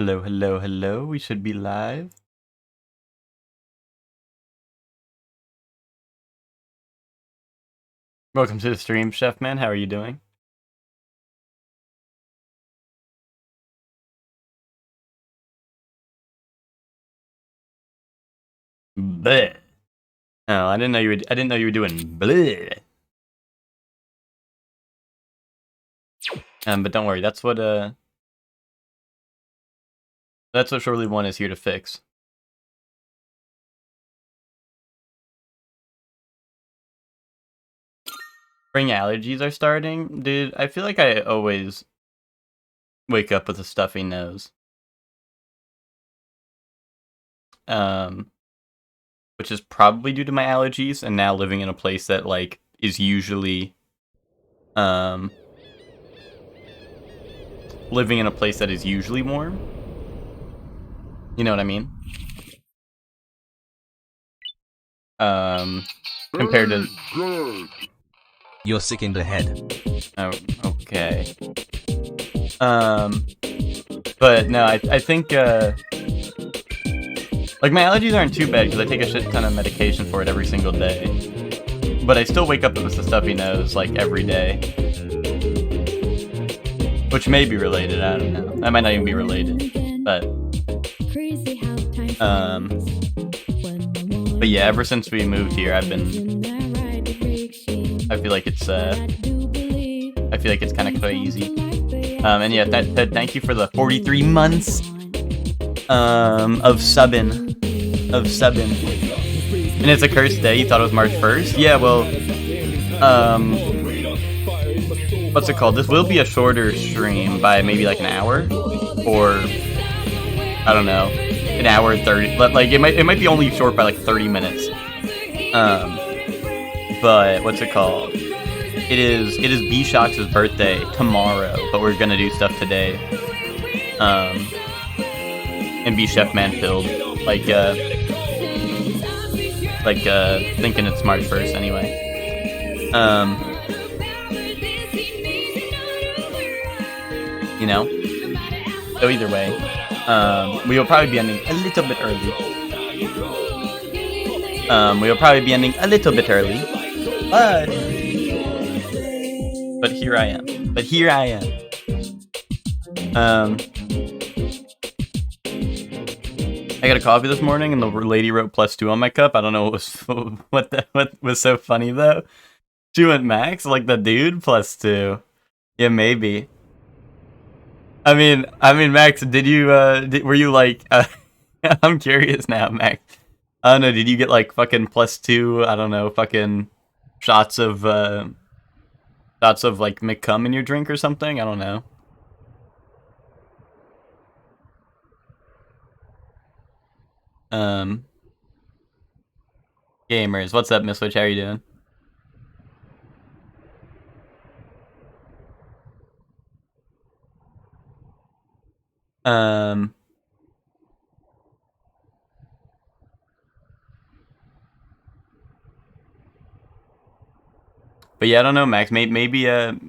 Hello, hello, hello. We should be live. Welcome to the stream, Chef Man. How are you doing? Bleh. Oh, I didn't know you were doing bleh. But don't worry. That's what Surely One is here to fix. Spring allergies are starting, dude. I feel like I always wake up with a stuffy nose. Which is probably due to my allergies and now living in a place that like is usually living in a place that is usually warm. You know what I mean? Compared to You're sick in the head. Oh, okay. But no, I think like my allergies aren't too bad because I take a shit ton of medication for it every single day. But I still wake up with a stuffy nose like every day, which may be related. I don't know. That might not even be related, but yeah, ever since we moved here, I feel like it's kind of crazy. And yeah, thank you for the 43 months of subbing. And it's a cursed day. You thought it was March 1st? Yeah, well, what's it called? This will be a shorter stream by maybe like an hour, or I don't know, an hour and 30. Like it might be only short by like 30 minutes. But what's it called? It is B-Shock's birthday tomorrow, but we're gonna do stuff today. And be Chef Man filled, thinking it's March 1st anyway. You know. So either way, we will probably be ending a little bit early. But here I am. I got a coffee this morning, and the lady wrote +2 on my cup. I don't know what was so funny though. She went Max, like the dude +2. Yeah, maybe. I mean, Max, did you were you like? I'm curious now, Max. I don't know. Did you get like fucking +2? I don't know, fucking shots of like McCum in your drink or something? I don't know. Gamers, what's up, Miss Witch? How are you doing? But yeah, I don't know, Max. Maybe the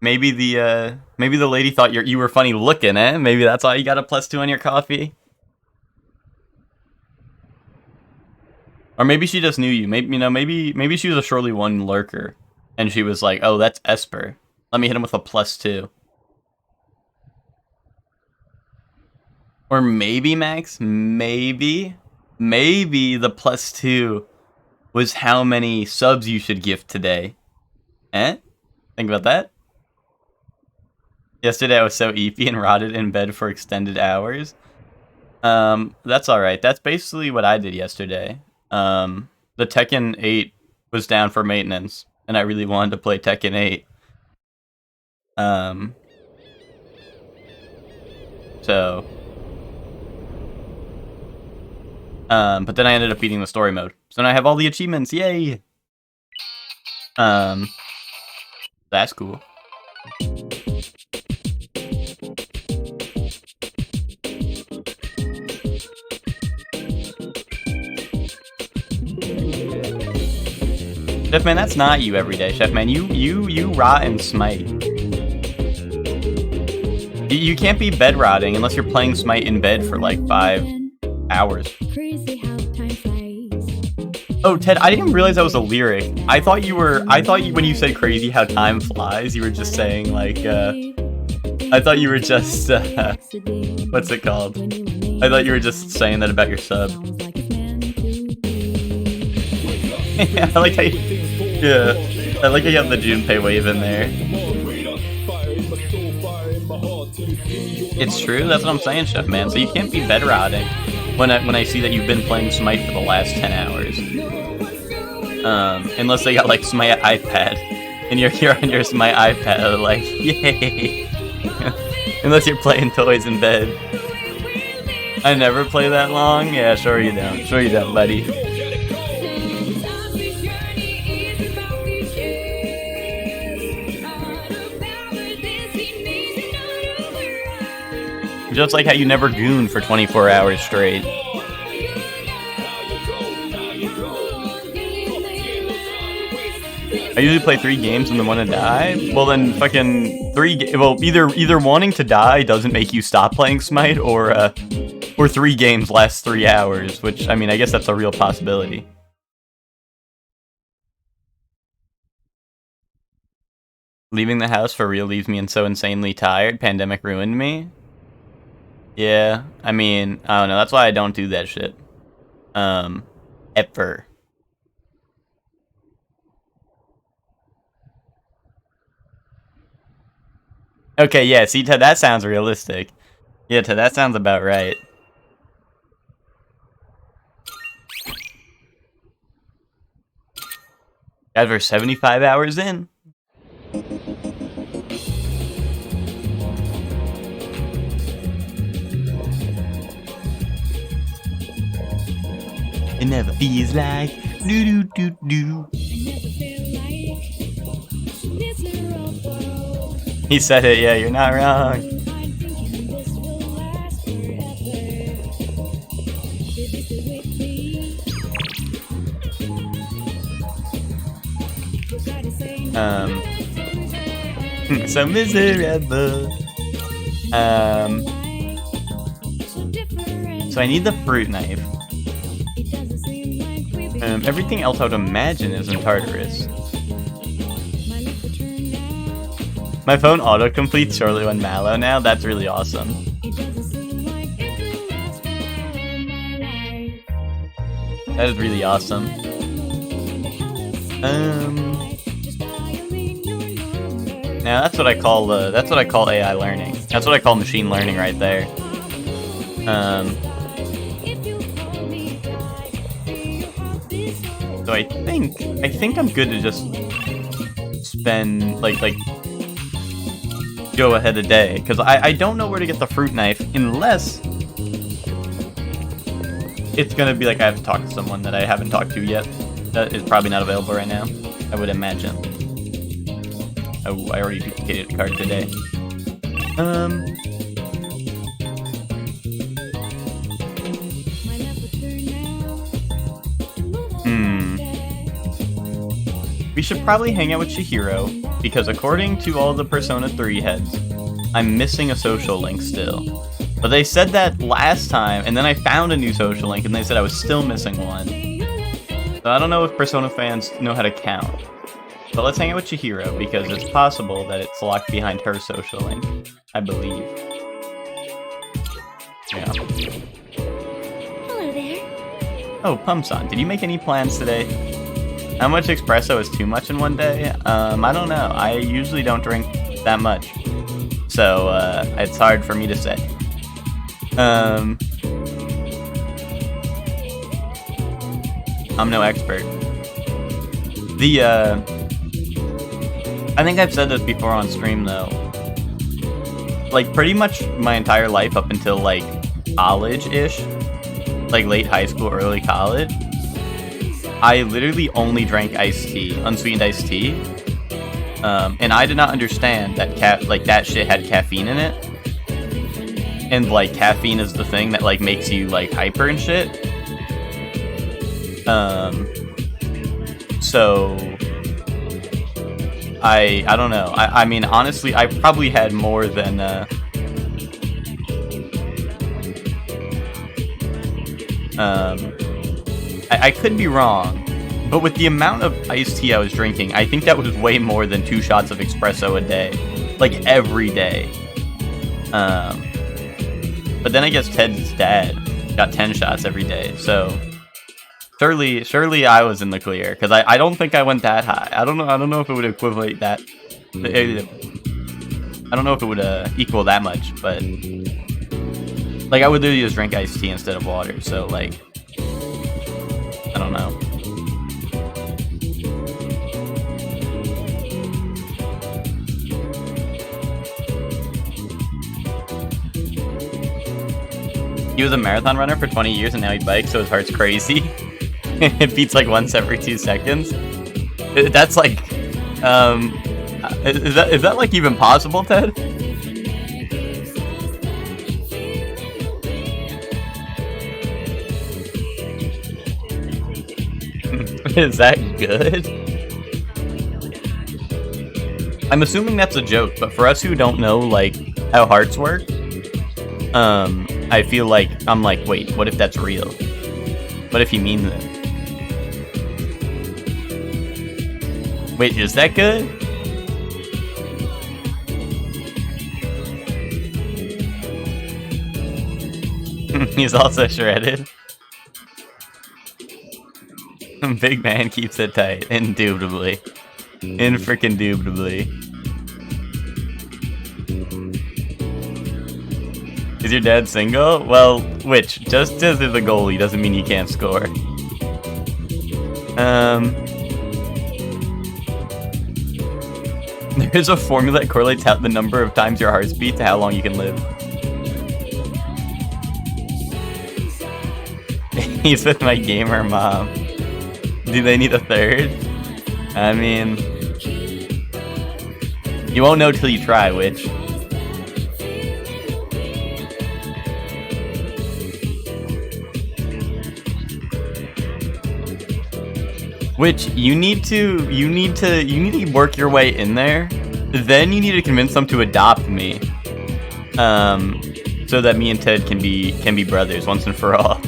lady thought you were funny looking, eh? Maybe that's why you got a +2 on your coffee. Or maybe she just knew you. Maybe she was a Surely One lurker, and she was like, "Oh, that's Esper. Let me hit him with a +2." Or maybe, Max, maybe the +2 was how many subs you should gift today. Eh? Think about that. Yesterday I was so eepy and rotted in bed for extended hours. That's alright. That's basically what I did yesterday. The Tekken 8 was down for maintenance, and I really wanted to play Tekken 8. But then I ended up beating the story mode. So now I have all the achievements, yay! That's cool. Chef Man, that's not you every day, Chef Man. You rot and smite. You can't be bed rotting unless you're playing Smite in bed for like 5 hours. Oh, Ted, I didn't realize that was a lyric. I thought you when you said crazy how time flies, you were just saying like, I thought you were just, what's it called? I thought you were just saying that about your sub. I like how I like how you have the Junpei wave in there. It's true, that's what I'm saying, Chef Man. So you can't be bed rotting when I see that you've been playing Smite for the last 10 hours. Unless they got like Smite iPad, and you're here on your Smite iPad, like, yay! Unless you're playing toys in bed. I never play that long? Yeah, sure you don't. Sure you don't, buddy. Just like how you never goon for 24 hours straight. I usually play 3 games and then want to die. Well, then fucking either wanting to die doesn't make you stop playing Smite, or 3 games last 3 hours, which, I mean, I guess that's a real possibility. Leaving the house for real leaves me so insanely tired. Pandemic ruined me. Yeah, I mean, I don't know. That's why I don't do that shit. Ever. Okay, yeah, see, Ted, that sounds realistic. Yeah, Ted, that sounds about right. Guys, we're 75 hours in. It never feels like do do do do. He said it, yeah, you're not wrong. So miserable. So I need the fruit knife. Everything else I would imagine is in Tartarus. My phone auto-completes shortly when Mallow now. That's really awesome. That is really awesome. Now that's what I call AI learning. That's what I call machine learning right there. So I think I'm good to just spend like go ahead a day, because I don't know where to get the fruit knife unless it's gonna be like I have to talk to someone that I haven't talked to yet. That is probably not available right now, I would imagine. Oh, I already duplicated a card today. We should probably hang out with Chihiro, because according to all the Persona 3 heads, I'm missing a social link still. But they said that last time, and then I found a new social link, and they said I was still missing one. So I don't know if Persona fans know how to count. But let's hang out with Chihiro, because it's possible that it's locked behind her social link. I believe. Yeah. Hello there. Oh, Pumsan, did you make any plans today? How much espresso is too much in one day? I don't know. I usually don't drink that much. So, it's hard for me to say. I'm no expert. I think I've said this before on stream, though. Like, pretty much my entire life up until, like, college-ish, like late high school, early college, I literally only drank iced tea, unsweetened iced tea. And I did not understand that that shit had caffeine in it. And, like, caffeine is the thing that, like, makes you, like, hyper and shit. So I don't know. I mean, honestly, I probably had more than I could be wrong, but with the amount of iced tea I was drinking, I think that was way more than 2 shots of espresso a day, like every day. But then I guess Ted's dad got 10 shots every day, so surely I was in the clear, because I don't think I went that high. I don't know if it would equivalent that. I don't know if it would equal that much, but like I would literally just drink iced tea instead of water, so like I don't know. He was a marathon runner for 20 years and now he bikes, so his heart's crazy. It beats like once every 2 seconds. That's like, is that like even possible, Ted? Is that good? I'm assuming that's a joke, but for us who don't know like how hearts work, I feel like I'm like, wait, what if that's real? What if he means it? Wait, is that good? He's also shredded. Big man keeps it tight, indubitably. Infreaking-dubitably. Is your dad single? Well, which, just as he's a goalie doesn't mean you can't score. There's a formula that correlates the number of times your heart beats to how long you can live. He's with my gamer mom. Do they need a third? I mean, you won't know till you try, which. Which you need to work your way in there. Then you need to convince them to adopt me, so that me and Ted can be brothers once and for all.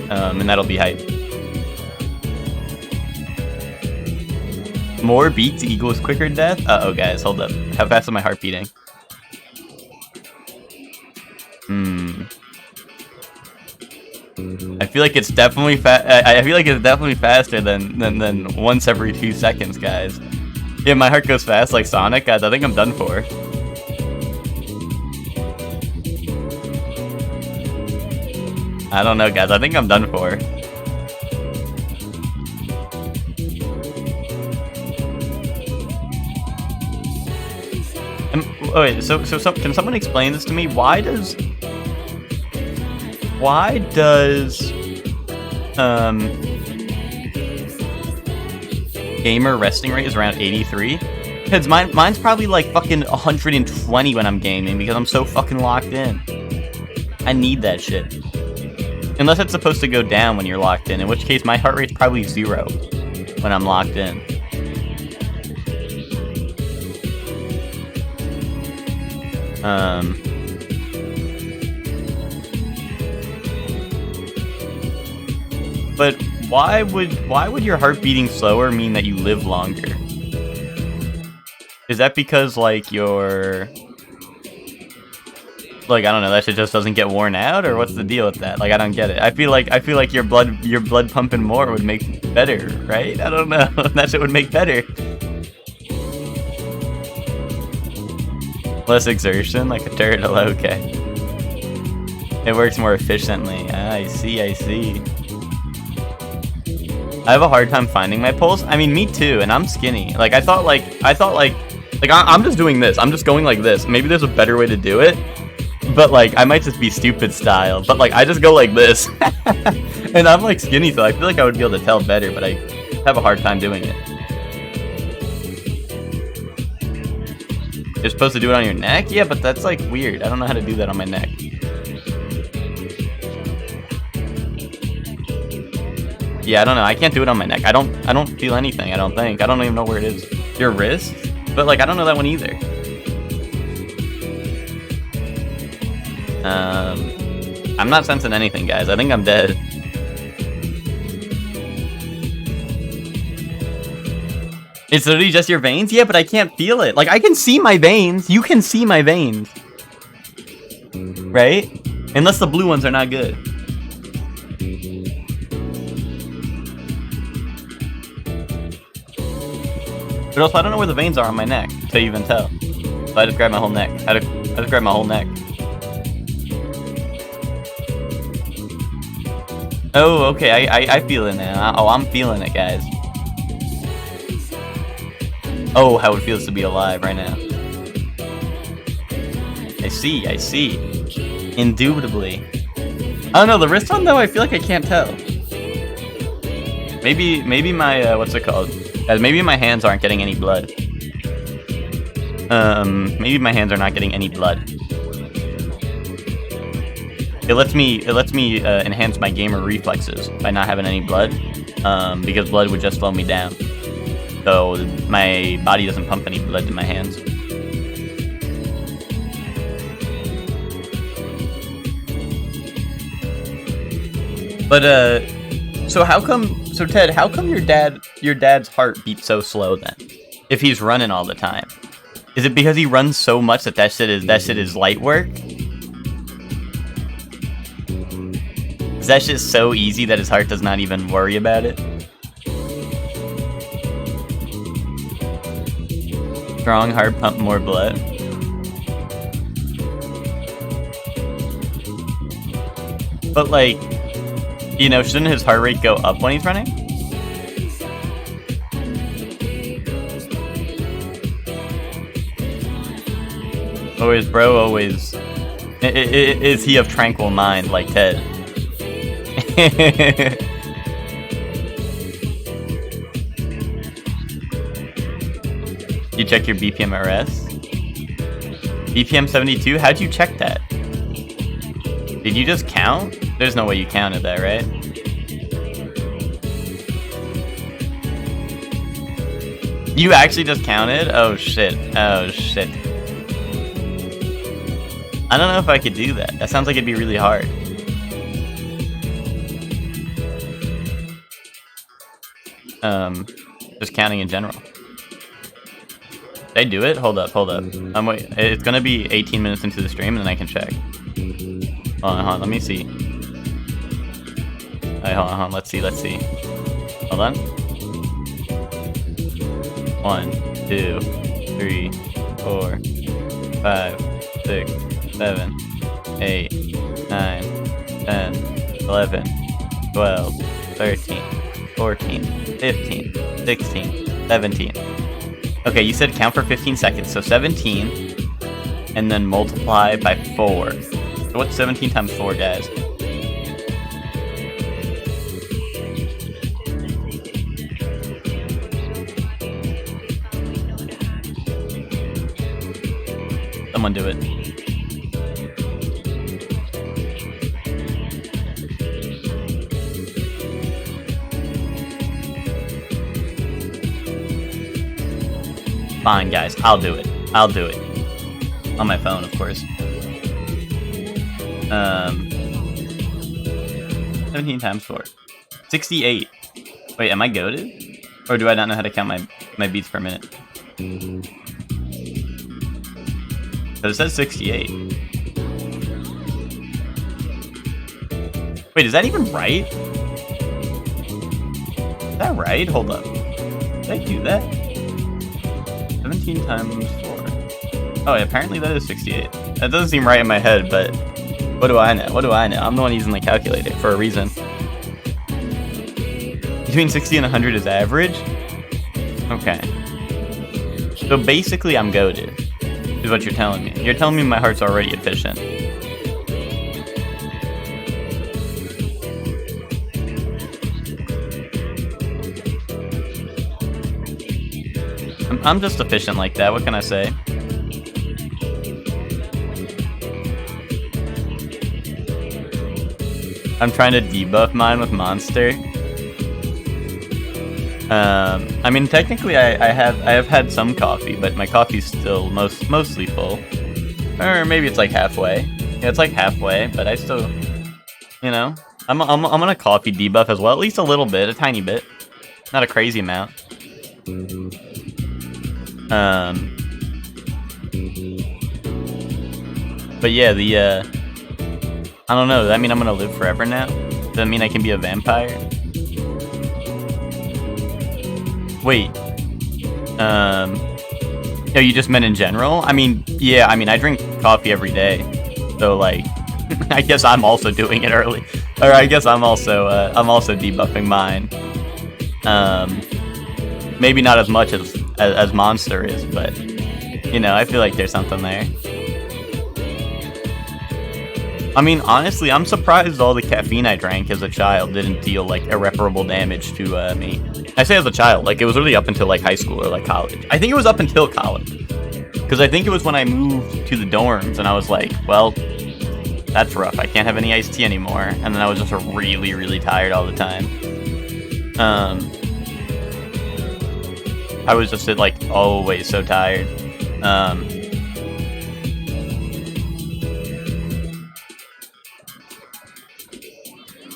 And that'll be hype. More beats equals quicker death? Uh-oh, guys, hold up. How fast is my heart beating? I feel like it's definitely I feel like it's definitely faster than once every 2 seconds, guys. Yeah, my heart goes fast like Sonic, guys. I think I'm done for. I don't know, guys. I think I'm done for. Oh wait, so can someone explain this to me? Why does gamer resting rate is around 83? Because mine's probably like fucking 120 when I'm gaming because I'm so fucking locked in. I need that shit. Unless it's supposed to go down when you're locked in which case my heart rate's probably 0 when I'm locked in. But why would your heart beating slower mean that you live longer? Is that because like your I don't know, that shit just doesn't get worn out, or what's the deal with that? Like I don't get it. I feel like your blood pumping more would make better, right? I don't know. That shit would make better. Less exertion, like a turtle, okay. It works more efficiently. Ah, I see. I have a hard time finding my pulse. I mean, me too, and I'm skinny. Like, I thought I'm just doing this. I'm just going like this. Maybe there's a better way to do it, but like, I might just be stupid style. But like, I just go like this, and I'm like skinny, so I feel like I would be able to tell better, but I have a hard time doing it. You're supposed to do it on your neck? Yeah, but that's like weird. I don't know how to do that on my neck. Yeah, I don't know. I can't do it on my neck. I don't feel anything, I don't think. I don't even know where it is. Your wrist? But like, I don't know that one either. I'm not sensing anything, guys. I think I'm dead. It's literally just your veins? Yeah, but I can't feel it. Like, I can see my veins. You can see my veins. Right? Unless the blue ones are not good. But also, I don't know where the veins are on my neck to even tell. So I just grabbed my whole neck. I just grabbed my whole neck. Oh, okay. I feel it now. Oh, I'm feeling it, guys. Oh, how it feels to be alive right now. I see. Indubitably. I don't know, the wrist one though, I feel like I can't tell. Maybe my, what's it called? Maybe my hands aren't getting any blood. Maybe my hands are not getting any blood. It lets me enhance my gamer reflexes by not having any blood, because blood would just slow me down. So my body doesn't pump any blood to my hands. But so Ted, how come your dad's heart beats so slow then? If he's running all the time, is it because he runs so much that shit is light work? Is that shit so easy that his heart does not even worry about it? Strong heart pump more blood. But like, you know, shouldn't his heart rate go up when he's running? Always, bro, always. Is he of tranquil mind like Ted? You check your BPM RS? BPM 72? How'd you check that? Did you just count? There's no way you counted that, right? You actually just counted? Oh shit. Oh shit. I don't know if I could do that. That sounds like it'd be really hard. Just counting in general. Did I do it? Hold up. Wait. It's gonna be 18 minutes into the stream and then I can check. Hold on, let me see. Alright, hold on, let's see. Hold on. 1, 2, 3, 4, 5, 6, 7, 8, 9, 10, 11, 12, 13, 14, 15, 16, 17. Okay, you said count for 15 seconds, so 17, and then multiply by 4. So what's 17 times 4, guys? Someone do it. Fine, guys. I'll do it. On my phone, of course. 17 times 4. 68. Wait, am I goated? Or do I not know how to count my beats per minute? But it says 68. Wait, is that even right? Is that right? Hold up. Did I do that? 17 times 4. Oh, yeah, apparently that is 68. That doesn't seem right in my head, but what do I know? I'm the one using the calculator for a reason. Between 60 and 100 is average? Okay. So basically I'm goated, is what you're telling me. You're telling me my heart's already efficient. I'm just efficient like that, what can I say? I'm trying to debuff mine with Monster. I mean, technically I have had some coffee, but my coffee's still mostly full. Or maybe it's like halfway. Yeah, it's like halfway, but I still, you know, I'm on a coffee debuff as well, at least a little bit, a tiny bit, not a crazy amount. But yeah, I don't know. Does that mean I'm gonna live forever now? Does that mean I can be a vampire? Wait. No, you just meant in general? I mean, yeah, I mean, I drink coffee every day. So, like, I guess I'm also doing it early. Or I guess I'm also debuffing mine. Maybe not as much as Monster is, but, you know, I feel like there's something there. I mean, honestly, I'm surprised all the caffeine I drank as a child didn't deal, like, irreparable damage to, me. I say as a child, like, it was really up until, like, high school or, like, college. I think it was up until college. Because I think it was when I moved to the dorms, and I was like, well, that's rough. I can't have any iced tea anymore. And then I was just really, really tired all the time. I was just, like, always so tired.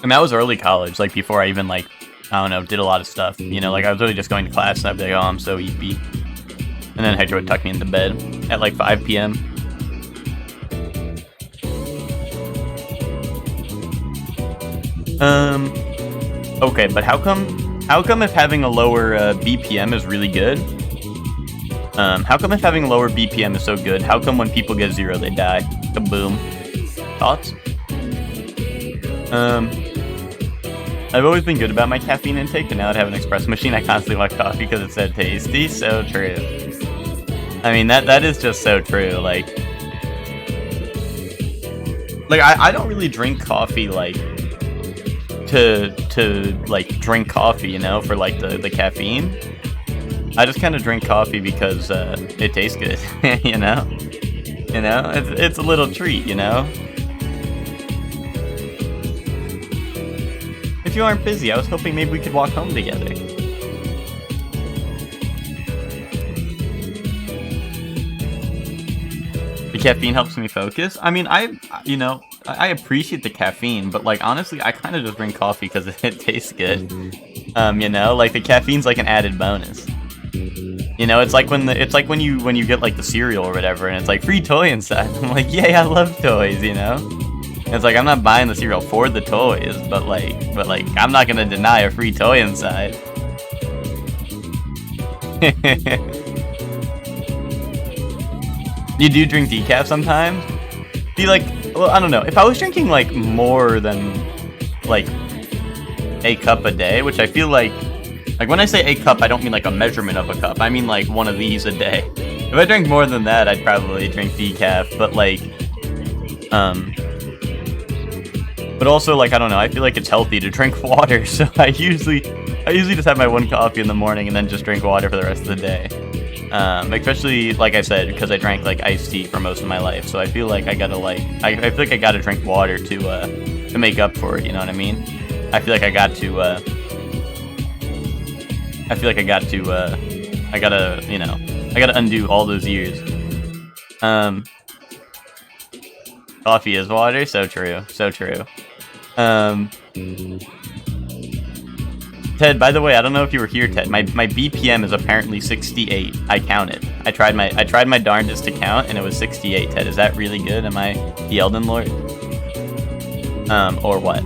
And that was early college, like, before I even, like, I don't know, did a lot of stuff. You know, like, I was really just going to class, and I'd be like, oh, I'm so eepy. And then Hector would tuck me into bed at, like, 5 p.m. Okay, but how come if having a lower, BPM is really good? How come if having a lower BPM is so good, how come when people get 0, they die? Kaboom. Thoughts? I've always been good about my caffeine intake, but now that I have an espresso machine, I constantly want coffee because it's so tasty. So true. I mean, that is just so true. Like I don't really drink coffee, like, to like, drink coffee, you know, for, like, the caffeine. I just kind of drink coffee because, it tastes good, you know? You know? It's a little treat, you know? If you aren't busy, I was hoping maybe we could walk home together. The caffeine helps me focus. I mean, you know, I appreciate the caffeine, but, like, honestly, I kind of just drink coffee because it tastes good. You know, like, the caffeine's like an added bonus. You know, it's like when you get, like, the cereal or whatever, and it's like free toy inside. I'm like, yay, I love toys, you know. It's like, I'm not buying the cereal for the toys, but like, I'm not gonna deny a free toy inside. You do drink decaf sometimes? Be like, well, I don't know. If I was drinking, like, more than, like, a cup a day, which I feel like when I say a cup, I don't mean, like, a measurement of a cup. I mean, like, one of these a day. If I drank more than that, I'd probably drink decaf, but, like, but also, like, I don't know, I feel like it's healthy to drink water, so I usually just have my one coffee in the morning and then just drink water for the rest of the day. Especially, like I said, because I drank, like, iced tea for most of my life, so I feel like I gotta, like, I feel like I gotta drink water to make up for it, you know what I mean? I feel like I gotta, you know, I gotta undo all those years. Coffee is water? So true, so true. Ted, by the way, I don't know if you were here, Ted. My BPM is apparently 68. I counted. I tried my darndest to count, and it was 68. Ted, is that really good? Am I the Elden Lord? Or what?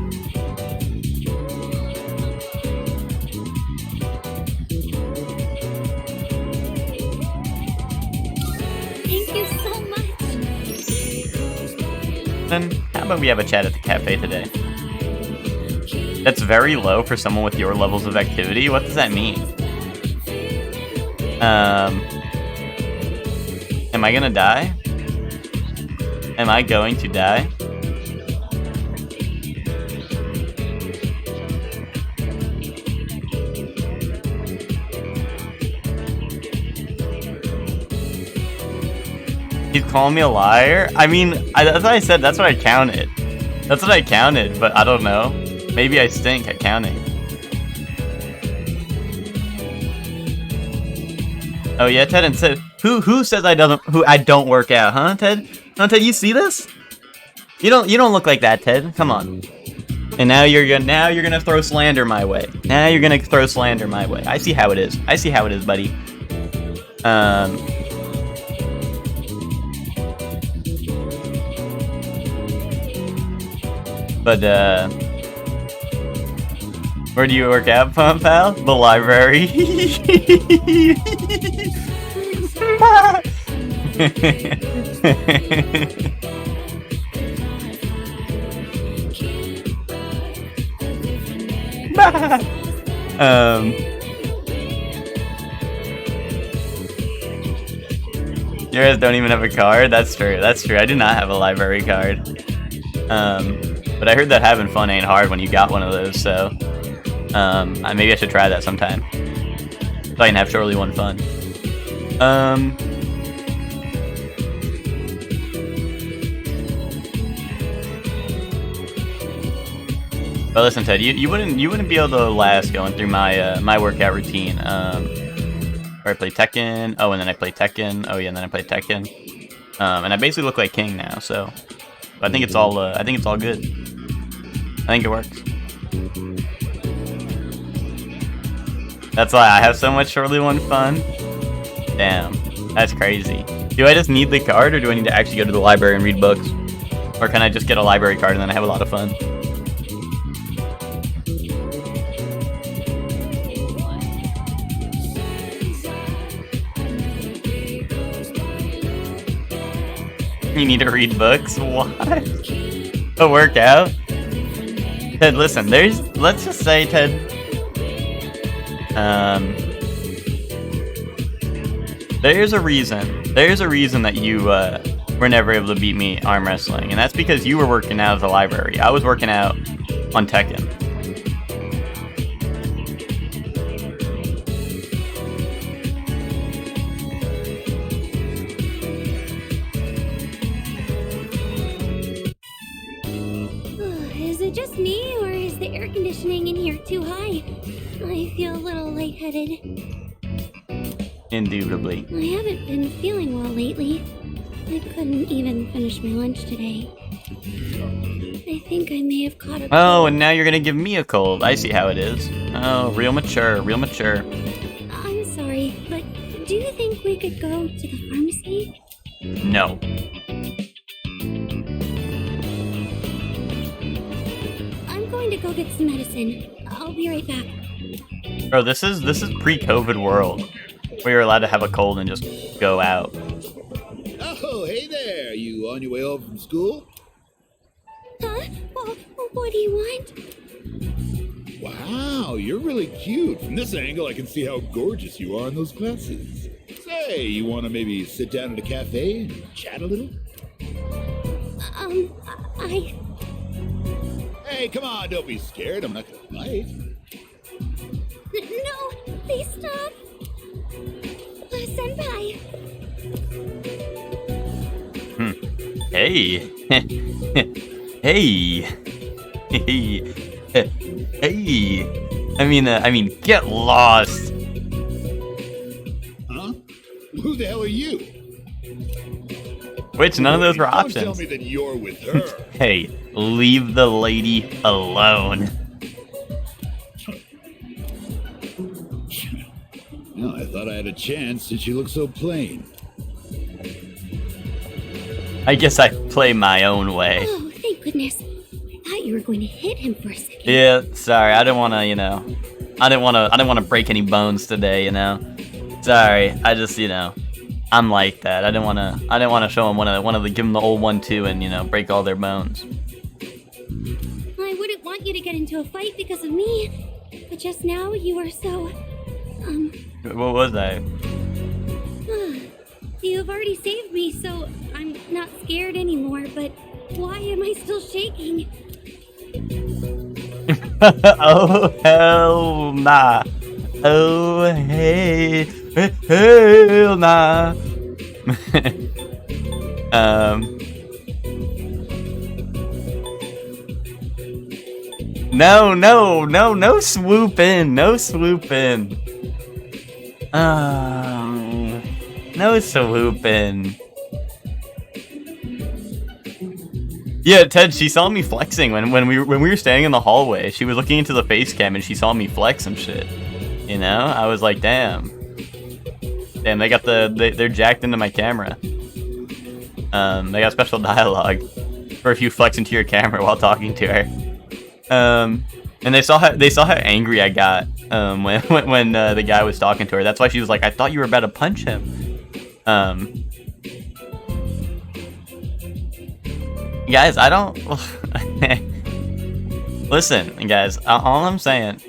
Thank you so much. Then how about we have a chat at the cafe today? That's very low for someone with your levels of activity. What does that mean? Am I gonna die? Am I going to die? He's calling me a liar? I mean, that's what I said. That's what I counted. That's what I counted, but I don't know. Maybe I stink at counting. Oh yeah, Ted, and said who says I don't work out, huh, Ted? Huh, Ted, you see this? You don't look like that, Ted. Come on. And now you're gonna throw slander my way. Now you're gonna throw slander my way. I see how it is. I see how it is, buddy. But where do you work out, pal? The library. You guys don't even have a card? That's true. That's true. I do not have a library card. But I heard that having fun ain't hard when you got one of those, so maybe I should try that sometime. So I can have Surely One fun. But listen, Ted, you wouldn't be able to last going through my my workout routine. Where I play Tekken. Oh, and then I play Tekken. Oh yeah, and then I play Tekken. And I basically look like King now, so I think it's all good. I think it works. That's why I have so much Surely One fun. Damn, that's crazy. Do I just need the card, or do I need to actually go to the library and read books? Or can I just get a library card and then I have a lot of fun? You need to read books? What? A workout? Ted, listen, let's just say, Ted, there's a reason that you, were never able to beat me arm wrestling, and that's because you were working out at the library. I was working out on Tekken. Is it just me, or is the air conditioning in here too high? I feel a little lightheaded. Indubitably. I haven't been feeling well lately. I couldn't even finish my lunch today. I think I may have caught a Oh, and now you're gonna give me a cold. I see how it is. Oh, real mature, real mature. I'm sorry, but do you think we could go to the pharmacy? No. I'm going to go get some medicine. I'll be right back. Bro, this is pre-COVID world, where you're allowed to have a cold and just go out. Oh, hey there! You on your way home from school? Huh? Well, what do you want? Wow, you're really cute. From this angle, I can see how gorgeous you are in those glasses. Say, you want to maybe sit down at a cafe and chat a little? Hey, come on, don't be scared. I'm not gonna bite. No, please stop. Senpai. Hey. Hey. Hey. I mean, get lost. Huh? Who the hell are you? Which none of those were Don't options. tell me that you're with her. Hey, leave the lady alone. No, I thought I had a chance since you look so plain. I guess I play my own way. Oh, thank goodness. I thought you were going to hit him for a second. Yeah, sorry. I didn't want to, I didn't want to break any bones today, Sorry. I just, I'm like that. I didn't want to show him give him the old 1-2 and, break all their bones. I wouldn't want you to get into a fight because of me, but just now you were so, What was I? You've already saved me, so I'm not scared anymore, but why am I still shaking? Oh, hell nah. Oh, hey. Hell nah. No swoop in. No swoop in. No swoop in. Yeah, Ted, she saw me flexing when we were standing in the hallway. She was looking into the face cam and she saw me flex and shit. You know, I was like, damn, they got they're jacked into my camera. They got special dialogue for if you flex into your camera while talking to her. And they saw how angry I got when the guy was talking to her. That's why she was like, I thought you were about to punch him. Guys, I don't listen, guys. All I'm saying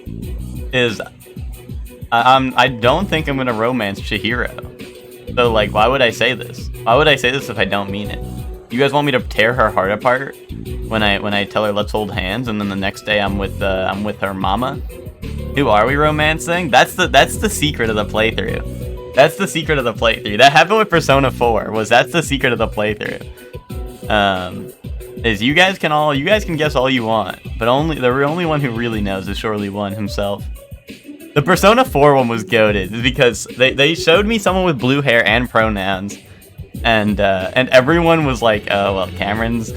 is I don't think I'm gonna romance Chihiro. So like, why would I say this? Why would I say this if I don't mean it? You guys want me to tear her heart apart when I tell her let's hold hands, and then the next day I'm with her mama? Who are we romancing? That's the secret of the playthrough. That's the secret of the playthrough. That happened with Persona 4. That's the secret of the playthrough. Is you guys can guess all you want, but the only one who really knows is Surely One himself. The Persona 4 one was goated because they showed me someone with blue hair and pronouns, and everyone was like, oh well, Cameron's,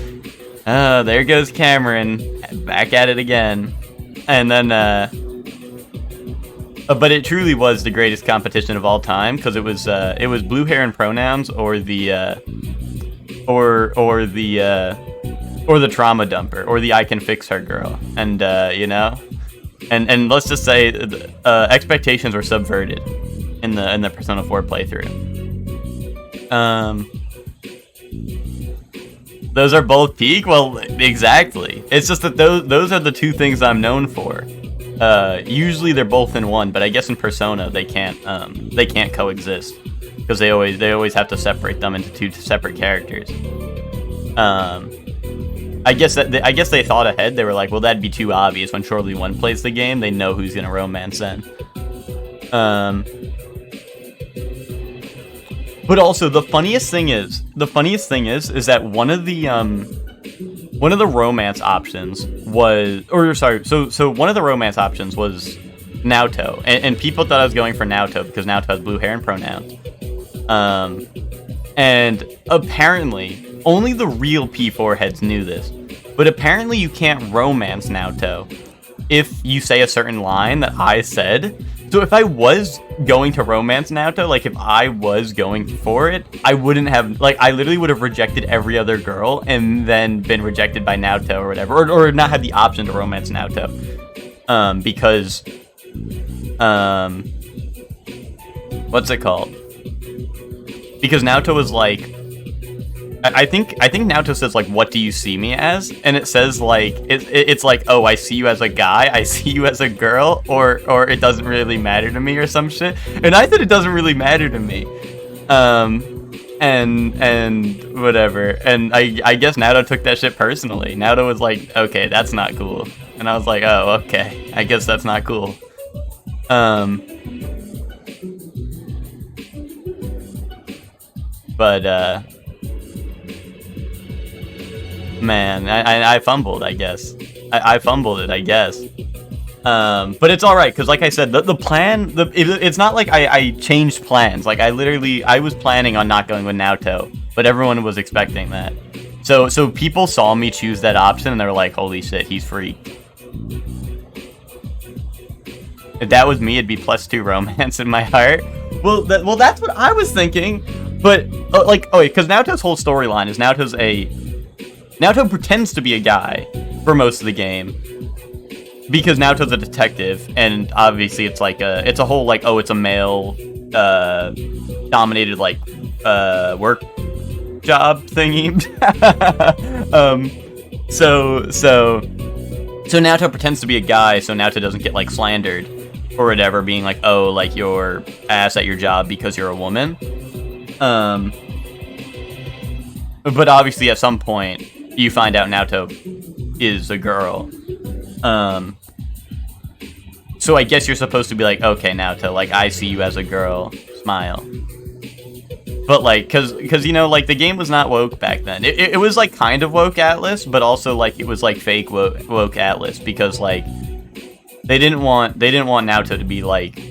there goes Cameron, back at it again, and then but it truly was the greatest competition of all time because it was blue hair and pronouns or the trauma dumper or the I can fix her girl, and you know, and let's just say expectations were subverted in the Persona 4 playthrough. Those are both peak. Well, exactly. It's just that those are the two things I'm known for. Usually they're both in one, but I guess in Persona they can't coexist because they always have to separate them into two separate characters. I guess they thought ahead. They were like, well, that'd be too obvious. When Surely One plays the game, they know who's gonna romance then. But also the funniest thing is that one of the romance options was, so one of the romance options was Naoto, and people thought I was going for Naoto because Naoto has blue hair and pronouns. And apparently only the real P4 heads knew this, but apparently you can't romance Naoto if you say a certain line that I said. So if I was going to romance Naoto, like if I was going for it, I wouldn't have, like, I literally would have rejected every other girl and then been rejected by Naoto or whatever, or not had the option to romance Naoto, because, what's it called? Because Naoto was like, I think Naoto says like, what do you see me as? And it says like, it's like, oh, I see you as a guy, I see you as a girl, or it doesn't really matter to me or some shit. And I said it doesn't really matter to me. And whatever. And I guess Naoto took that shit personally. Naoto was like, okay, that's not cool. And I was like, oh, okay, I guess that's not cool. But man, I fumbled, I guess. I fumbled it, I guess. But it's alright, because like I said, the plan, it's not like I changed plans. Like, I was planning on not going with Naoto, but everyone was expecting that. So people saw me choose that option, and they were like, holy shit, he's freaked. If that was me, it'd be +2 romance in my heart. Well, that's what I was thinking. But, because Naoto's whole storyline is Naoto pretends to be a guy for most of the game because Naoto's a detective, and obviously it's like it's a whole like, oh, it's a male dominated like work job thingy. So Naoto pretends to be a guy so Naoto doesn't get like slandered or whatever, being like, oh, like you're ass at your job because you're a woman. But obviously at some point you find out Naoto is a girl. So I guess you're supposed to be like, okay, Naoto, like, I see you as a girl, smile. But like, cause you know, like, the game was not woke back then. It was like kind of woke Atlas, but also like it was like fake woke Atlas, because like they didn't want Naoto to be like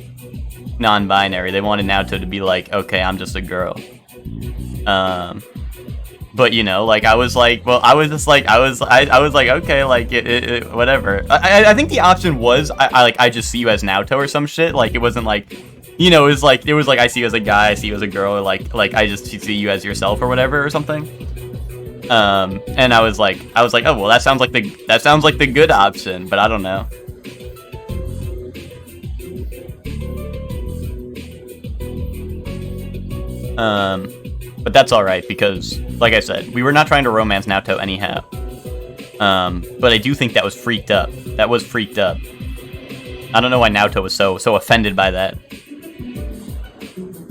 non-binary. They wanted Naoto to be like, okay, I'm just a girl. But you know, like I was like, well, I was like, okay, like whatever. I think the option was I just see you as Naoto or some shit. Like it wasn't like, you know, it was like I see you as a guy, I see you as a girl, or like I just see you as yourself or whatever or something. And I was like, oh well, that sounds like the good option, but I don't know. But that's alright, because, like I said, we were not trying to romance Naoto anyhow. But I do think that was freaked up. That was freaked up. I don't know why Naoto was so offended by that.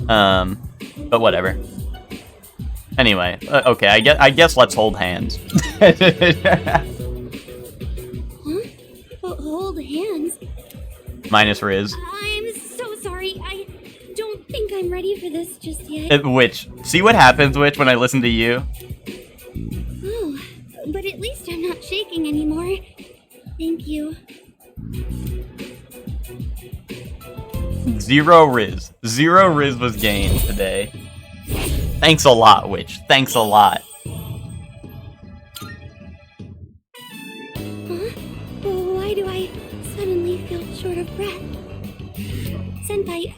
But whatever. Anyway, okay, I guess let's hold hands. Huh? Hold hands? Minus Riz. I'm so sorry. I don't think I'm ready for this just yet. Witch. See what happens, Witch, when I listen to you? Oh, but at least I'm not shaking anymore. Thank you. Zero Riz. Zero Riz was gained today. Thanks a lot, Witch. Thanks a lot. Huh? Why do I suddenly feel short of breath? Senpai,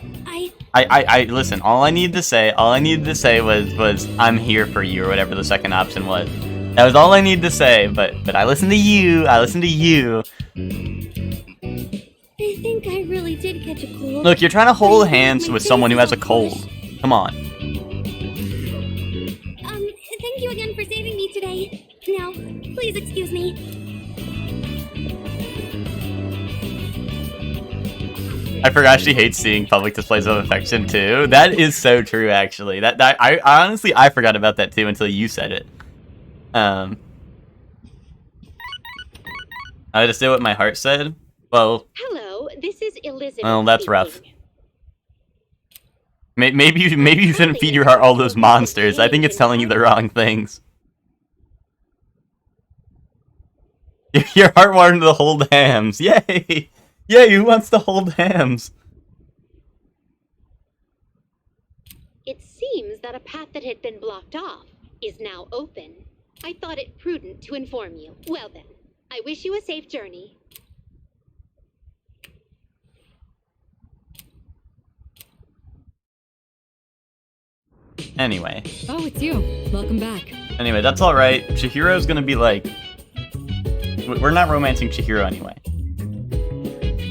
I listen, all I needed to say was I'm here for you, or whatever the second option was. That was all I needed to say, but I listened to you. I think I really did catch a cold. Look, you're trying to hold hands with someone who has a cold. Come on. Thank you again for saving me today. Now, please excuse me. I forgot she hates seeing public displays of affection too. That is so true, actually. That I honestly forgot about that too until you said it. I just did what my heart said. Well, hello, this is Elizabeth. Well, that's speaking. rough. Maybe you shouldn't feed your heart all those monsters. I think it's telling you the wrong things. Your heart wanted to hold hams. Yay! Yay, who wants to hold hams? It seems that a path that had been blocked off is now open. I thought it prudent to inform you. Well then, I wish you a safe journey. Anyway. Oh, it's you. Welcome back. Anyway, that's alright. Chihiro's gonna be like... We're not romancing Chihiro anyway.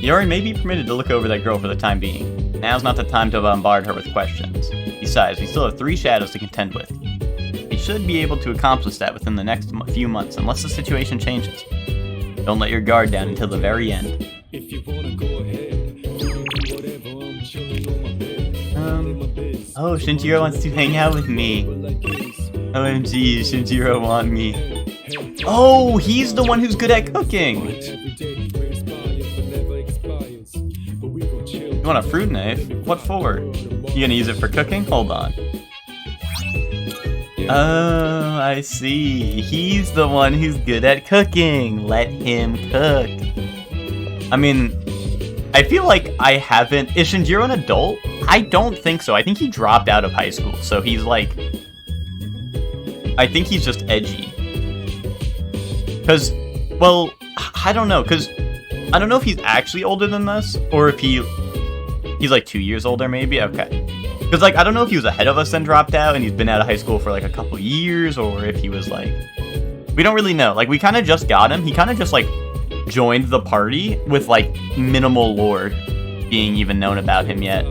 Yori may be permitted to look over that girl for the time being. Now's not the time to bombard her with questions. Besides, we still have 3 shadows to contend with. We should be able to accomplish that within the next few months, unless the situation changes. Don't let your guard down until the very end. If you wanna go ahead, do whatever, I'm chilling on my bed. Oh, Shinjiro wants to hang out with me. OMG, Shinjiro want me. Oh, he's the one who's good at cooking. You want a fruit knife? What for? You gonna use it for cooking? Hold on. Oh, I see. He's the one who's good at cooking. Let him cook. I mean, I feel like I haven't... Is Shinjiro an adult? I don't think so. I think he dropped out of high school, so he's like... I think he's just edgy. Because, well, I don't know, because I don't know if he's actually older than this, or if he's like 2 years older, maybe? Okay. Because, like, I don't know if he was ahead of us and dropped out, and he's been out of high school for, like, a couple years, or if he was, like... We don't really know. Like, we kind of just got him. He kind of just, like, joined the party with, like, minimal lore being even known about him yet.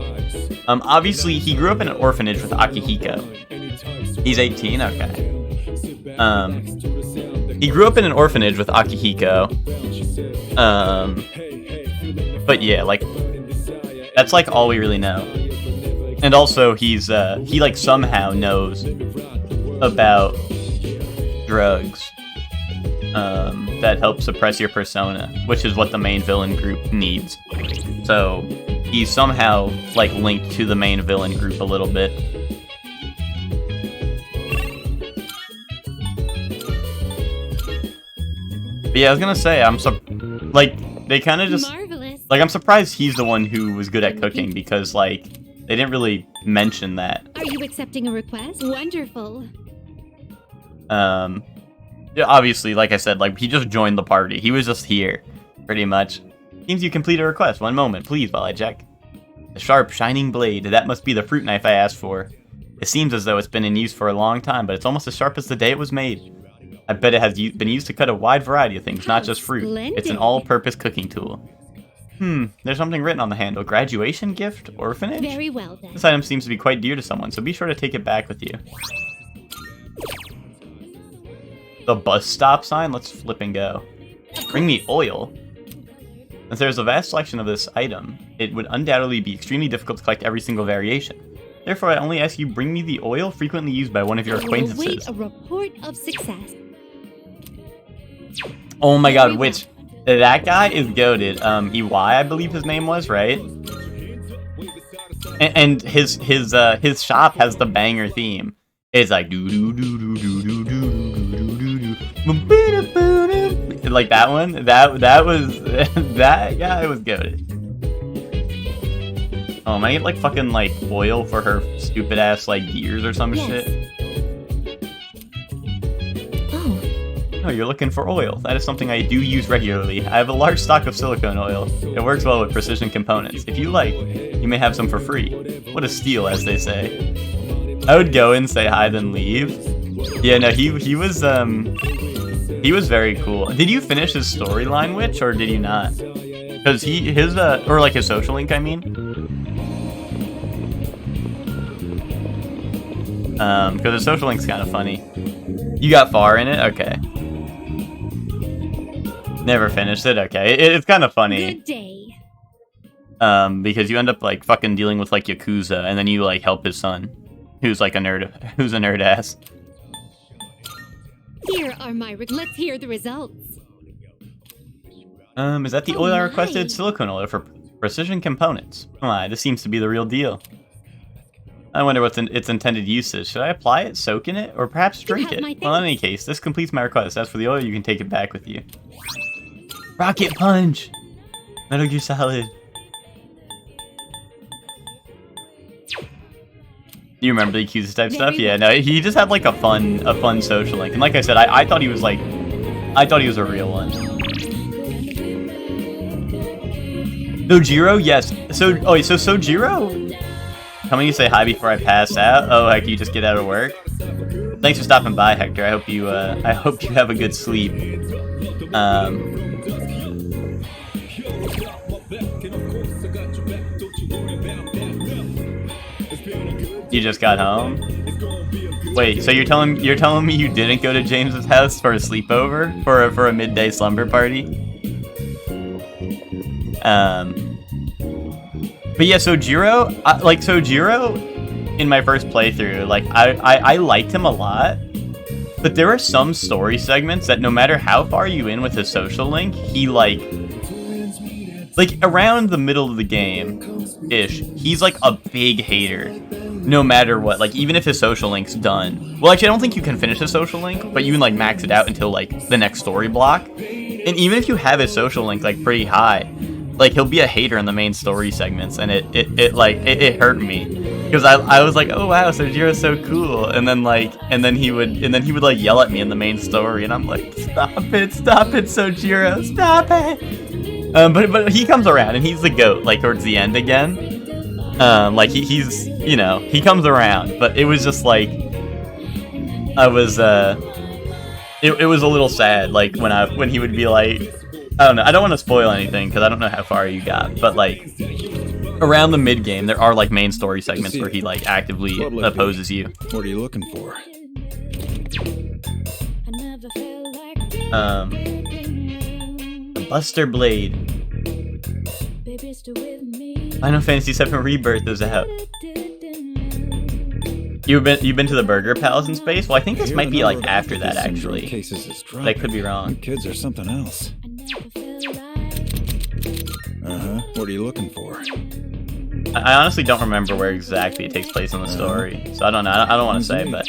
Obviously, he grew up in an orphanage with Akihiko. He's 18? Okay. He grew up in an orphanage with Akihiko. But yeah, like, that's, like, all we really know. And also, he, like, somehow knows about drugs that help suppress your persona, which is what the main villain group needs. So, he's somehow, like, linked to the main villain group a little bit. But yeah, I was gonna say, they kind of just... Marvelous. Like, I'm surprised he's the one who was good at cooking, because, like, they didn't really mention that. Are you accepting a request? Wonderful. Yeah, obviously, like I said, like, he just joined the party. He was just here, pretty much. Seems you complete a request. One moment, please, while I check. The sharp, shining blade. That must be the fruit knife I asked for. It seems as though it's been in use for a long time, but it's almost as sharp as the day it was made. I bet it has been used to cut a wide variety of things, not just fruit. It's an all-purpose cooking tool. There's something written on the handle. Graduation gift? Orphanage? Very well, then. This item seems to be quite dear to someone, so be sure to take it back with you. The bus stop sign? Let's flip and go. Bring me oil. Since there's a vast selection of this item, it would undoubtedly be extremely difficult to collect every single variation. Therefore, I only ask you bring me the oil frequently used by one of your acquaintances. Wait a report of success. Oh my god, which... That guy is goated. EY, I believe his name was, right? And his shop has the banger theme. It's like do do do do do do do do do, like that one. That was that guy was goated. Oh, am I get like fucking like oil for her stupid ass like gears or some shit? Oh, you're looking for oil. That is something I do use regularly. I have a large stock of silicone oil. It works well with precision components. If you like, you may have some for free. What a steal, as they say. I would go and say hi, then leave. Yeah, no, he was very cool. Did you finish his storyline, Witch, or did you not? Because or like his social link, I mean. Because his social link's kind of funny. You got far in it? Okay. Never finished it? Okay. It's kind of funny. Good day. Because you end up, like, fucking dealing with, like, Yakuza, and then you, like, help his son, who's, like, a nerd ass. Here are my... Let's hear the results. Is that the oil I requested? Silicone oil for precision components. My, this seems to be the real deal. I wonder what's its intended usage. Should I apply it, soak in it, or perhaps drink it? Well, in any case, this completes my request. As for the oil, you can take it back with you. Rocket Punch! Metal Gear Solid. You remember the Yakuza type stuff? Yeah, no, he just had like a fun social link. And like I said, I thought he was like, I thought he was a real one. Sojiro? Yes. So Sojiro? Coming to say hi before I pass out? Oh, heck, you just get out of work? Thanks for stopping by, Hector. I hope you have a good sleep. You just got home? Wait, so you're telling me you didn't go to James's house for a sleepover? For a midday slumber party? But yeah, Sojiro, in my first playthrough, like, I liked him a lot, but there are some story segments that no matter how far you in with his social link, he, like around the middle of the game-ish, he's, like, a big hater, no matter what, like, even if his social link's done. Well, actually, I don't think you can finish his social link, but you can, like, max it out until, like, the next story block, and even if you have his social link, like, pretty high, like, he'll be a hater in the main story segments, and it hurt me, because I was like, oh wow, Sojiro's so cool, and then he would like yell at me in the main story, and I'm like, stop it, Sojiro, stop it. But he comes around, and he's the goat, like, towards the end again. Like, he's, you know, he comes around, but it was just like, it was a little sad, like, when he would be like, I don't know, I don't want to spoil anything, because I don't know how far you got, but, like, around the mid-game, there are, like, main story segments where he, like, actively opposes you. What are you looking for? The Buster Blade. Final Fantasy VII Rebirth is out. You've been to the Burger Palace in space? Well, I think this might be, like, after that, actually. But I could be wrong. Kids are something else. What are you looking for? I honestly don't remember where exactly it takes place in the story, so I don't know. I don't want to say, but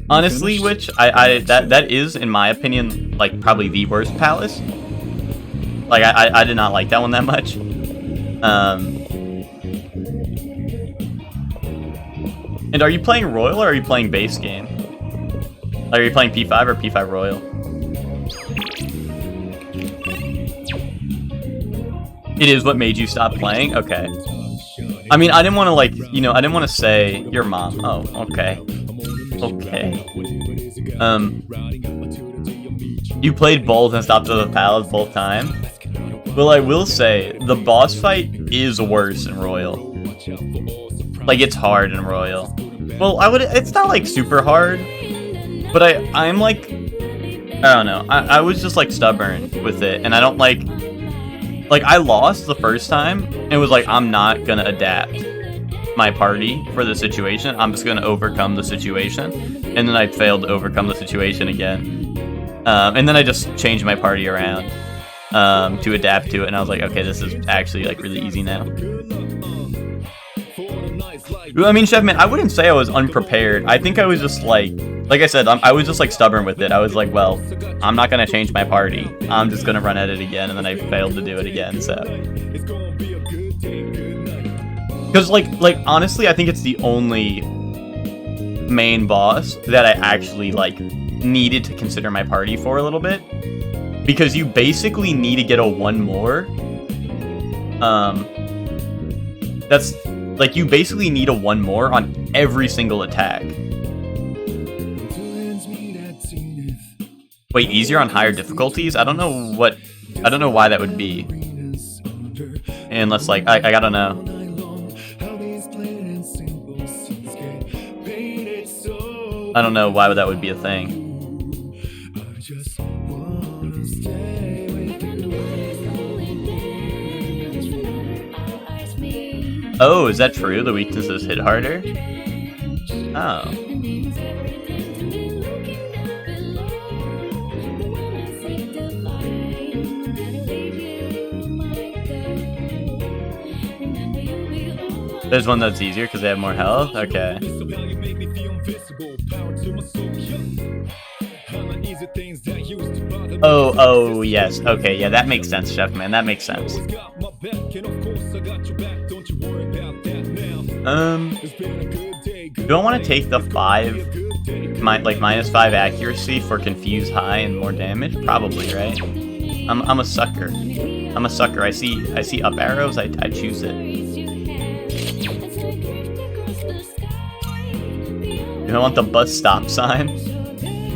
honestly, which that is, in my opinion, like, probably the worst palace. Like, I did not like that one that much. And are you playing Royal or are you playing base game? Are you playing P5 or P5 Royal? It is what made you stop playing? Okay. I mean, I didn't want to, like, you know, I didn't want to say your mom. Oh, okay. Okay. You played both and stopped at the palace both times? Well, I will say, the boss fight is worse in Royal. Like, it's hard in Royal. Well, it's not, like, super hard. But I'm, like, I don't know. I was just, like, stubborn with it. And I don't, like, I lost the first time. And it was like, I'm not gonna adapt my party for the situation. I'm just gonna overcome the situation. And then I failed to overcome the situation again. And then I just changed my party around to adapt to it, and I was like, okay, this is actually like really easy now. I mean, Chefman, I wouldn't say I was unprepared. I think I was just like I said, I was just like stubborn with it. I was like, well, I'm not gonna change my party. I'm just gonna run at it again, and then I failed to do it again. So, because like honestly, I think it's the only main boss that I actually like needed to consider my party for a little bit, because you basically need to get a one more. That's like, you basically need a one more on every single attack. Wait, easier on higher difficulties? I don't know why that would be. Unless like I gotta know. I don't know why that would be a thing. Oh, is that true? The weaknesses hit harder? Oh. There's one that's easier because they have more health? Okay. Oh, yes. Okay, yeah, that makes sense, Chef Man. That makes sense. Do I want to take the minus 5 accuracy for confuse high and more damage? Probably, right? I'm a sucker. I'm a sucker. I see up arrows. I choose it. Do I want the bus stop sign?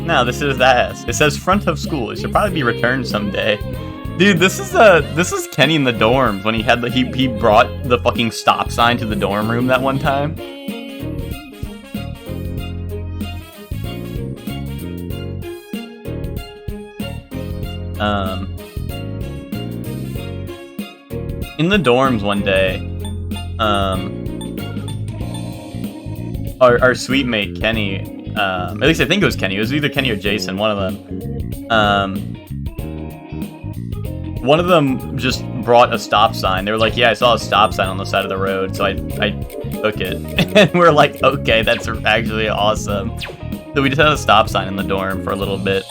No, this is that. It says front of school. It should probably be returned someday. Dude, this is Kenny in the dorms when he had he brought the fucking stop sign to the dorm room that one time. In the dorms one day, our sweet mate Kenny, at least I think it was Kenny. It was either Kenny or Jason, one of them just brought a stop sign. They were like, yeah, I saw a stop sign on the side of the road, so I took it. And we're like, okay, that's actually awesome. So we just had a stop sign in the dorm for a little bit.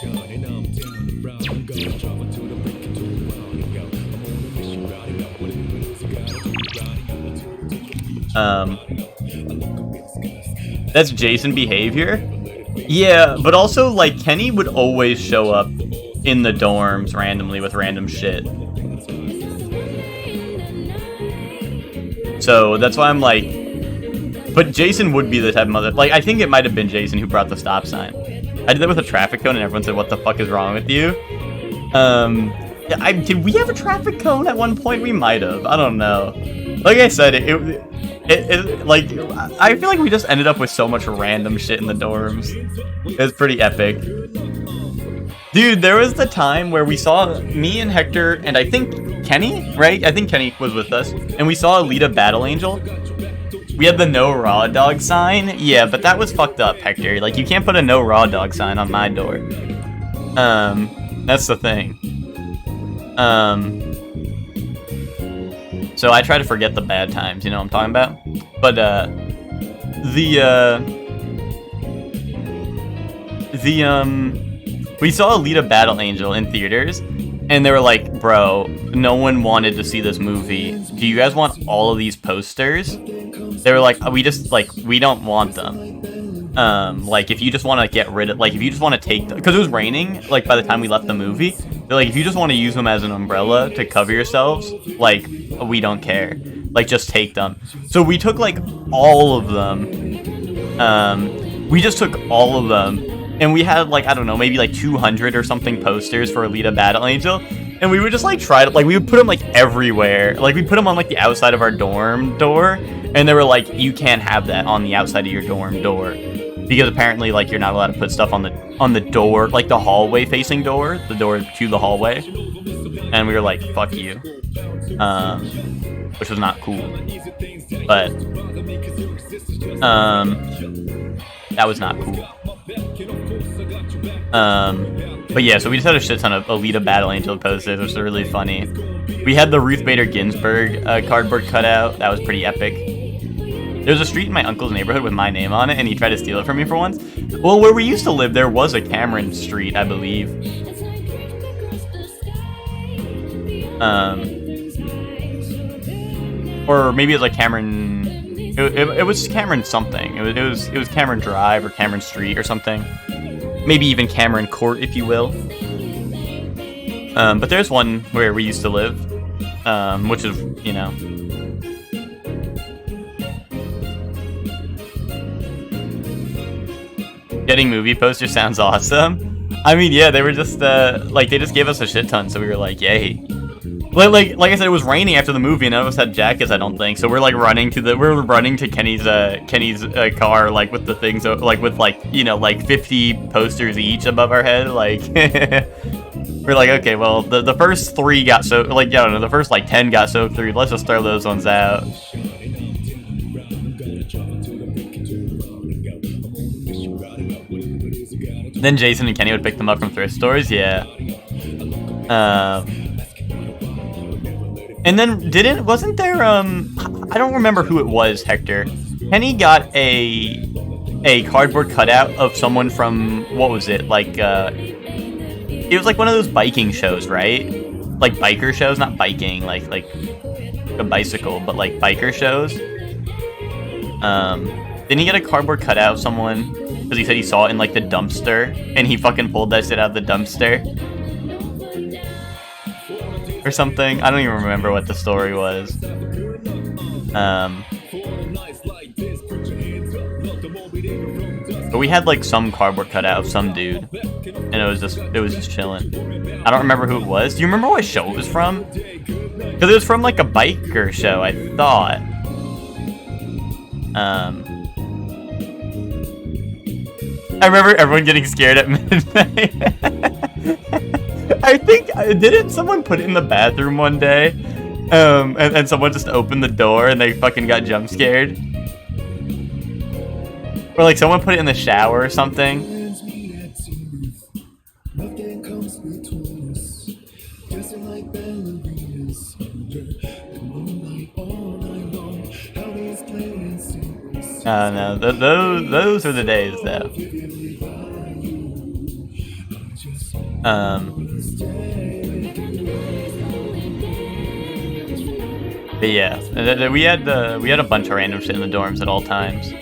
That's Jason behavior? Yeah, but also, like, Kenny would always show up in the dorms randomly with random shit. So that's why I'm like, but Jason would be the type of mother, like, I think it might have been Jason who brought the stop sign. I did that with a traffic cone and everyone said, what the fuck is wrong with you? Did we have a traffic cone at one point? We might have. I don't know. Like I said, like, I feel like we just ended up with so much random shit in the dorms. It was pretty epic. Dude, there was the time where we saw me and Hector and I think Kenny, right? I think Kenny was with us. And we saw Alita Battle Angel. We had the no raw dog sign. Yeah, but that was fucked up, Hector. Like, you can't put a no raw dog sign on my door. That's the thing. So I try to forget the bad times, you know what I'm talking about? But, we saw Alita Battle Angel in theaters, and they were like, bro, no one wanted to see this movie. Do you guys want all of these posters? They were like, we don't want them. Like if you just want to get rid of, like if you just want to take, because it was raining, like by the time we left the movie, they're like, if you just want to use them as an umbrella to cover yourselves, like we don't care, like just take them. So we took like all of them. We just took all of them, and we had like, I don't know, maybe like 200 or something posters for Alita Battle Angel, and we would just like try to, like we would put them like everywhere, like we put them on like the outside of our dorm door, and they were like, you can't have that on the outside of your dorm door, because apparently like you're not allowed to put stuff on the door, like the hallway facing door, the door to the hallway, and we were like, fuck you, which was not cool, but that was not cool. But yeah, so we just had a shit ton of Alita Battle Angel posters, which are really funny. We had the Ruth Bader Ginsburg cardboard cutout. That was pretty epic. There was a street in my uncle's neighborhood with my name on it, and he tried to steal it from me for once. Well, where we used to live, there was a Cameron Street, I believe. Or maybe it was like Cameron... It was Cameron something. It was Cameron Drive or Cameron Street or something. Maybe even Cameron Court, if you will. But there's one where we used to live, which is, you know. Getting movie posters sounds awesome. I mean, yeah, they were just like they just gave us a shit ton, so we were like, yay. Like I said, it was raining after the movie, and none of us had jackets, I don't think. So we're like running to Kenny's car, like with the things, like with like, you know, like 50 posters each above our head. Like we're like, okay, well the first 3 got soaked, like I don't know, the first like 10 got soaked through. Let's just throw those ones out. Then Jason and Kenny would pick them up from thrift stores, yeah. And then wasn't there I don't remember who it was, Hector. Kenny got a cardboard cutout of someone from, what was it? Like it was like one of those biking shows, right? Like biker shows, not biking, like a bicycle, but like biker shows. Didn't he get a cardboard cutout of someone? Because he said he saw it in like the dumpster, and he fucking pulled that shit out of the dumpster. Or something. I don't even remember what the story was. But we had like some cardboard cutout of some dude, and it was just chilling. I don't remember who it was. Do you remember what show it was from? Because it was from like a biker show, I thought. I remember everyone getting scared at midnight. I think, didn't someone put it in the bathroom one day? And someone just opened the door and they fucking got jump scared? Or like someone put it in the shower or something? No, those are the days though. But yeah, we had a bunch of random shit in the dorms at all times.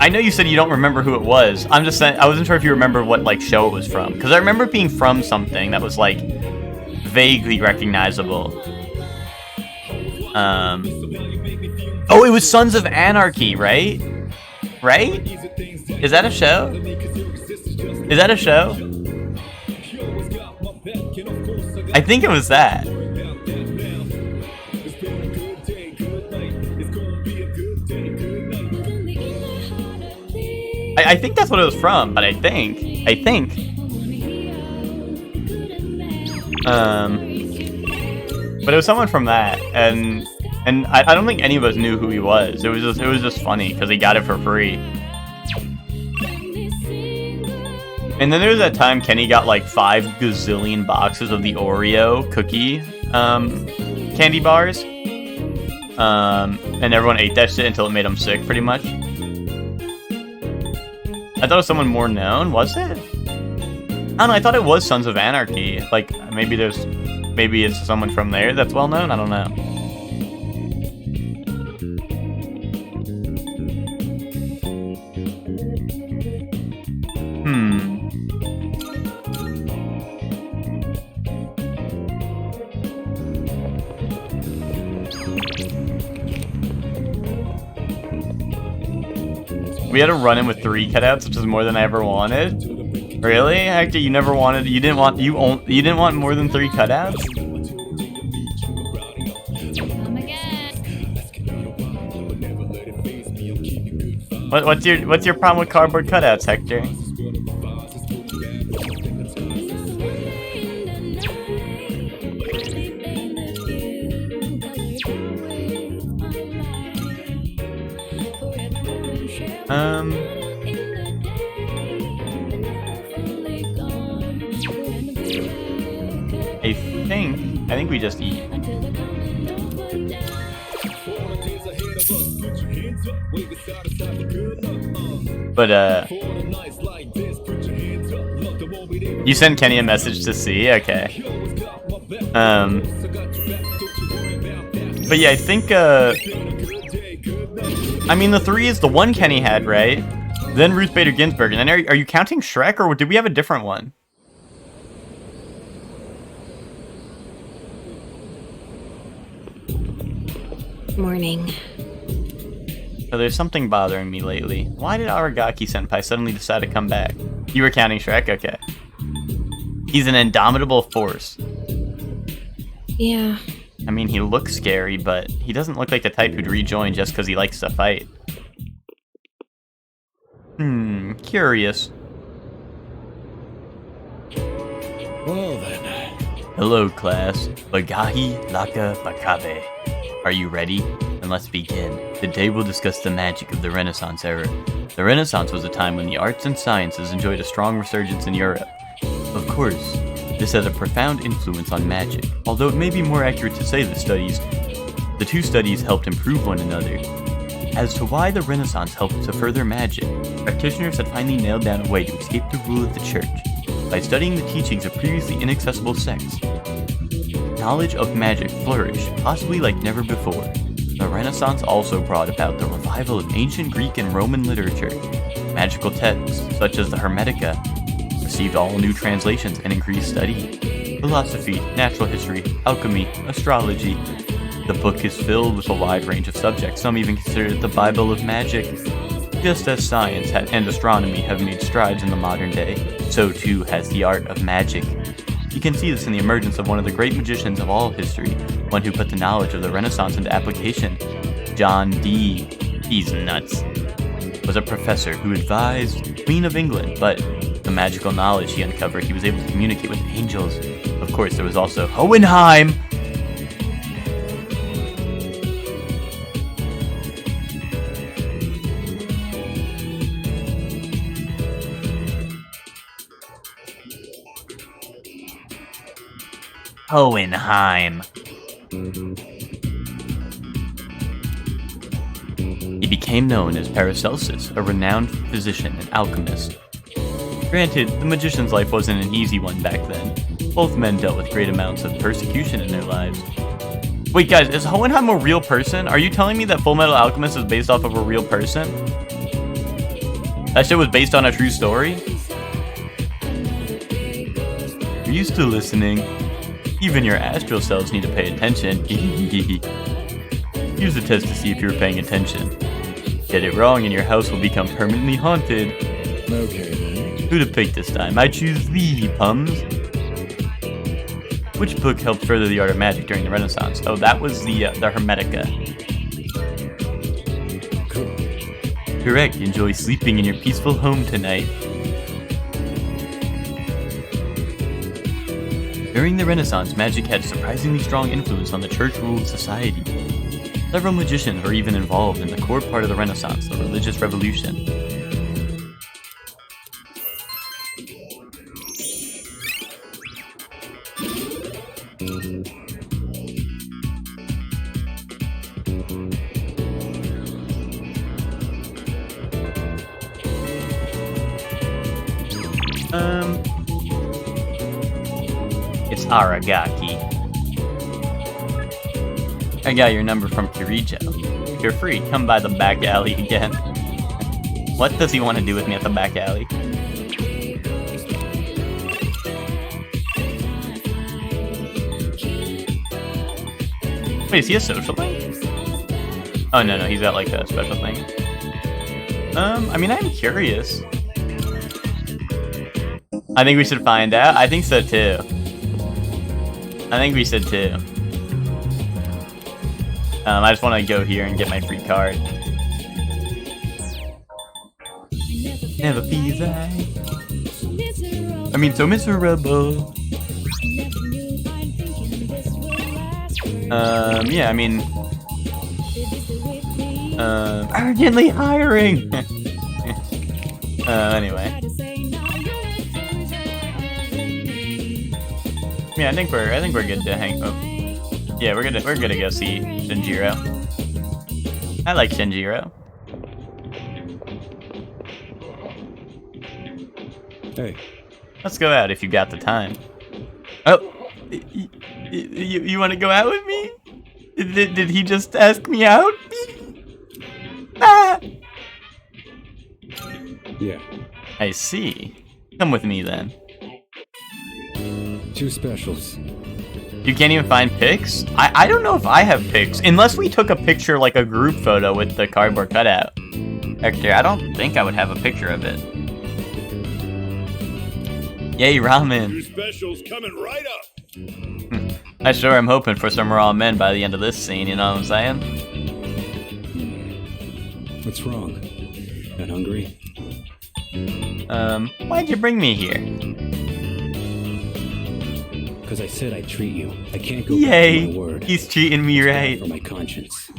I know you said you don't remember who it was. I'm just saying, I wasn't sure if you remember what like show it was from, because I remember it being from something that was like vaguely recognizable. Oh, it was Sons of Anarchy, right? Right? Is that a show? Is that a show? I think it was that. I think that's what it was from, but I think. But it was someone from that, and I don't think any of us knew who he was. It was just funny because he got it for free. And then there was that time Kenny got like 5 gazillion boxes of the Oreo cookie candy bars, and everyone ate that shit until it made them sick, pretty much. I thought it was someone more known. Was it? I don't know. I thought it was Sons of Anarchy. Like maybe it's someone from there that's well known. I don't know. We had to run in with 3 cutouts, which is more than I ever wanted. Really? Hector, you never wanted, you didn't want more than 3 cutouts? What's your problem with cardboard cutouts, Hector? I think we just eat. But you sent Kenny a message to see? Okay. But yeah, I think I mean the 3 is the one Kenny had, right? Then Ruth Bader Ginsburg, and then are you counting Shrek, or did we have a different one? Morning. So there's something bothering me lately. Why did Aragaki-senpai suddenly decide to come back? You were counting Shrek? Okay. He's an indomitable force. Yeah. I mean, he looks scary, but he doesn't look like the type who'd rejoin just because he likes to fight. Curious. Well then. Hello, class. Bagahi Laka Bakabe. Are you ready? Then let's begin. Today we'll discuss the magic of the Renaissance era. The Renaissance was a time when the arts and sciences enjoyed a strong resurgence in Europe. Of course, this had a profound influence on magic, although it may be more accurate to say the two studies helped improve one another. As to why the Renaissance helped to further magic, practitioners had finally nailed down a way to escape the rule of the church. By studying the teachings of previously inaccessible sects, knowledge of magic flourished, possibly like never before. The Renaissance also brought about the revival of ancient Greek and Roman literature. Magical texts, such as the Hermetica, received all new translations and increased study. Philosophy, natural history, alchemy, astrology. The book is filled with a wide range of subjects. Some even consider it the Bible of magic. Just as science and astronomy have made strides in the modern day, so too has the art of magic. You can see this in the emergence of one of the great magicians of all history, one who put the knowledge of the Renaissance into application. John Dee, he's nuts, was a professor who advised Queen of England, but the magical knowledge he uncovered, he was able to communicate with angels. Of course, there was also Hohenheim. Hohenheim. He became known as Paracelsus, a renowned physician and alchemist. Granted, the magician's life wasn't an easy one back then. Both men dealt with great amounts of persecution in their lives. Wait guys, is Hohenheim a real person? Are you telling me that Fullmetal Alchemist is based off of a real person? That shit was based on a true story? Are you still listening? Even your astral selves need to pay attention. Here's a test to see if you're paying attention. Get it wrong and your house will become permanently haunted. Okay then. Who to pick this time? I choose thee, Pums. Which book helped further the art of magic during the Renaissance? Oh, that was the Hermetica. Cool. Correct. Enjoy sleeping in your peaceful home tonight. During the Renaissance, magic had surprisingly strong influence on the church-ruled society. Several magicians were even involved in the core part of the Renaissance, the religious revolution. It's Aragaki. I got your number from Kirijo. If you're free, come by the back alley again. What does he want to do with me at the back alley? Wait, is he a social thing? Oh no, he's got like a special thing. I mean, I'm curious. I think we should find out. I think so too. I think we should too. I just want to go here and get my free card. Never be that. I mean, so miserable. Yeah, I mean, urgently hiring. Anyway. Yeah, I think we're good to hang. Oh. Yeah, we're gonna go see Shinjiro. I like Shinjiro. Hey, Let's go out if you got the time. Oh, you want to go out with me? Did he just ask me out? Ah! yeah, I see. Come with me then. 2 specials. You can't even find pics? I don't know if I have pics. Unless we took a picture, like a group photo with the cardboard cutout. Hector, I don't think I would have a picture of it. Yay, ramen. 2 specials coming right up. I sure am hoping for some raw men by the end of this scene, you know what I'm saying? What's wrong? Not hungry? Why'd you bring me here? Because I said I'd treat you. I can't go Yay, back on my word. he's treating me right. For my conscience.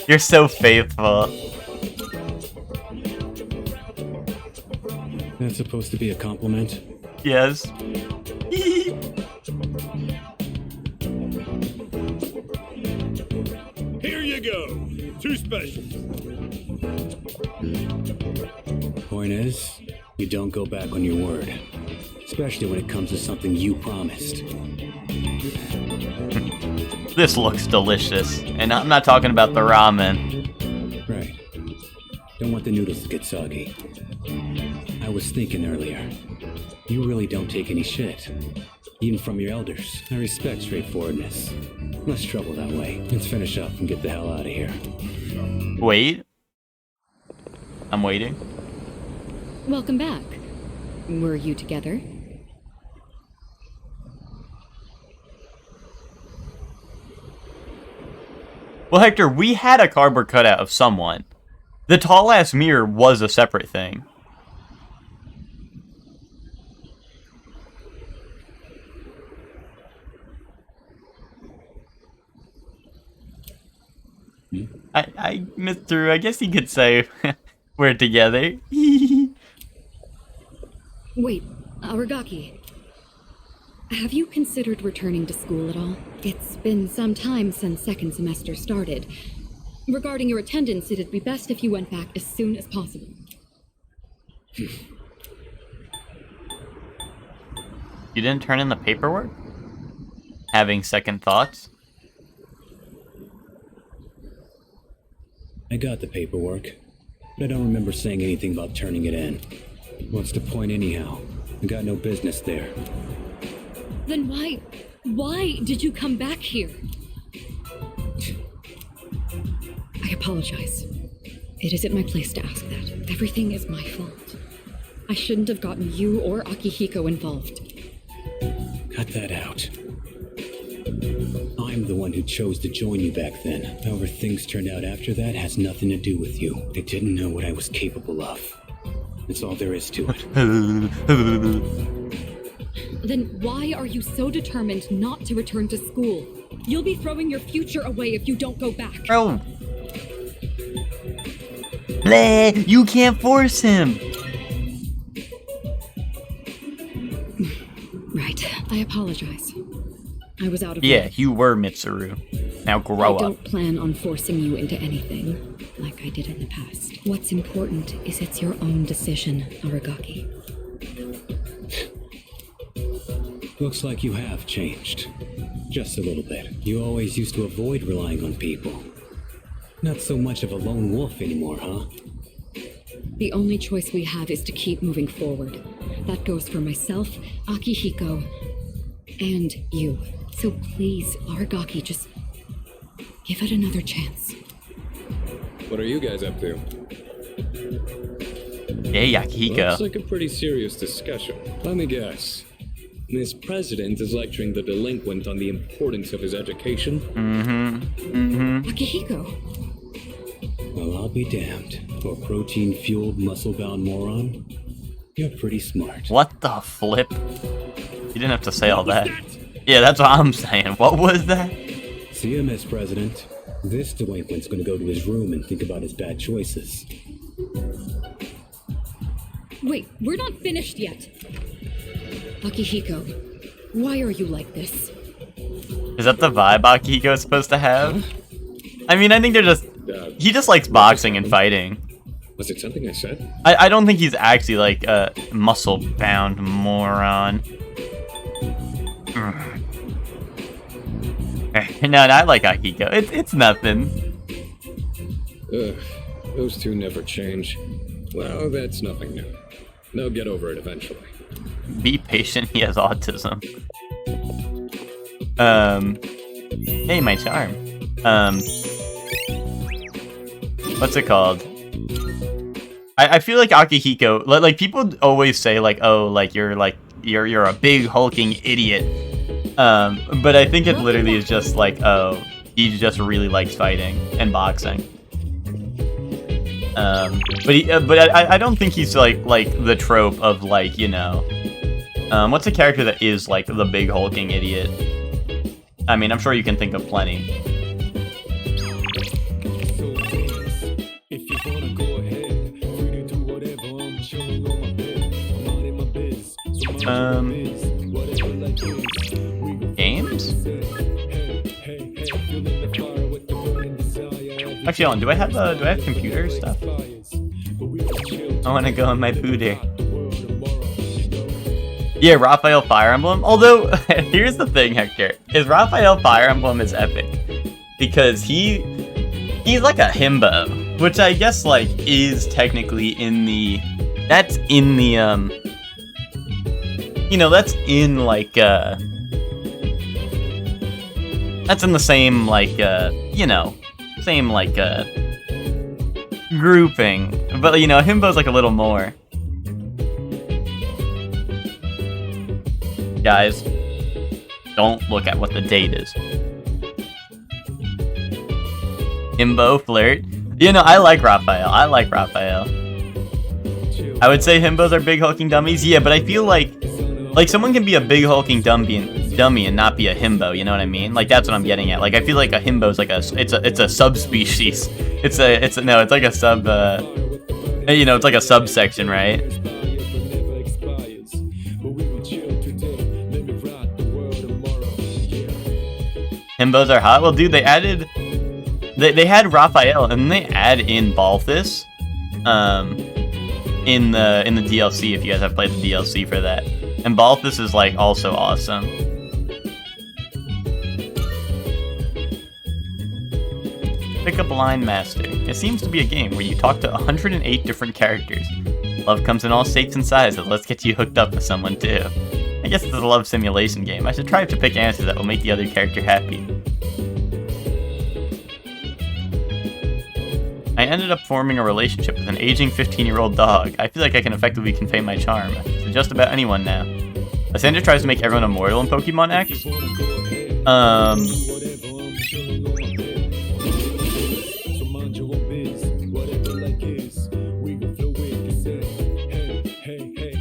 You're so faithful. That's supposed to be a compliment? Yes. Here you go. 2 specials. Point is, you don't go back on your word. Especially when it comes to something you promised. This looks delicious. And I'm not talking about the ramen. Right. Don't want the noodles to get soggy. I was thinking earlier. You really don't take any shit. Even from your elders. I respect straightforwardness. Less trouble that way. Let's finish up and get the hell out of here. Wait. I'm waiting. Welcome back. Were you together? Well, Hector, we had a cardboard cutout of someone. The tall ass mirror was a separate thing. I guess you could say we're together. Wait, Aragaki. Have you considered returning to school at all? It's been some time since second semester started. Regarding your attendance, it'd be best if you went back as soon as possible. You didn't turn in the paperwork? Having second thoughts? I got the paperwork, but I don't remember saying anything about turning it in. What's the point anyhow? I got no business there. Then why did you come back here? I apologize. It isn't my place to ask that. Everything is my fault. I shouldn't have gotten you or Akihiko involved. Cut that out. I'm the one who chose to join you back then. However things turned out after that has nothing to do with you. I didn't know what I was capable of. That's all there is to it. Then why are you so determined not to return to school? You'll be throwing your future away if you don't go back. Bro. Bleh, you can't force him. Right. I apologize. I was out of Yeah, line. you were Mitsuru. Now I grow up. don't plan on forcing you into anything, like I did in the past. What's important is it's your own decision, Aragaki. Looks like you have changed. Just a little bit. You always used to avoid relying on people. Not so much of a lone wolf anymore, huh? The only choice we have is to keep moving forward. That goes for myself, Akihiko, and you. So please, Aragaki, just give it another chance. What are you guys up to? Yeah, Yakihiko. Looks like a pretty serious discussion. Let me guess. This president is lecturing the delinquent on the importance of his education? Akihiko. Well, I'll be damned. For a protein-fueled, muscle-bound moron, you're pretty smart. What the flip? You didn't have to say all that. Yeah, that's what I'm saying. What was that? See you, Miss President. This delinquent's gonna go to his room and think about his bad choices. Wait, we're not finished yet. Akihiko, why are you like this? Is that the vibe Akihiko is supposed to have? I mean, I think they're just... He just likes boxing and fighting. Was it something I said? I don't think he's actually like a muscle-bound moron. No, I like Akihiko. It's nothing. Ugh, those two never change. Well, that's nothing new. They'll get over it eventually. Be patient, he has autism. Hey, my charm. What's it called? I feel like Akihiko, like people always say like, oh, like you're a big hulking idiot. But I think it literally is just like, oh, he just really likes fighting and boxing. But I don't think he's like the trope of like, you know, what's a character that is like the big hulking idiot? I mean, I'm sure you can think of plenty. Games? Actually, hold on, do I have computer stuff? I want to go in my booty. Yeah, Raphael Fire Emblem. Although, here's the thing, Hector. Is Raphael Fire Emblem is epic. Because he's like a himbo. Which I guess, like, is technically in the... That's in the, you know, that's in, like, that's in the same, like, you know, same, like, grouping. But, you know, himbo's, like, a little more. Guys, don't look at what the date is. Himbo, flirt. You know, I like Raphael. I would say himbos are big hulking dummies. Yeah, but I feel like someone can be a big hulking dummy and not be a himbo. You know what I mean? Like that's what I'm getting at. Like I feel like a himbo is like it's a subspecies. It's like a sub. You know, it's like a subsection, right? Himbos are hot. Well, dude, they added. They had Raphael, and then they add in Balthus, in the DLC. If you guys have played the DLC for that, and Balthus is like also awesome. Pick up Line Master. It seems to be a game where you talk to 108 different characters. Love comes in all shapes and sizes. Let's get you hooked up with someone too. I guess it's a love simulation game. I should try to pick answers that will make the other character happy. I ended up forming a relationship with an aging 15-year-old dog. I feel like I can effectively convey my charm to just about anyone now. Lysandra tries to make everyone immortal in Pokemon X.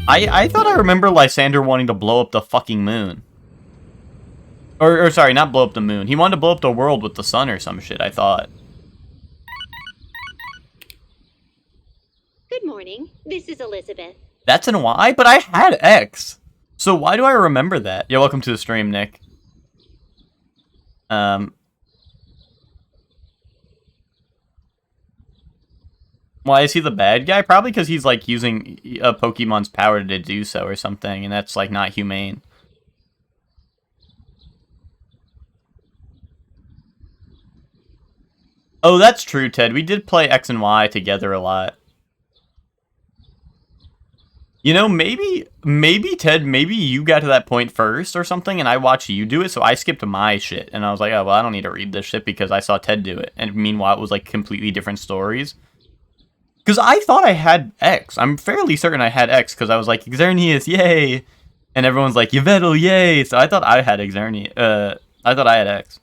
I thought I remember Lysander wanting to blow up the fucking moon. Or sorry, not blow up the moon. He wanted to blow up the world with the sun or some shit, I thought. Good morning. This is Elizabeth. That's an Y? But I had X. So why do I remember that? Yeah, welcome to the stream, Nick. Why is he the bad guy? Probably because he's, like, using a Pokemon's power to do so or something, and that's, like, not humane. Oh, that's true, Ted. We did play X and Y together a lot. You know, maybe Ted, maybe you got to that point first or something, and I watched you do it, so I skipped my shit, and I was like, oh, well, I don't need to read this shit because I saw Ted do it, and meanwhile, it was, like, completely different stories. Because I thought I had X. I'm fairly certain I had X, because I was like, Xerneas, yay! And everyone's like, Yveltal, yay! So I thought I had Xerneas, I thought I had X.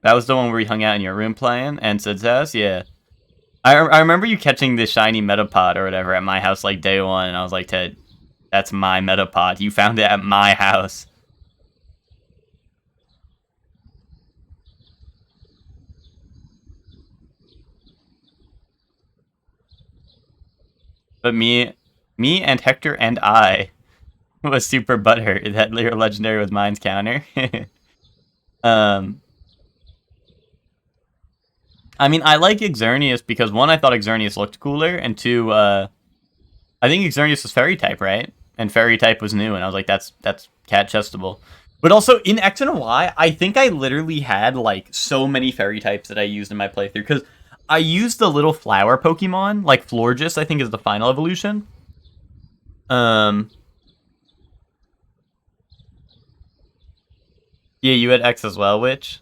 That was the one where we hung out in your room playing, and Sid's house? Yeah. I remember you catching the shiny Metapod or whatever at my house, like, day one, and I was like, Ted, that's my Metapod. You found it at my house. But me and Hector and I was super butthurt that your legendary was mine's counter. I mean, I like Xerneas because, one, I thought Xerneas looked cooler, and two, I think Xerneas was Fairy type, right? And Fairy type was new, and I was like, that's cat chestable. But also, in X and Y, I think I literally had, like, so many Fairy types that I used in my playthrough, because I used the little flower Pokemon, like Florges, I think is the final evolution. Yeah, you had X as well, Witch?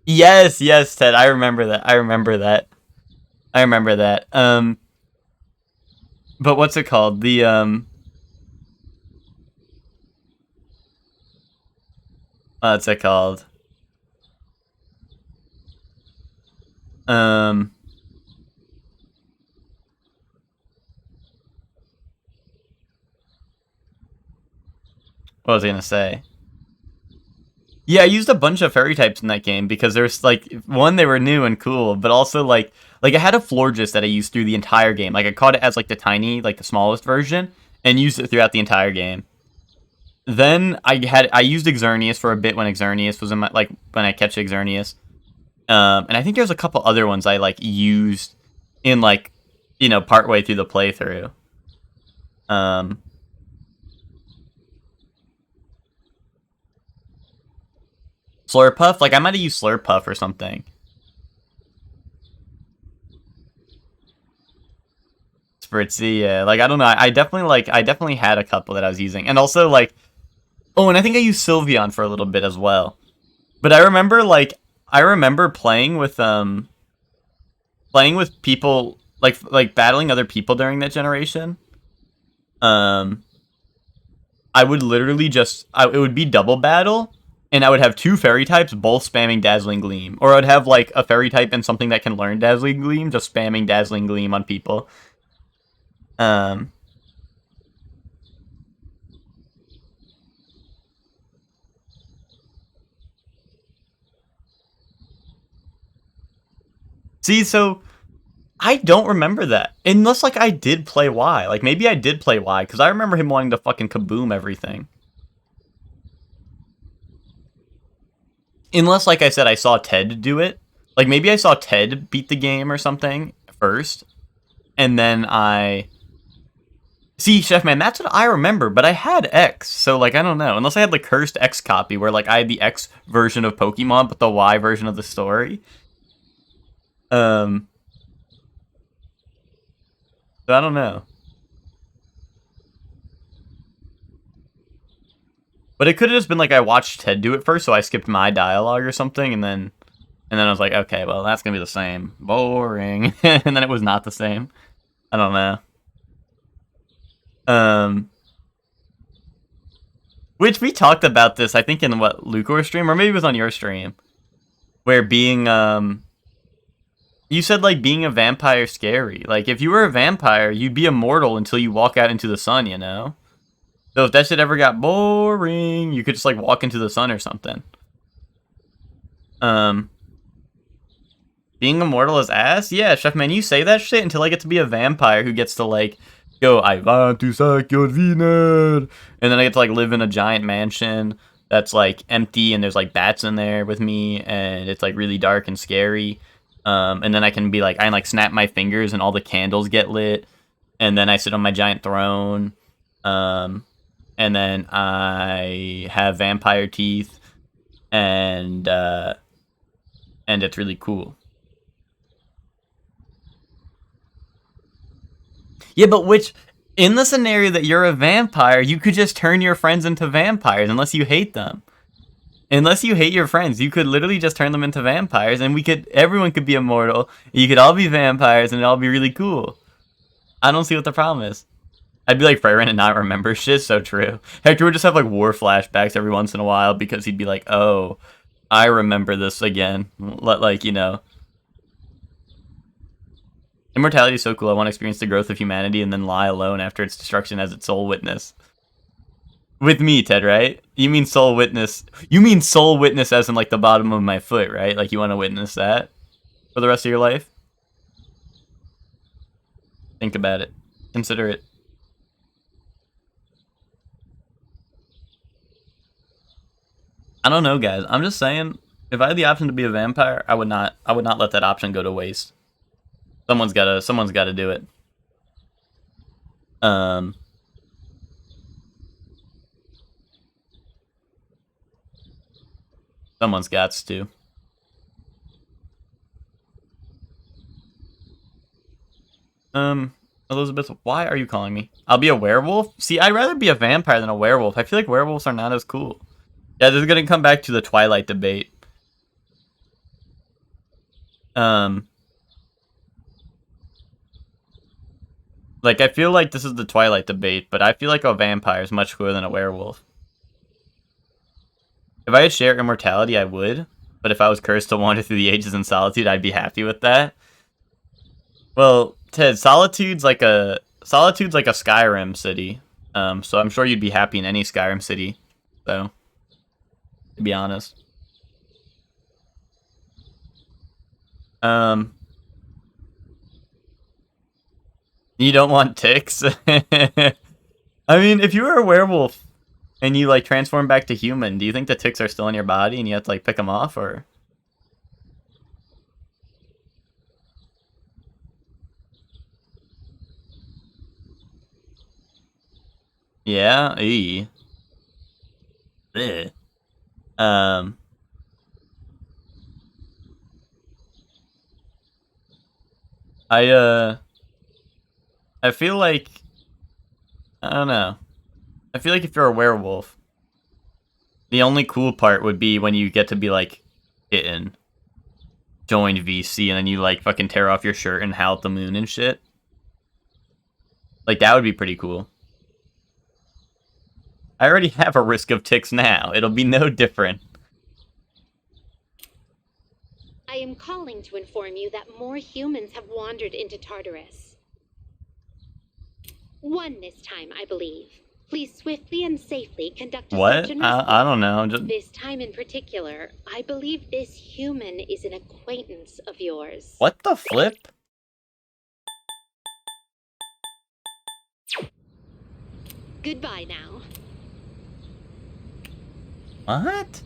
Yes, Ted, I remember that. But what's it called? What's it called? What was I gonna say? Yeah, I used a bunch of Fairy types in that game because there's, like, one, they were new and cool, but also, like I had a Florges that I used through the entire game. Like, I caught it as, like, the tiny, like, the smallest version, and used it throughout the entire game. Then I used Xerneas for a bit when Xerneas was in my, like, when I catch Xerneas. And I think there's a couple other ones I, like, used in, like, you know, partway through the playthrough. Slurpuff? Like, I might have used Slurpuff or something. Spritzy, yeah. Like, I don't know. I definitely had a couple that I was using. And also, like, oh, and I think I used Sylveon for a little bit as well. But I remember, like, playing with people, like battling other people during that generation. I would literally just, it would be double battle, and I would have two Fairy types both spamming Dazzling Gleam. Or I'd have, like, a Fairy type and something that can learn Dazzling Gleam, just spamming Dazzling Gleam on people. See, so I don't remember that. Unless, like, I did play Y. Like, maybe I did play Y, because I remember him wanting to fucking kaboom everything. Unless, like I said, I saw Ted do it. Like, maybe I saw Ted beat the game or something first. And then See, Chef Man, that's what I remember, but I had X, so, like, I don't know. Unless I had the cursed X copy, where, like, I had the X version of Pokemon, but the Y version of the story. So I don't know. But it could have just been like I watched Ted do it first, so I skipped my dialogue or something, and then I was like, okay, well, that's gonna be the same. Boring. And then it was not the same. I don't know. Which we talked about this, I think, in what, Lucor stream, or maybe it was on your stream, where being you said, like, being a vampire scary. Like, if you were a vampire, you'd be immortal until you walk out into the sun, you know? So if that shit ever got boring, you could just, like, walk into the sun or something. Being immortal is ass? Yeah, Chef Man, you say that shit until I get to be a vampire who gets to, like, go, I want to suck your wiener. And then I get to, like, live in a giant mansion that's, like, empty, and there's, like, bats in there with me, and it's, like, really dark and scary. And then I can be, like, I can, like, snap my fingers and all the candles get lit, and then I sit on my giant throne, and then I have vampire teeth, and it's really cool. Yeah, but in the scenario that you're a vampire, you could just turn your friends into vampires unless you hate them. Unless you hate your friends, you could literally just turn them into vampires, and everyone could be immortal. You could all be vampires, and it'd all be really cool. I don't see what the problem is. I'd be like Freyren and not remember shit. So true. Hector would just have like war flashbacks every once in a while because he'd be like, "Oh, I remember this again." Like, you know. Immortality is so cool. I want to experience the growth of humanity and then lie alone after its destruction as its sole witness. With me, Ted, right? You mean soul witness? You mean soul witness as in like the bottom of my foot, right? Like you want to witness that for the rest of your life? Think about it. Consider it. I don't know, guys. I'm just saying, if I had the option to be a vampire, I would not let that option go to waste. Someone's gotta do it. Someone's gots to. Elizabeth, why are you calling me? I'll be a werewolf? See, I'd rather be a vampire than a werewolf. I feel like werewolves are not as cool. Yeah, this is gonna come back to the Twilight debate. Like, I feel like this is the Twilight debate, but I feel like a vampire is much cooler than a werewolf. If I had shared immortality, I would. But if I was cursed to wander through the ages in solitude, I'd be happy with that. Well, Ted, Solitude's like a Skyrim city. So I'm sure you'd be happy in any Skyrim city. So, to be honest. You don't want ticks? I mean, if you were a werewolf and you like transform back to human, do you think the ticks are still in your body and you have to like pick them off, or? Yeah. Eee. Bleh. I feel like, I don't know. I feel like if you're a werewolf, the only cool part would be when you get to be like Kitten, joined VC, and then you like fucking tear off your shirt and howl at the moon and shit. Like, that would be pretty cool. I already have a risk of ticks now. It'll be no different. I am calling to inform you that more humans have wandered into Tartarus. One this time, I believe. Please swiftly and safely conduct a search and rescue. I don't know. This time in particular, I believe this human is an acquaintance of yours. What the flip? Goodbye now. What?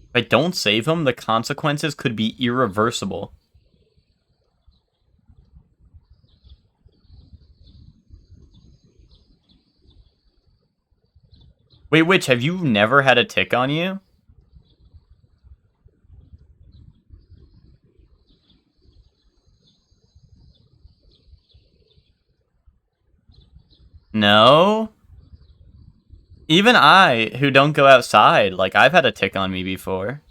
If I don't save him, the consequences could be irreversible. Wait, Witch, have you never had a tick on you? No? Even I, who don't go outside, like, I've had a tick on me before.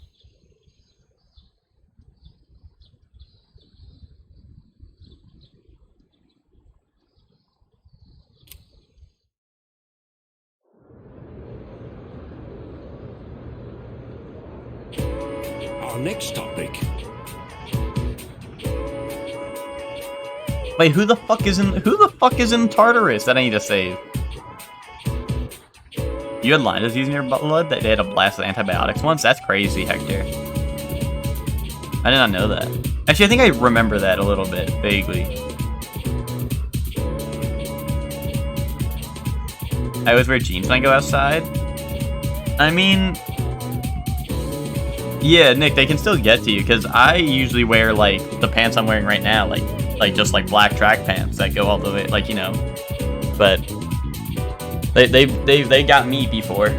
Our next topic. Wait, who the fuck is in Tartarus that I need to save? You had Lyme disease in your blood that they had a blast of antibiotics once? That's crazy, Hector. I did not know that. Actually, I think I remember that a little bit, vaguely. I always wear jeans when I go outside. I mean, yeah, Nick, they can still get to you, because I usually wear, like, the pants I'm wearing right now, like just, like, black track pants that go all the way, like, you know, but they got me before.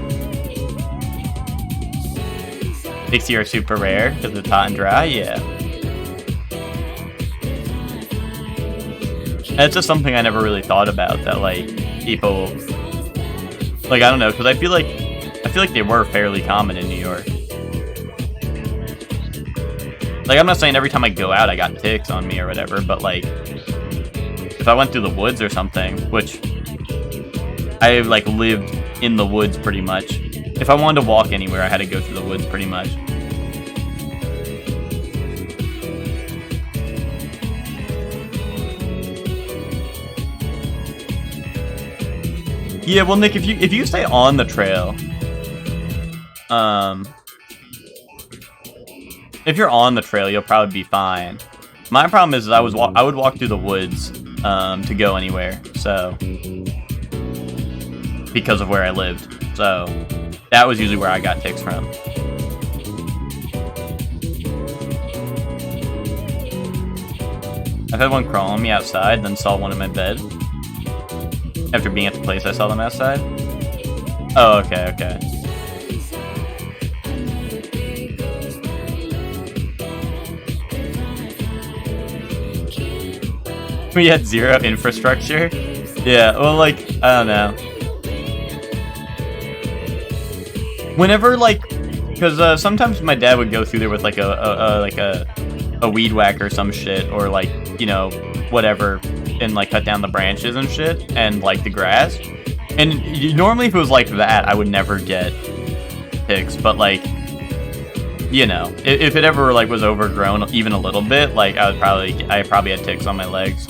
Pixie are super rare because it's hot and dry, yeah. And it's just something I never really thought about, that like people, like I don't know, because I feel like they were fairly common in New York. Like I'm not saying every time I go out I got ticks on me or whatever, but like if I went through the woods or something, which I like lived in the woods pretty much. If I wanted to walk anywhere, I had to go through the woods pretty much. Yeah, well, Nick, if you stay on the trail, if you're on the trail, you'll probably be fine. My problem is I would walk through the woods to go anywhere, so because of where I lived, so that was usually where I got ticks from. I've had one crawl on me outside, then saw one in my bed. After being at the place, I saw them outside. Oh, okay, okay. We had zero infrastructure. Yeah, well, like, I don't know. Whenever, like, because sometimes my dad would go through there with like a weed whacker or some shit, or like, you know, whatever, and like cut down the branches and shit, and like the grass. And normally if it was like that, I would never get ticks, but like, you know, if it ever like was overgrown even a little bit, like I probably had ticks on my legs.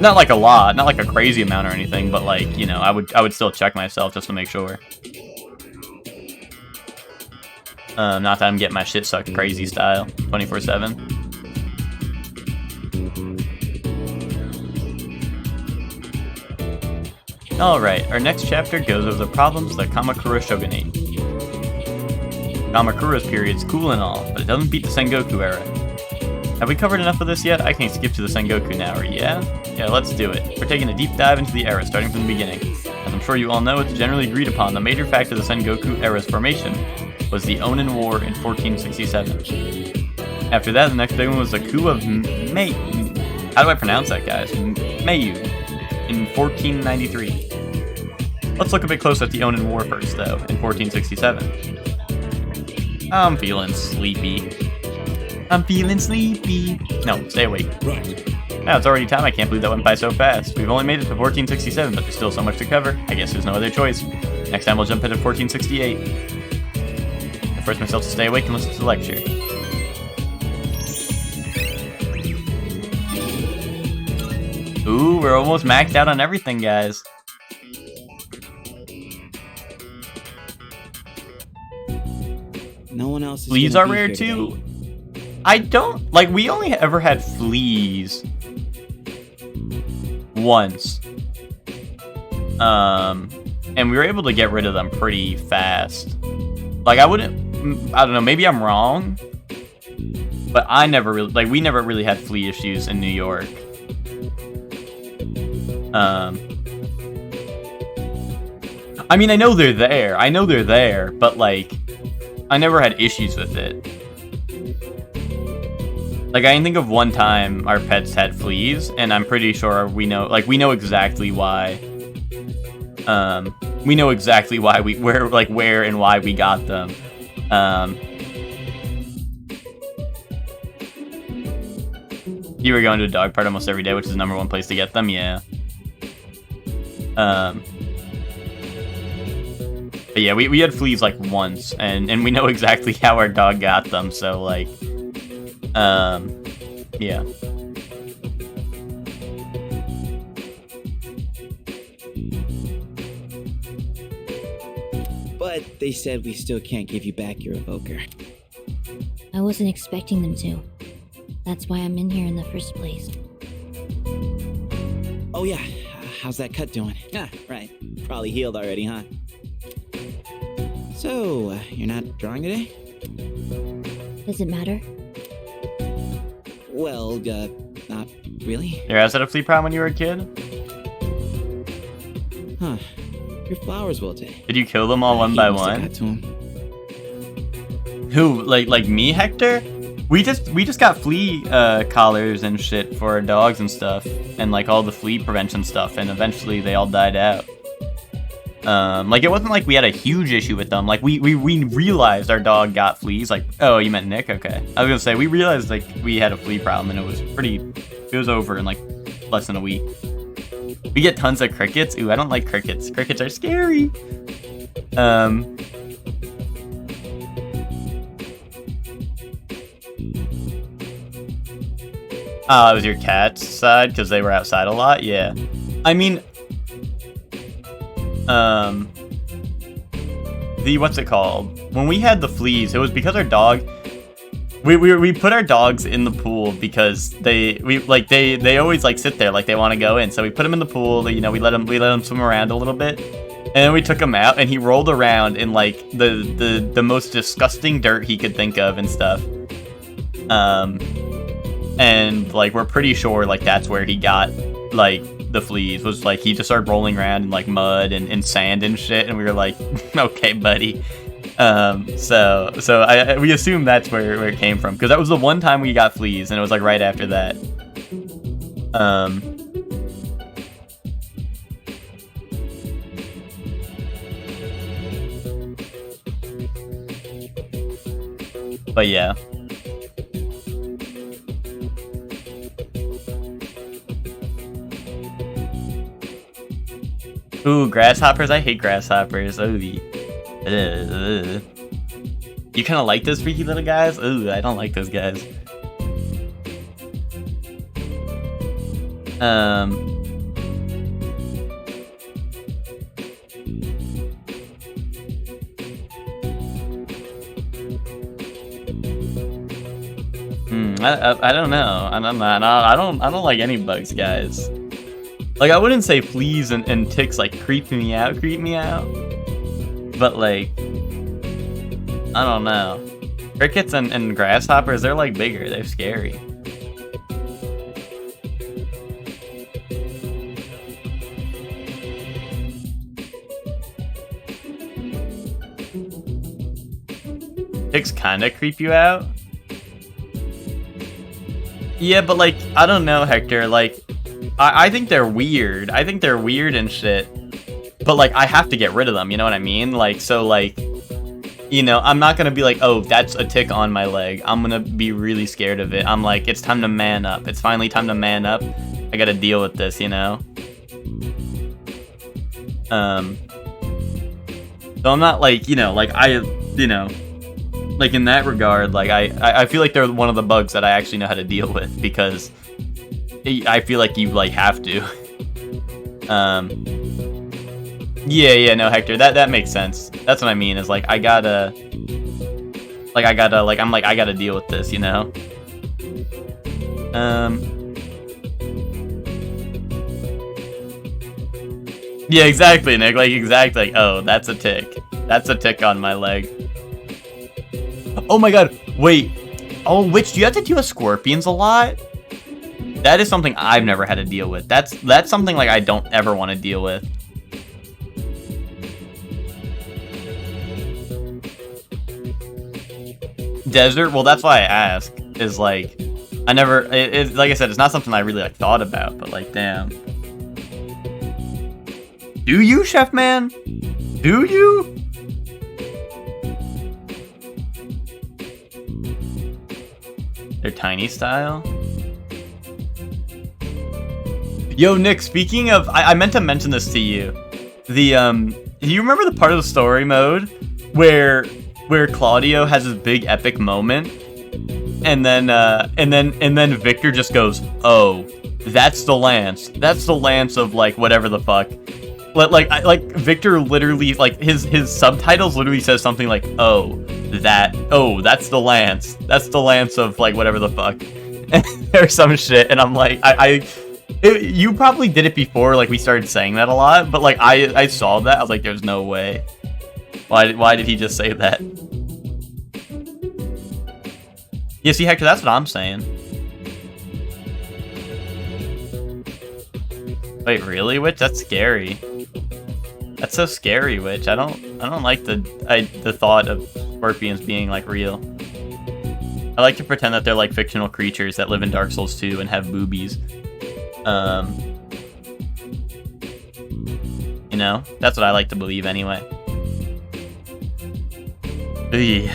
Not like a lot, not like a crazy amount or anything, but like, you know, I would still check myself just to make sure. Not that I'm getting my shit sucked crazy style, 24/7. Alright, our next chapter goes over the problems of the Kamakura Shogunate. Kamakura's period's cool and all, but it doesn't beat the Sengoku era. Have we covered enough of this yet? I can skip to the Sengoku now, or yeah? Yeah, let's do it. We're taking a deep dive into the era, starting from the beginning. As I'm sure you all know, it's generally agreed upon the major factor of the Sengoku era's formation was the Onin War in 1467. After that, the next big one was the coup of how do I pronounce that, guys? Meiyu in 1493. Let's look a bit closer at the Onin War first, though, in 1467. I'm feeling sleepy. I'm feeling sleepy. No, stay awake. Right. Now it's already time. I can't believe that went by so fast. We've only made it to 1467, but there's still so much to cover. I guess there's no other choice. Next time we'll jump into 1468. I force myself to stay awake and listen to the lecture. Ooh, we're almost maxed out on everything, guys. No one else is Fleas gonna are be rare here too. today. I don't like. We only ever had fleas once, and we were able to get rid of them pretty fast. Like I don't know. Maybe I'm wrong, but I never really like. We never really had flea issues in New York. I mean, I know they're there, but like, I never had issues with it. Like, I can think of one time our pets had fleas, and I'm pretty sure we know exactly why. We know exactly why where and why we got them. You were going to a dog park almost every day, which is the #1 place to get them, yeah. But yeah, we had fleas like once, and we know exactly how our dog got them, so like, yeah. But they said we still can't give you back your evoker. I wasn't expecting them to. That's why I'm in here in the first place. Oh yeah, how's that cut doing? Ah, right. Probably healed already, huh? So, you're not drawing today? Does it matter? Well, not really. You guys had a flea problem when you were a kid? Huh. Your flowers wilted. Did you kill them all one by one? Got to 'em. Who, like me, Hector? We just got flea collars and shit for our dogs and stuff, and like all the flea prevention stuff, and eventually they all died out. Like it wasn't like we had a huge issue with them. Like we realized our dog got fleas. Like, oh, you meant Nick? Okay. I was gonna say we realized like we had a flea problem, and it was over in like less than a week. We get tons of crickets. Ooh, I don't like crickets. Crickets are scary. It was your cat's side because they were outside a lot. Yeah, I mean, what's it called? When we had the fleas, it was because our dog. We put our dogs in the pool because they always like sit there like they want to go in. So we put them in the pool. You know, we let them swim around a little bit, and then we took him out, and he rolled around in like the most disgusting dirt he could think of and stuff. And like we're pretty sure like that's where he got like the fleas, was like he just started rolling around in like mud and sand and shit, and we were like, okay, buddy. So we assume that's where it came from, because that was the one time we got fleas, and it was like right after that. But yeah. Ooh, grasshoppers. I hate grasshoppers. Ooh. You kind of like those freaky little guys? Ooh, I don't like those guys. I don't know. I don't like any bugs, guys. Like, I wouldn't say fleas and ticks like creep me out, but like, I don't know. Crickets and grasshoppers, they're like bigger, they're scary. Ticks kinda creep you out? Yeah, but like, I don't know, Hector, like, I think they're weird. I think they're weird and shit. But like, I have to get rid of them, you know what I mean? Like, so like, you know, I'm not gonna be like, oh, that's a tick on my leg. I'm gonna be really scared of it. I'm like, it's time to man up. It's finally time to man up. I gotta deal with this, you know? So I'm not like, you know, like like in that regard, like I feel like they're one of the bugs that I actually know how to deal with, because I feel like you like have to. Yeah, no, Hector, that makes sense. That's what I mean, is like I gotta deal with this, you know? Yeah, exactly, Nick, like exactly, like, oh, that's a tick. That's a tick on my leg. Oh my god, wait. Oh, Witch, do you have to deal with scorpions a lot? That is something I've never had to deal with. That's something like I don't ever want to deal with. Desert? Well, that's why I ask. Is like, I never. Like I said, it's not something I really like thought about. But like, damn. Do you, Chef Man? Do you? They're tiny style. Yo, Nick, speaking of, I meant to mention this to you. Do you remember the part of the story mode where Claudio has this big epic moment, and then Victor just goes, "Oh, that's the lance. That's the lance of like whatever the fuck." Like Victor literally, like his subtitles literally says something like, "Oh, that's the lance. That's the lance of like whatever the fuck," or some shit. And I'm like, you probably did it before, like we started saying that a lot, but like I saw that, I was like, there's no way. Why did he just say that? Yeah, see, Hector, that's what I'm saying. Wait, really, Witch? That's scary. That's so scary, Witch. I don't like the thought of scorpions being like real. I like to pretend that they're like fictional creatures that live in Dark Souls 2 and have boobies. You know, that's what I like to believe anyway. Are they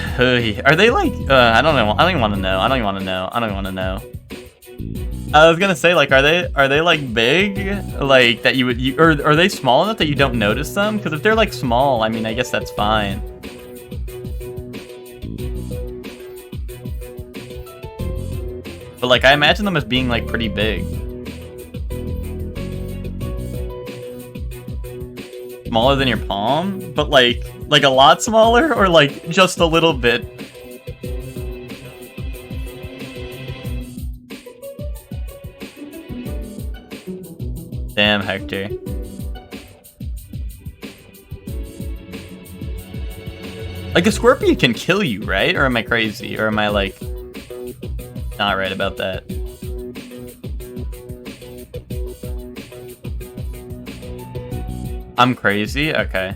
like, I don't know, I don't even want to know, I don't even want to know, I don't even want to know. I was gonna say, like, are they like big, like that or are they small enough that you don't notice them? Because if they're like small, I mean, I guess that's fine. But like, I imagine them as being like pretty big. Smaller than your palm, but like a lot smaller, or like just a little bit. Damn, Hector. Like a scorpion can kill you, right? Or am I crazy? Or am I like not right about that? I'm crazy? Okay.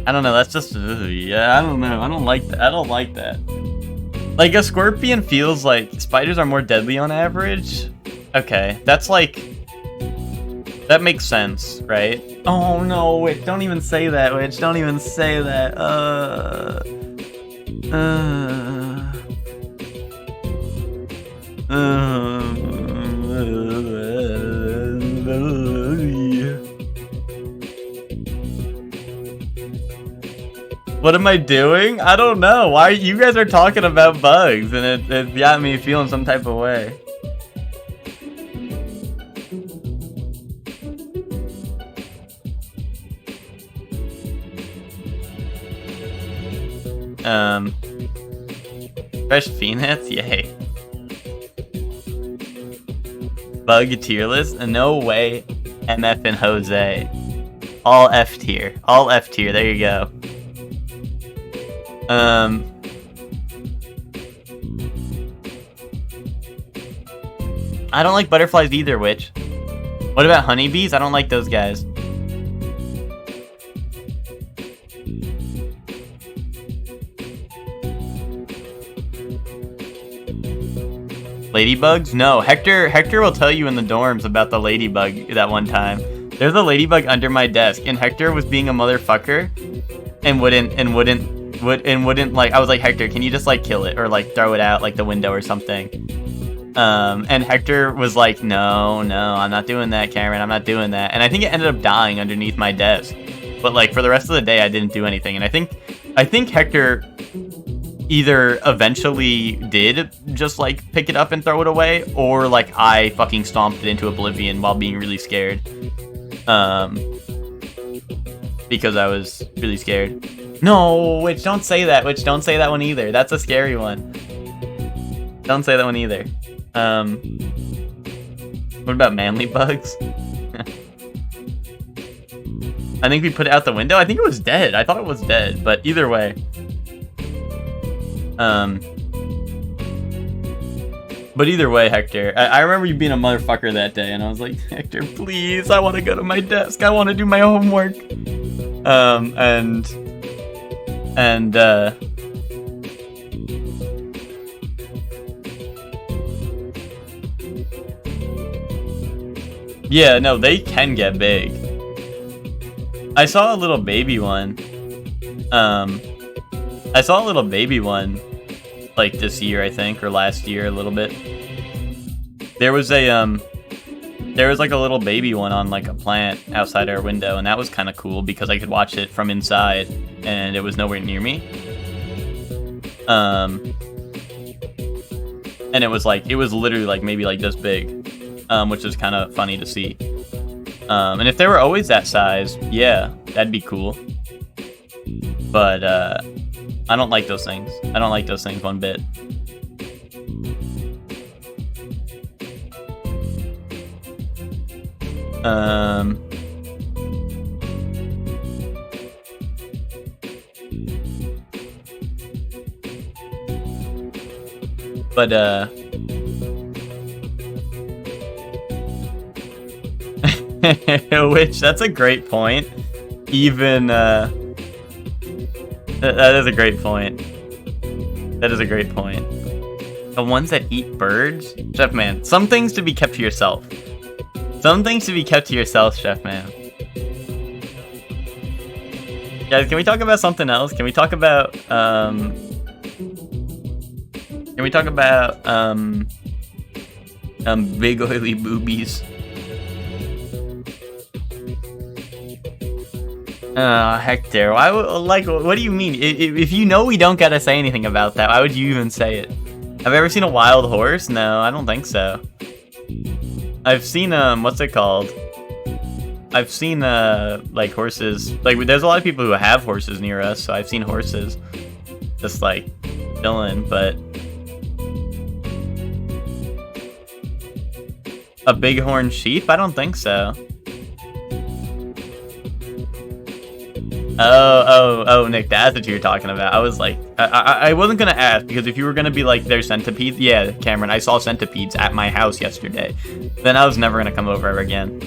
I don't know, that's just, yeah, I don't know. I don't like that. I don't like that. Like, a scorpion feels like spiders are more deadly on average. Okay, that's like, that makes sense, right? Oh no, wait, don't even say that, Witch. Don't even say that. What am I doing? I don't know. Why you guys are talking about bugs and it got me feeling some type of way. Fresh Phoenix? Yay. Bug tier list? No way. MF and Jose. All F tier. All F tier. There you go. I don't like butterflies either, Witch. What about honeybees? I don't like those guys. Ladybugs? No, Hector will tell you in the dorms about the ladybug that one time. There's a ladybug under my desk, and Hector was being a motherfucker and wouldn't like, I was like, Hector, can you just like kill it or like throw it out like the window or something? And Hector was like, no, I'm not doing that, Cameron, I'm not doing that. And I think it ended up dying underneath my desk. But like for the rest of the day I didn't do anything. And I think Hector either eventually did just like pick it up and throw it away, or like I fucking stomped it into oblivion while being really scared. Because I was really scared. No, Witch, don't say that, Witch, don't say that one either. That's a scary one. Don't say that one either. What about manly bugs? I think we put it out the window. I think it was dead. I thought it was dead, but either way. But either way, Hector, I remember you being a motherfucker that day, and I was like, Hector, please, I want to go to my desk. I want to do my homework. Yeah, no, they can get big. I saw a little baby one. I saw a little baby one, like this year, I think, or last year, a little bit. There was like a little baby one on like a plant outside our window, and that was kind of cool because I could watch it from inside, and it was nowhere near me. And it was literally like maybe like this big, which was kind of funny to see. And if they were always that size, yeah, that'd be cool. But I don't like those things. I don't like those things one bit. But Which, that's a great point. Even, that is a great point. That is a great point. The ones that eat birds? Chef Man, some things to be kept to yourself. Some things to be kept to yourself, Chef Man. Guys, can we talk about something else? Can we talk about, big oily boobies? Hector, why would, like, what do you mean? If you know we don't gotta say anything about that, why would you even say it? Have I ever seen a wild horse? No, I don't think so. I've seen, what's it called? I've seen, like, horses, like, there's a lot of people who have horses near us, so I've seen horses just, like, chilling, but... A bighorn sheep? I don't think so. Oh, Nick, that's what you're talking about. I was like, I wasn't gonna ask, because if you were gonna be like, they're centipedes, yeah, Cameron, I saw centipedes at my house yesterday. Then I was never gonna come over ever again.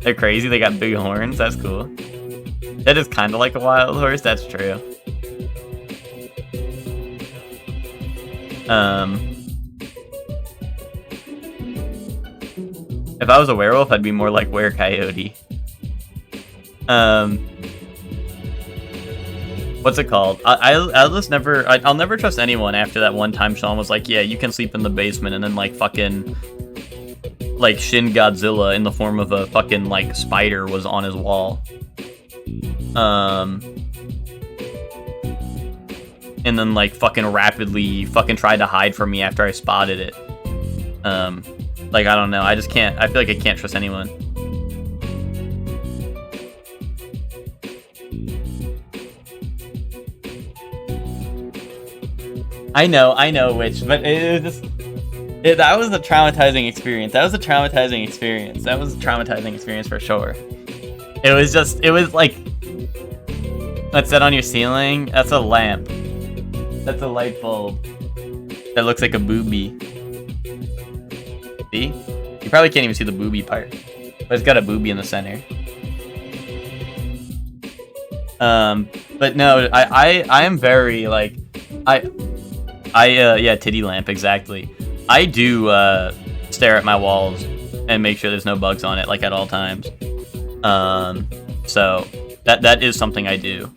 They're crazy, they got big horns, that's cool. That is kind of like a wild horse, that's true. If I was a werewolf, I'd be more like Were-Coyote. What's it called? I'll just never, I'll never trust anyone after that one time Sean was like, yeah, you can sleep in the basement, and then like fucking, like Shin Godzilla in the form of a fucking like spider was on his wall. And then like fucking rapidly fucking tried to hide from me after I spotted it. Like, I don't know, I just can't, I feel like I can't trust anyone. I know, Witch, but it was just, that was a traumatizing experience. That was a traumatizing experience for sure. It was just, it was like, that's that on your ceiling? That's a lamp. That's a light bulb. That looks like a boobie. See? You probably can't even see the boobie part. But it's got a boobie in the center. But no, I am very, like, yeah, titty lamp, exactly. I do, stare at my walls and make sure there's no bugs on it, like, at all times. So, that is something I do.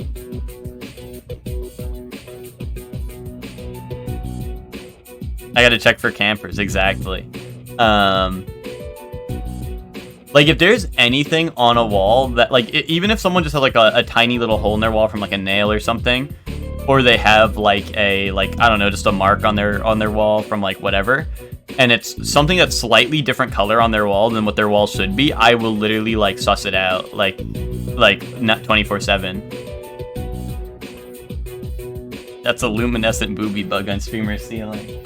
I gotta check for campers, exactly. Like, if there's anything on a wall that, like, even if someone just has, like, a tiny little hole in their wall from, like, a nail or something, or they have, like, a, like, I don't know, just a mark on their wall from, like, whatever, and it's something that's slightly different color on their wall than what their wall should be, I will literally, like, suss it out, like, not 24/7. That's a luminescent booby bug on streamer ceiling.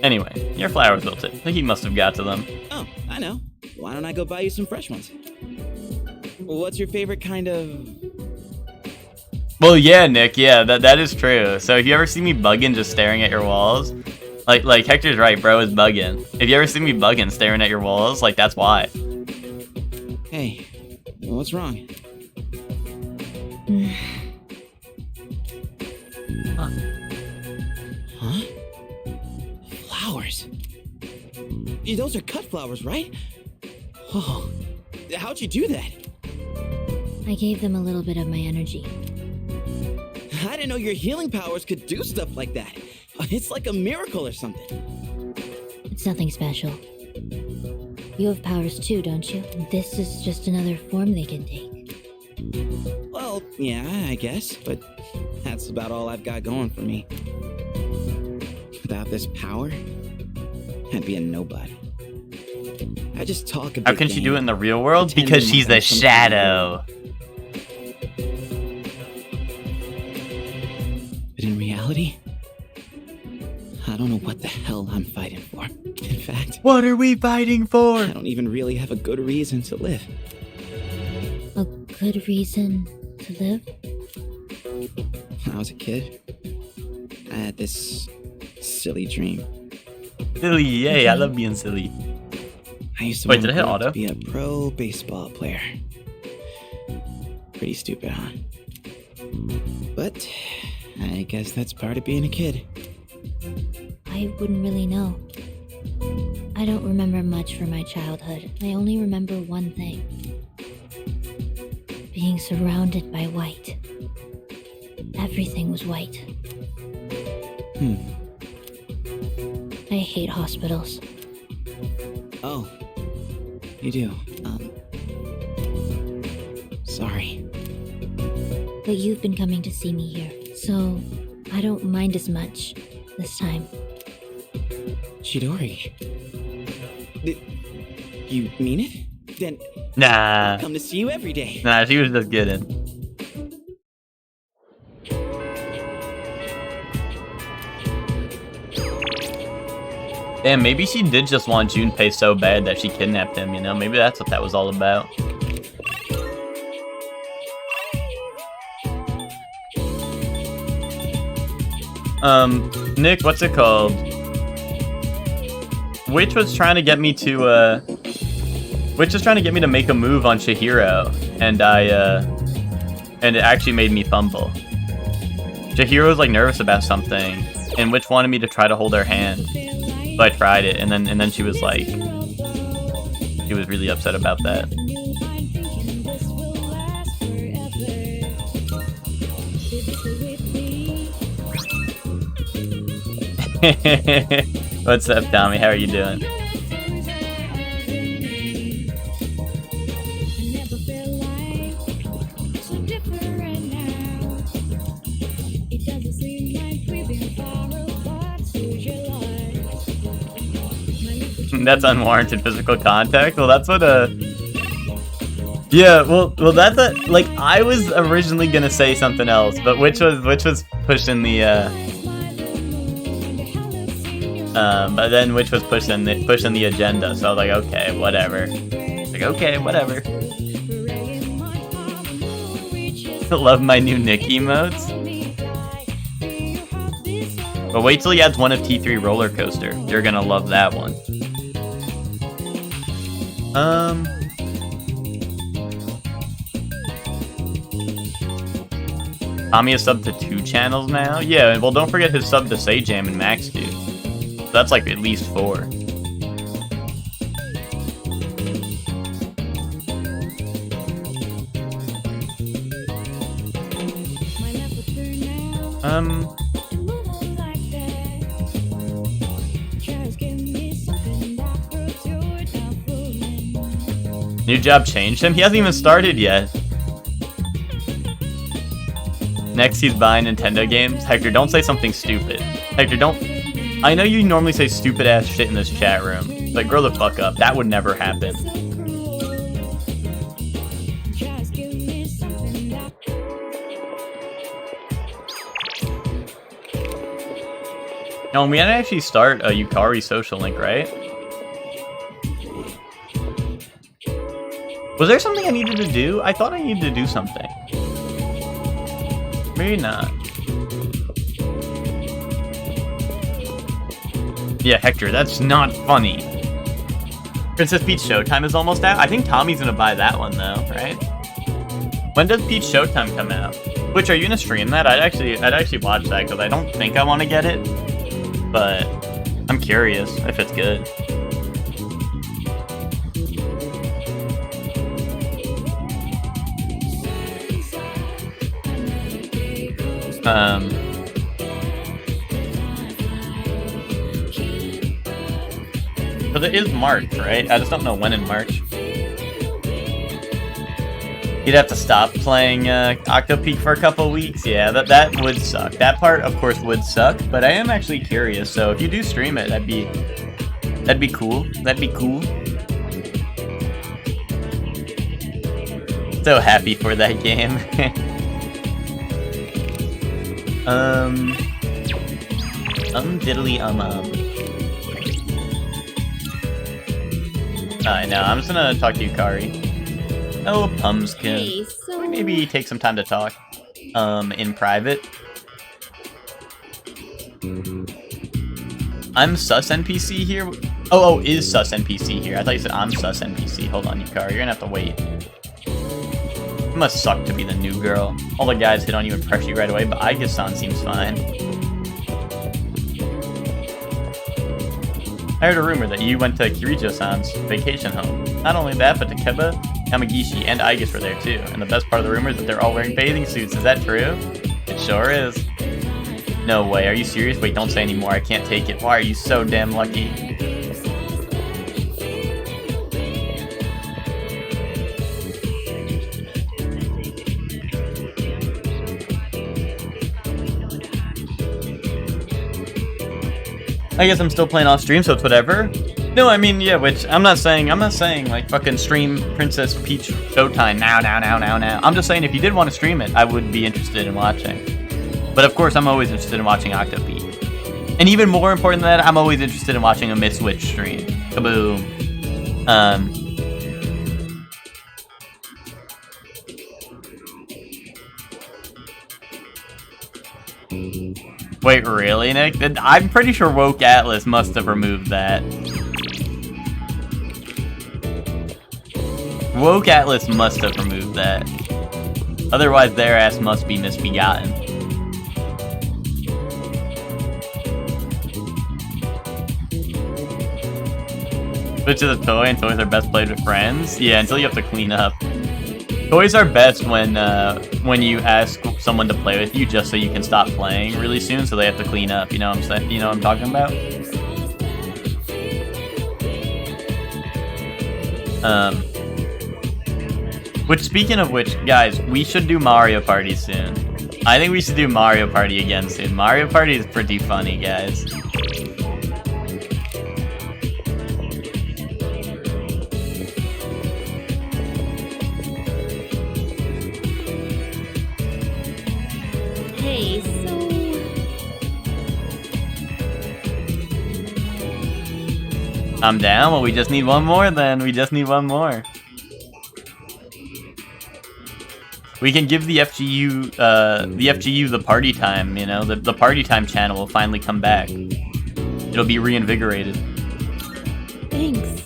Anyway, your flowers wilted. I think he must have got to them. Oh, I know. Why don't I go buy you some fresh ones? What's your favorite kind of... Well, yeah, Nick, yeah, that is true. So if you ever see me bugging just staring at your walls, like Hector's right, bro is bugging. If you ever see me bugging staring at your walls, like, that's why. Hey, what's wrong? Huh? Flowers. Those are cut flowers, right? Oh, how'd you do that? I gave them a little bit of my energy. I didn't know your healing powers could do stuff like that. It's like a miracle or something. It's nothing special. You have powers too, don't you? This is just another form they can take. Well, yeah, I guess, but that's about all I've got going for me. Without this power, I'd be a nobody. I just talk a bit. How can she do it in the real world? Because she's the shadow. But in reality, I don't know what the hell I'm fighting for. In fact, what are we fighting for? I don't even really have a good reason to live. good reason to live? When I was a kid, I had this silly dream. Silly, yay! I love being silly. I used to Wait, want did to I hit grow up auto? to be a pro baseball player. Pretty stupid, huh? But I guess that's part of being a kid. I wouldn't really know. I don't remember much from my childhood. I only remember one thing. Being surrounded by white. Everything was white. I hate hospitals. Oh, you do. Sorry. But you've been coming to see me here, so I don't mind as much this time. Chidori. You mean it? Then Nah. I'll come to see you every day. Nah, she was just kidding. Damn, maybe she did just want Junpei so bad that she kidnapped him, you know? Maybe that's what that was all about. Nick, what's it called? Witch was trying to get me to, Witch was trying to get me to make a move on Chihiro, and and it actually made me fumble. Chihiro was like nervous about something, and Witch wanted me to try to hold her hand. So I tried it, and then she was like, she was really upset about that. What's up, Tommy? How are you doing? That's unwarranted physical contact. Well, that's what yeah. Well, that's a like. I was originally gonna say something else, but which was pushing the but then which was pushing the agenda. So I was like, okay, whatever. Like, okay, whatever. Love my new Nick emotes. But wait till he adds one of T3 Roller Coaster. You're gonna love that one. Tommy is subbed to 2 channels now? Yeah, well, don't forget his sub to Sayjam and Max dude. So that's like at least 4. New job changed him? He hasn't even started yet. Next, he's buying Nintendo games. Hector, don't say something stupid. Hector, don't... I know you normally say stupid-ass shit in this chat room, but grow the fuck up. That would never happen. No, we had to actually start a Yukari social link, right? Was there something I needed to do? I thought I needed to do something. Maybe not. Yeah, Hector, that's not funny. Princess Peach Showtime is almost out. I think Tommy's gonna buy that one though, right? When does Peach Showtime come out? Which, are you gonna stream that? I'd actually watch that because I don't think I want to get it, but I'm curious if it's good. Because it is March, right? I just don't know when in March. You'd have to stop playing Octopeak for a couple weeks. Yeah, that would suck. That part, of course, would suck. But I am actually curious. So if you do stream it, that'd be cool. That'd be cool. So happy for that game. Diddly Alright, now I'm just gonna talk to Yukari. Oh, Pumpkin. Hey, so... Maybe take some time to talk. In private. I'm sus NPC here. Oh, is sus NPC here? I thought you said I'm sus NPC. Hold on, Yukari. You're gonna have to wait. It must suck to be the new girl. All the guys hit on you and pressure you right away, but Aige-san seems fine. I heard a rumor that you went to Kirijo-san's vacation home. Not only that, but Takeba, Yamagishi, and Aigis were there too. And the best part of the rumor is that they're all wearing bathing suits. Is that true? It sure is. No way. Are you serious? Wait, don't say anymore. I can't take it. Why are you so damn lucky? I guess I'm still playing off stream, so it's whatever. No, I mean, yeah, which I'm not saying like fucking stream Princess Peach Showtime now. I'm just saying if you did want to stream it, I would be interested in watching. But of course, I'm always interested in watching Octobeat. And even more important than that, I'm always interested in watching a Miss Witch stream. Kaboom. Wait, really, Nick? I'm pretty sure Woke Atlas must have removed that. Woke Atlas must have removed that. Otherwise, their ass must be misbegotten. Switch is a toy, and toys are best played with friends. Yeah, until you have to clean up. Toys are best when you ask someone to play with you just so you can stop playing really soon, so they have to clean up. You know what I'm saying? You know what I'm talking about? Which, speaking of which, guys, we should do Mario Party soon. I think we should do Mario Party again soon. Mario Party is pretty funny, guys. Hey, so... I'm down. Well, we just need one more then. We just need one more. We can give the FGU the party time, you know? The party time channel will finally come back. It'll be reinvigorated. Thanks.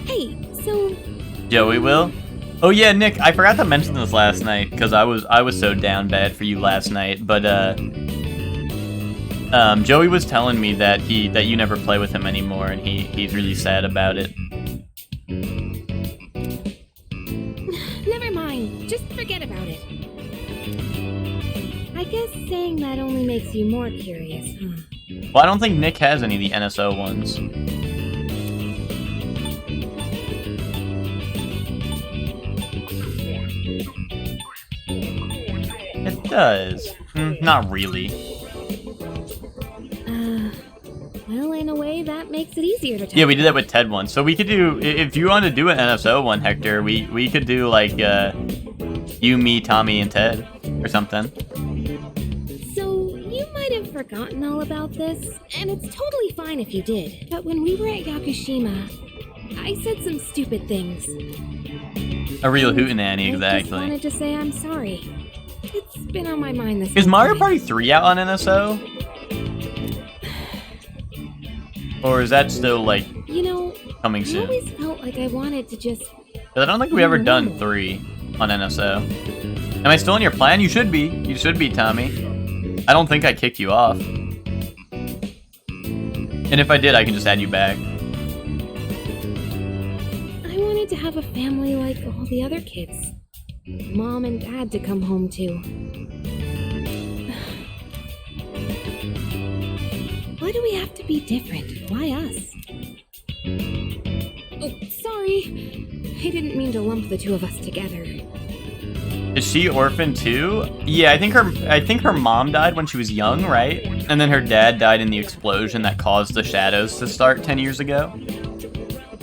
Hey, so... Joey will? Oh yeah, Nick, I forgot to mention this last night, because I was so down bad for you last night, but Joey was telling me that you never play with him anymore, and he's really sad about it. Never mind. Just forget about it. I guess saying that only makes you more curious, huh? Well, I don't think Nick has any of the NSO ones. It does. Not really. Well, in a way, that makes it easier to tell. Yeah, we did that with Ted once. So we could do, if you want to do an NSO one, Hector, we could do like you, me, Tommy, and Ted or something. So, you might have forgotten all about this, and it's totally fine if you did. But when we were at Yakushima, I said some stupid things. A real hootenanny, I exactly. just wanted to say I'm sorry. It's been on my mind this Is whole Mario time. Party 3 out on NSO? Or is that still, like, You know, coming I soon? always felt like I wanted to just... 'Cause I don't think we ever done 3 on NSO. Am I still in your plan? You should be. You should be, Tommy. I don't think I kicked you off. And if I did, I can just add you back. I wanted to have a family like all the other kids. Mom and Dad to come home to. Why do we have to be different? Why us? Oh, sorry. I didn't mean to lump the two of us together. Is she orphaned too? Yeah, I think her mom died when she was young, right? And then her dad died in the explosion that caused the shadows to start 10 years ago.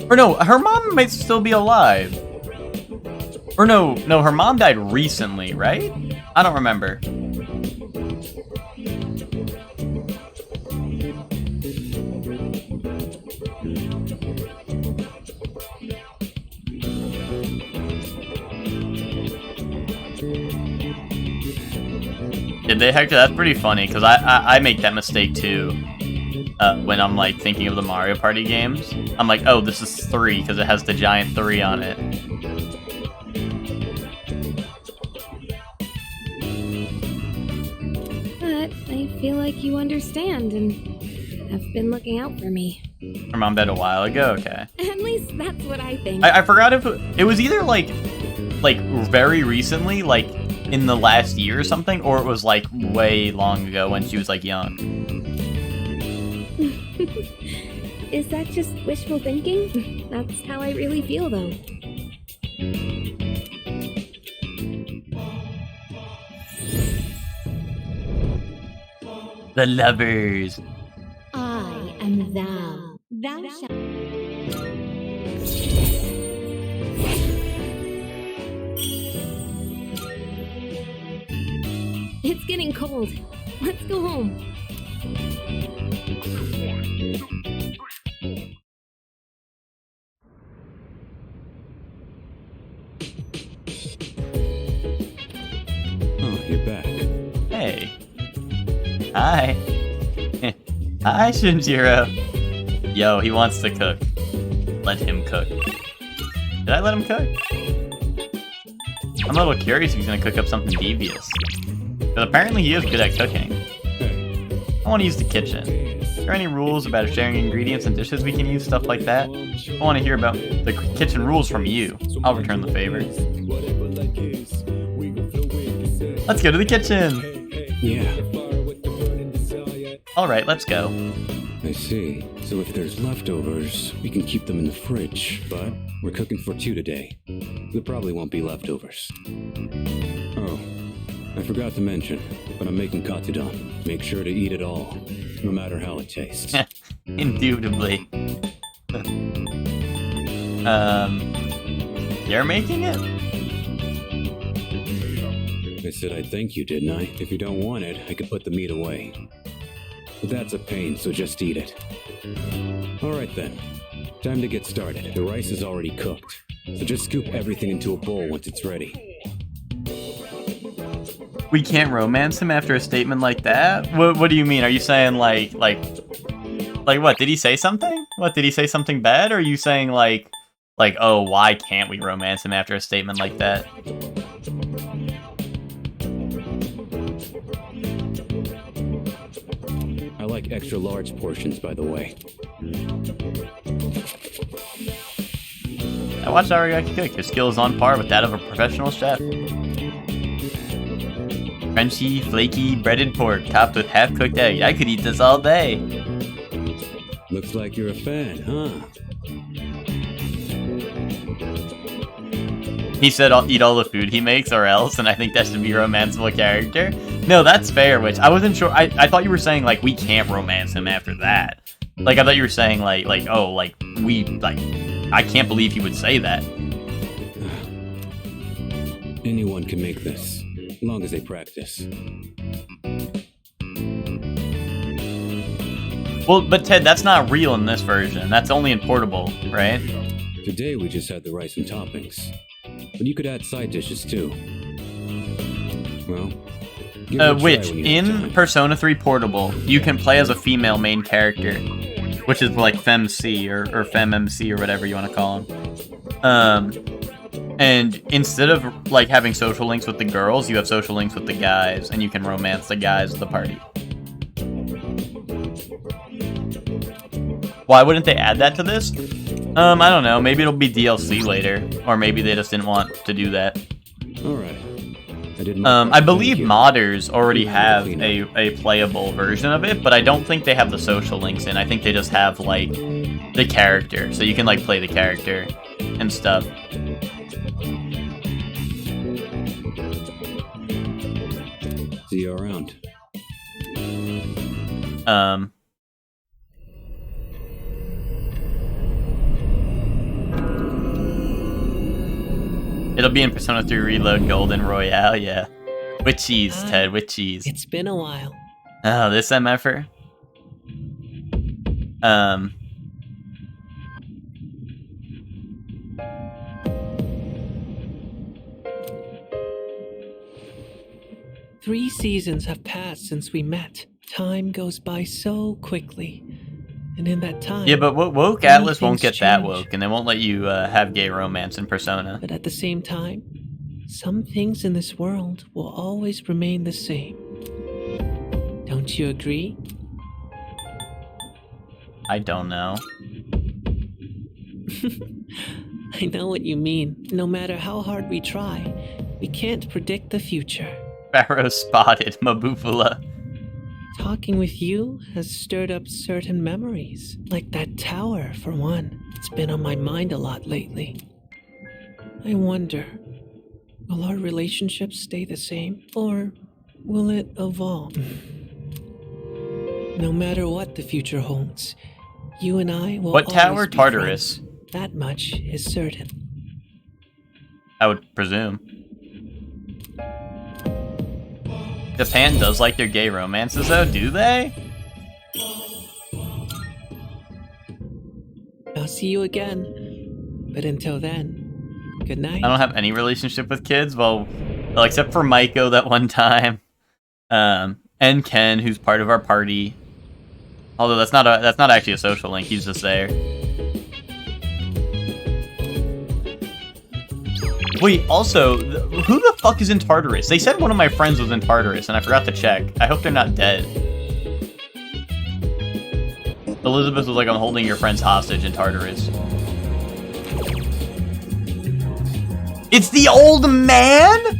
Or no, her mom might still be alive. Or no, her mom died recently, right? I don't remember. Did they hack it? That's pretty funny, because I make that mistake too. When I'm like thinking of the Mario Party games. I'm like, oh, this is 3, because it has the giant 3 on it. But I feel like you understand and have been looking out for me. Her mom died a while ago? Okay. At least that's what I think. I forgot if it was either like very recently, like in the last year or something, or it was like way long ago when she was like young. Is that just wishful thinking? That's how I really feel, though. The lovers. I am thou. Thou shalt. It's getting cold. Let's go home. Oh, you're back. Hey. Hi. Hi, Shinjiro. Yo, he wants to cook. Let him cook. Did I let him cook? I'm a little curious if he's gonna cook up something devious. But apparently he is good at cooking. I want to use the kitchen. Are there any rules about sharing ingredients and dishes we can use, stuff like that? I want to hear about the kitchen rules from you. I'll return the favor. Let's go to the kitchen! Yeah, Alright, let's go. I see. So if there's leftovers, we can keep them in the fridge. But we're cooking for 2 today. There probably won't be leftovers. Oh, I forgot to mention, but I'm making katsudon. Make sure to eat it all, no matter how it tastes. Indubitably. You're making it? I said I'd thank you, didn't I? If you don't want it, I could put the meat away. But that's a pain, so just eat it. Alright then. Time to get started. The rice is already cooked, so just scoop everything into a bowl once it's ready. We can't romance him after a statement like that? What do you mean? Are you saying like what? Did he say something? What, did he say something bad? Or are you saying like, oh, why can't we romance him after a statement like that? I like extra large portions, by the way. I watched Aragaki cook. His skill is on par with that of a professional chef. Crunchy, flaky, breaded pork topped with half-cooked egg. I could eat this all day. Looks like you're a fan, huh? He said I'll eat all the food he makes or else, and I think that should be a romanceable character. No, that's fair, which I wasn't sure. I thought you were saying, like, we can't romance him after that. Like, I thought you were saying, like, oh, like, I can't believe he would say that. Anyone can make this, as long as they practice. Well, but Ted, that's not real in this version. That's only in portable, right? Today we just had the rice and toppings. But you could add side dishes too. Well, give it a try which, when you have in time. Persona 3 Portable, you can play as a female main character, which is like FemC or FemMC or whatever you want to call them. And instead of like having social links with the girls, you have social links with the guys, and you can romance the guys of the party. Why wouldn't they add that to this? I don't know. Maybe it'll be DLC later, or maybe they just didn't want to do that. All right. I believe modders already have a playable version of it, but I don't think they have the social links in. I think they just have, like, the character, so you can, like, play the character and stuff. See you around. It'll be in Persona 3 Reload Golden Royale, yeah. With cheese, Ted, with cheese. It's been a while. Oh, this MFer? 3 seasons have passed since we met. Time goes by so quickly. And in that time... Yeah, but woke many Atlas won't things get that change. woke, and they won't let you have gay romance in Persona. But at the same time, some things in this world will always remain the same. Don't you agree? I don't know. I know what you mean. No matter how hard we try, we can't predict the future. Pharaoh spotted Mabufula. Talking with you has stirred up certain memories. Like that tower, for one. It's been on my mind a lot lately. I wonder, will our relationship stay the same? Or will it evolve? No matter what the future holds, you and I will What tower? always be Tartarus. friends. That much is certain. I would presume. Japan does like their gay romances, though, do they? I'll see you again. But until then, good night. I don't have any relationship with kids, well, except for Maiko that one time, and Ken, who's part of our party. Although that's not actually a social link. He's just there. Wait, also, who the fuck is in Tartarus? They said one of my friends was in Tartarus, and I forgot to check. I hope they're not dead. Elizabeth was like, I'm holding your friends hostage in Tartarus. It's the old man?!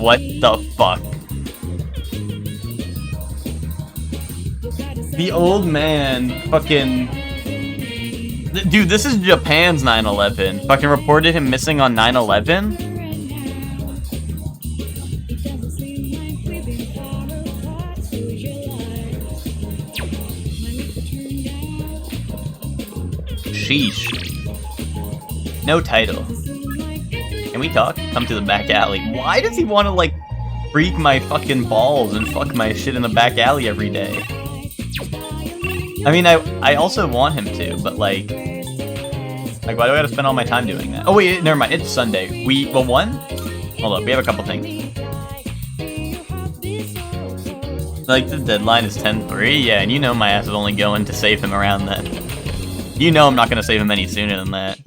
What the fuck? The old man fucking... Dude, this is Japan's 9/11. Fucking reported him missing on 9/11? Sheesh. No title. Can we talk? Come to the back alley. Why does he want to, like, freak my fucking balls and fuck my shit in the back alley every day? I mean, I also want him to, but, like, why do I gotta spend all my time doing that? Oh, wait, never mind. It's Sunday. Well, one? Hold up, we have a couple things. Like, the deadline is 10/3? Yeah, and you know my ass is only going to save him around then. You know I'm not gonna save him any sooner than that.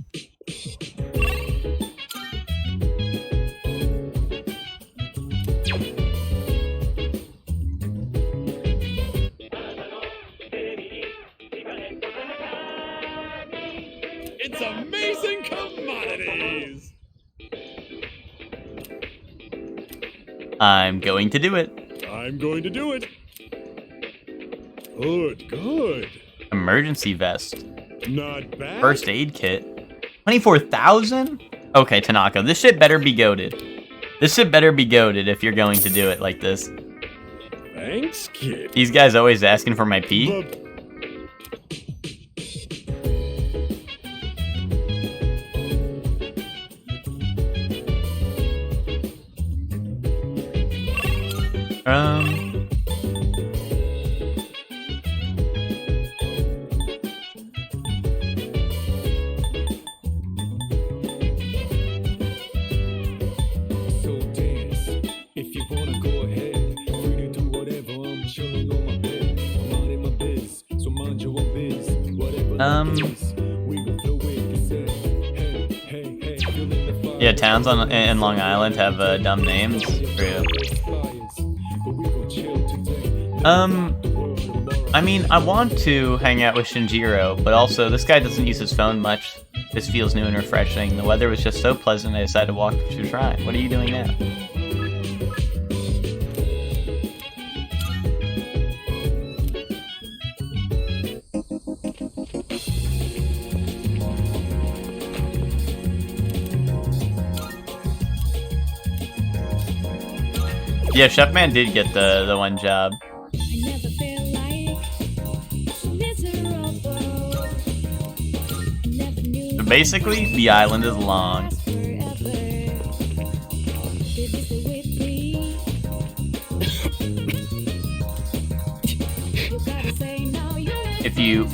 It's amazing commodities! I'm going to do it. I'm going to do it. Good, good. Emergency vest. Not bad. First aid kit. 24,000? Okay, Tanaka, this shit better be goated. This shit better be goated if you're going to do it like this. Thanks, kid. These guys always asking for my pee. So dance, if you wanna go ahead. Free to do whatever, I'm chilling on my bed. I'm minding my biz, so mind your own biz. Whatever it is, we gon' throw it, he said. Hey, hey, hey, feeling the fire. Yeah, towns in Long Island have dumb names. True. I mean, I want to hang out with Shinjiro, but also this guy doesn't use his phone much. This feels new and refreshing. The weather was just so pleasant I decided to walk to Shrine. What are you doing now? Yeah, Chefman did get the one job. So basically, the island is long. you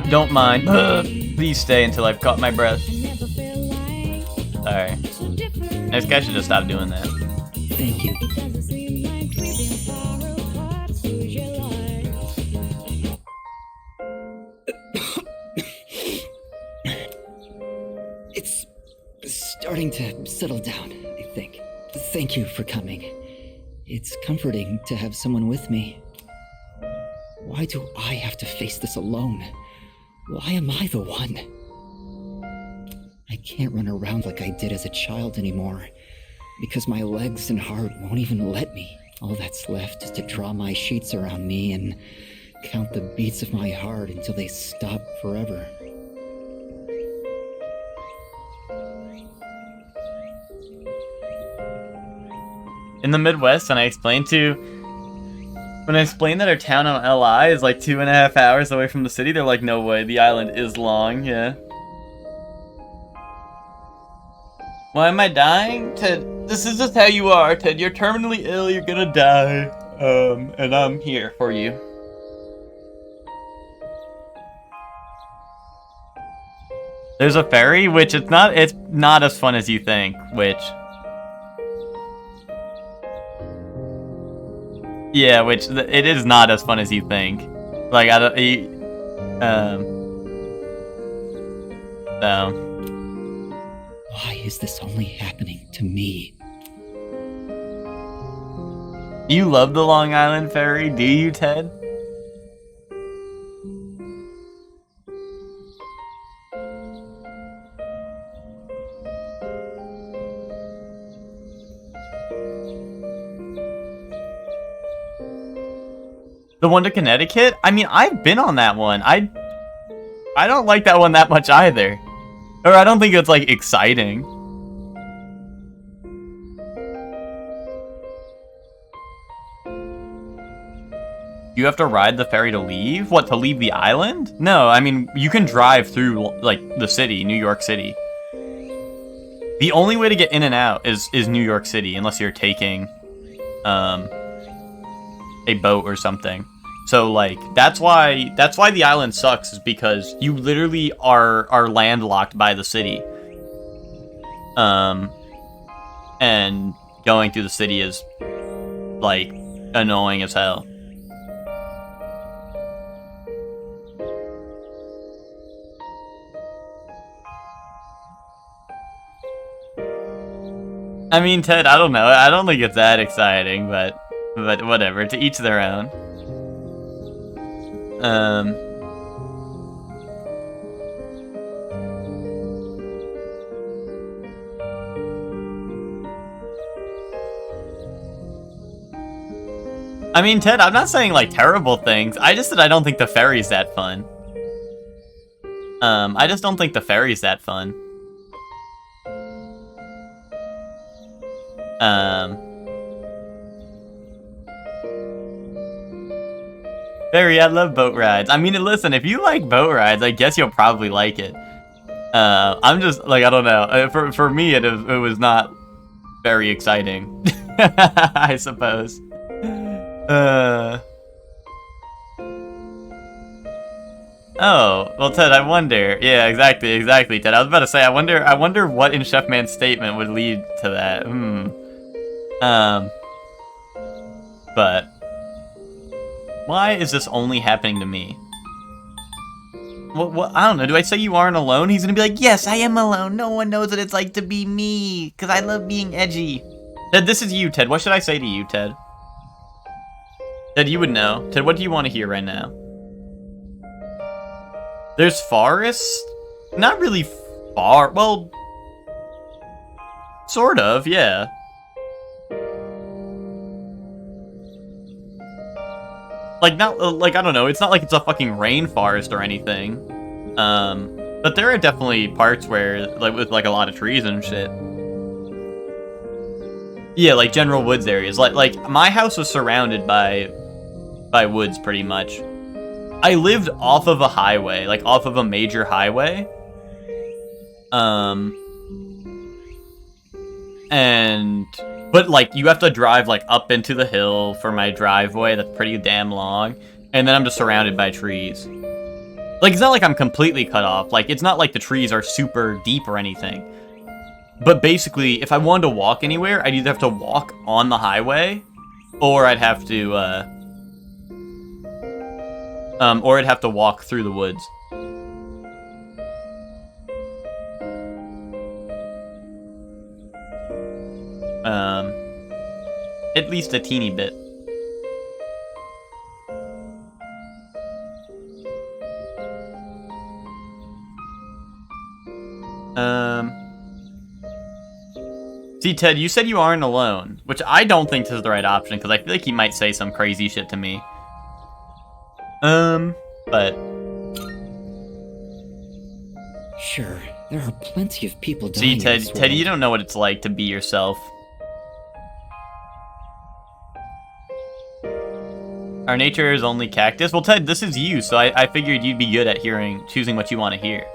don't mind, please stay until I've caught my breath. Sorry. This guy should just stop doing that. Thank you. It's starting to settle down, I think. Thank you for coming. It's comforting to have someone with me. Why do I have to face this alone? Why am I the one? I can't run around like I did as a child anymore, because my legs and heart won't even let me. All that's left is to draw my sheets around me and count the beats of my heart until they stop forever. In the Midwest, when I explained that our town on LI is like 2.5 hours away from the city, they're like, no way, the island is long, yeah. Why am I dying? Ted, this is just how you are, Ted. You're terminally ill, you're gonna die. And I'm here for you. There's a ferry, which it's not as fun as you think, which... Yeah, which it is not as fun as you think. Like, I don't... So... Why is this only happening to me? You love the Long Island Ferry, do you, Ted? The one to Connecticut? I mean, I've been on that one. I don't like that one that much either. Or I don't think it's, like, exciting. You have to ride the ferry to leave? What, to leave the island? No, I mean, you can drive through, like, the city, New York City. The only way to get in and out is New York City, unless you're taking, a boat or something. So, like, that's why the island sucks, is because you literally are landlocked by the city. And going through the city is, like, annoying as hell. I mean, Ted, I don't know. I don't think it's that exciting, but whatever. To each their own. I mean, Ted, I'm not saying, like, terrible things. I just said I don't think the ferry's that fun. I just don't think the ferry's that fun. Barry, I love boat rides. I mean, listen, if you like boat rides, I guess you'll probably like it. I'm just, like, I don't know. For me, it was not very exciting. I suppose. Oh, well, Ted, I wonder. Yeah, exactly, Ted. I was about to say, I wonder what in Chef Man's statement would lead to that. But why is this only happening to me? What? I don't know. Do I say you aren't alone? He's gonna be like, yes, I am alone. No one knows what it's like to be me, because I love being edgy. Ted, this is you, Ted. What should I say to you, Ted? Ted, you would know. Ted, what do you want to hear right now? There's forests? Not really far. Well, sort of, yeah. Like, not, like, I don't know, it's not like it's a fucking rainforest or anything. But there are definitely parts where, like, with, like, a lot of trees and shit. Yeah, like, general woods areas. Like, my house was surrounded by woods, pretty much. I lived off of a highway, like, off of a major highway. But, like, you have to drive, like, up into the hill for my driveway that's pretty damn long. And then I'm just surrounded by trees. Like, it's not like I'm completely cut off. Like, it's not like the trees are super deep or anything. But basically, if I wanted to walk anywhere, I'd either have to walk on the highway, or I'd have to, walk through the woods. At least a teeny bit. See, Ted, you said you aren't alone, which I don't think this is the right option, because I feel like he might say some crazy shit to me. But... Sure, there are plenty of people dying See, in Ted, this Ted, you world. don't know what it's like to be yourself. Our nature is only cactus? Well, Ted, this is you, so I figured you'd be good at choosing what you want to hear.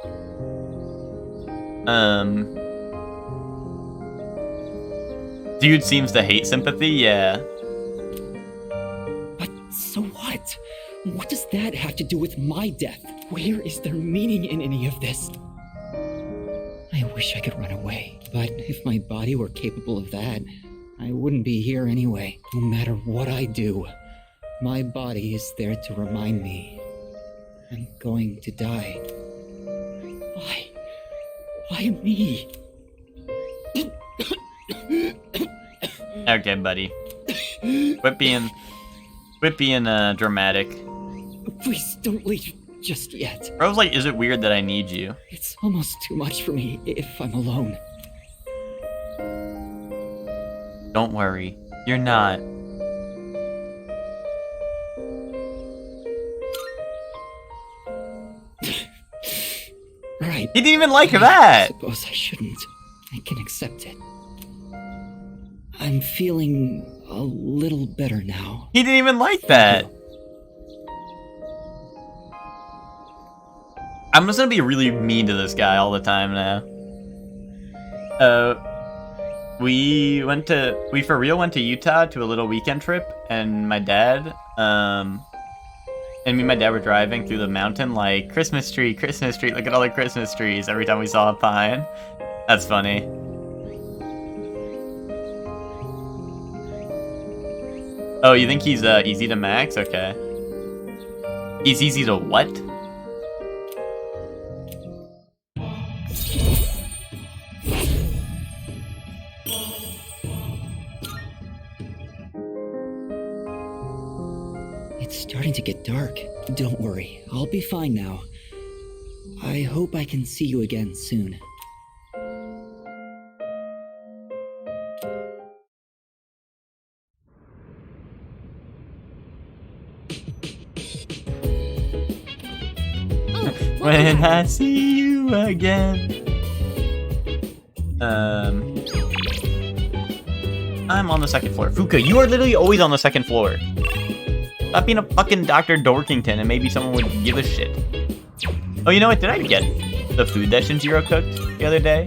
Dude seems to hate sympathy, yeah. But so what? What does that have to do with my death? Where is there meaning in any of this? I wish I could run away, but if my body were capable of that, I wouldn't be here anyway. No matter what I do, my body is there to remind me I'm going to die. Why? Why me? Okay, buddy. Quit being dramatic. Please don't leave just yet. Bro's like, is it weird that I need you? It's almost too much for me if I'm alone. Don't worry. You're not. Right. He didn't even like that! I suppose I shouldn't. I can accept it. I'm feeling a little better now. He didn't even like that! I'm just gonna be really mean to this guy all the time now. We for real went to Utah to a little weekend trip, and my dad, and me and my dad were driving through the mountain like, Christmas tree, look at all the Christmas trees every time we saw a pine. That's funny. Oh, you think he's easy to max? Okay. He's easy to what? It's starting to get dark. Don't worry, I'll be fine now. I hope I can see you again soon. When I see you again. I'm on the second floor. Fuka, you are literally always on the second floor. Stop being a fucking Dr. Dorkington and maybe someone would give a shit. Oh, you know what? Did I get the food that Shinjiro cooked the other day?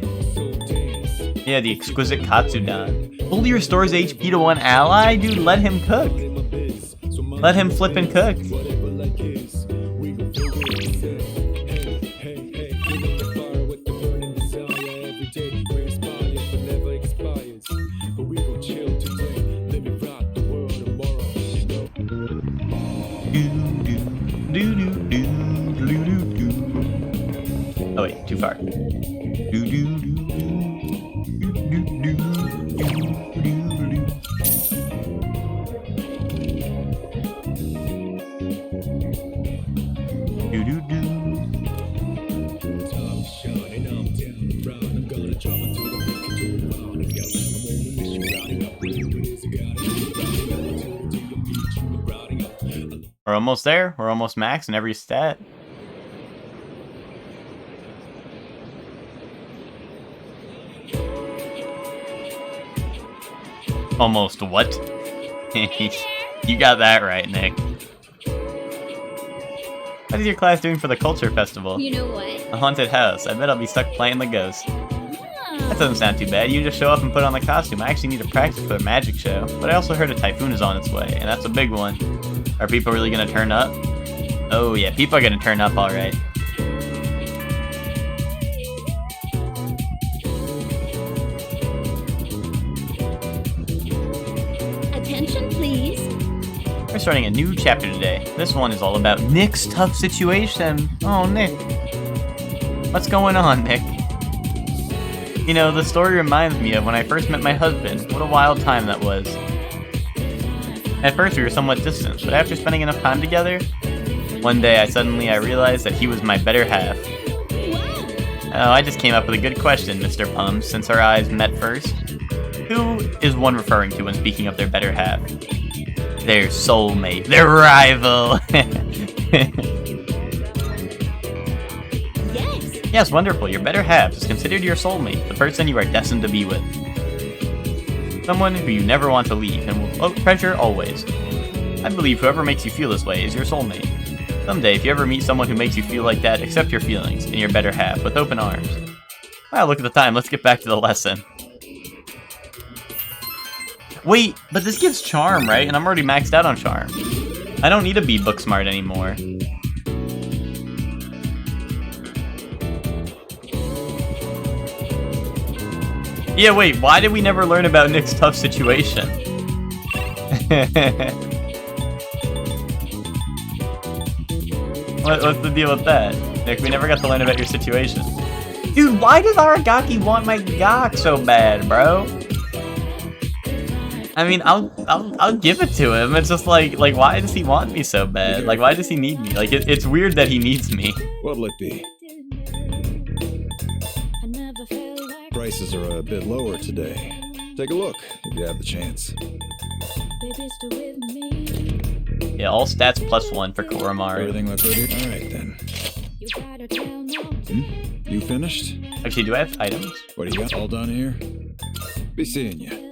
Yeah, the exquisite Katsudon. Fully restores HP to one ally? Dude, let him cook. Let him flip and cook. Oh wait, too far. We're almost there. We're almost max in every stat. Almost what? You got that right, Nick. What is your class doing for the culture festival? You know what? A haunted house. I bet I'll be stuck playing the ghost. That doesn't sound too bad. You just show up and put on the costume. I actually need to practice for a magic show. But I also heard a typhoon is on its way, and that's a big one. Are people really gonna turn up? Oh yeah, people are gonna turn up alright. We're starting a new chapter today. This one is all about Nick's tough situation. Oh, Nick. What's going on, Nick? You know, the story reminds me of when I first met my husband. What a wild time that was. At first we were somewhat distant, but after spending enough time together, one day I realized that he was my better half. Oh, I just came up with a good question, Mr. Pums, since our eyes met first. Who is one referring to when speaking of their better half? Their soulmate, their rival. Yes, wonderful. Your better half is considered your soulmate, the person you are destined to be with. Someone who you never want to leave and will treasure always. I believe whoever makes you feel this way is your soulmate. Someday, if you ever meet someone who makes you feel like that, accept your feelings and your better half with open arms. Wow, look at the time. Let's get back to the lesson. Wait, but this gives charm, right? And I'm already maxed out on charm. I don't need to be book smart anymore. Yeah, wait, why did we never learn about Nick's tough situation? What's the deal with that? Nick, we never got to learn about your situation. Dude, why does Aragaki want my Gok so bad, bro? I mean, I'll give it to him. It's just like why does he want me so bad? Like, why does he need me? Like, it's weird that he needs me. What'll it be? Prices are a bit lower today. Take a look if you have the chance. Yeah, all stats +1 for Koromaru. Everything look good here? Alright then. You finished? Actually, do I have items? What do you got? All done here? Be seeing you.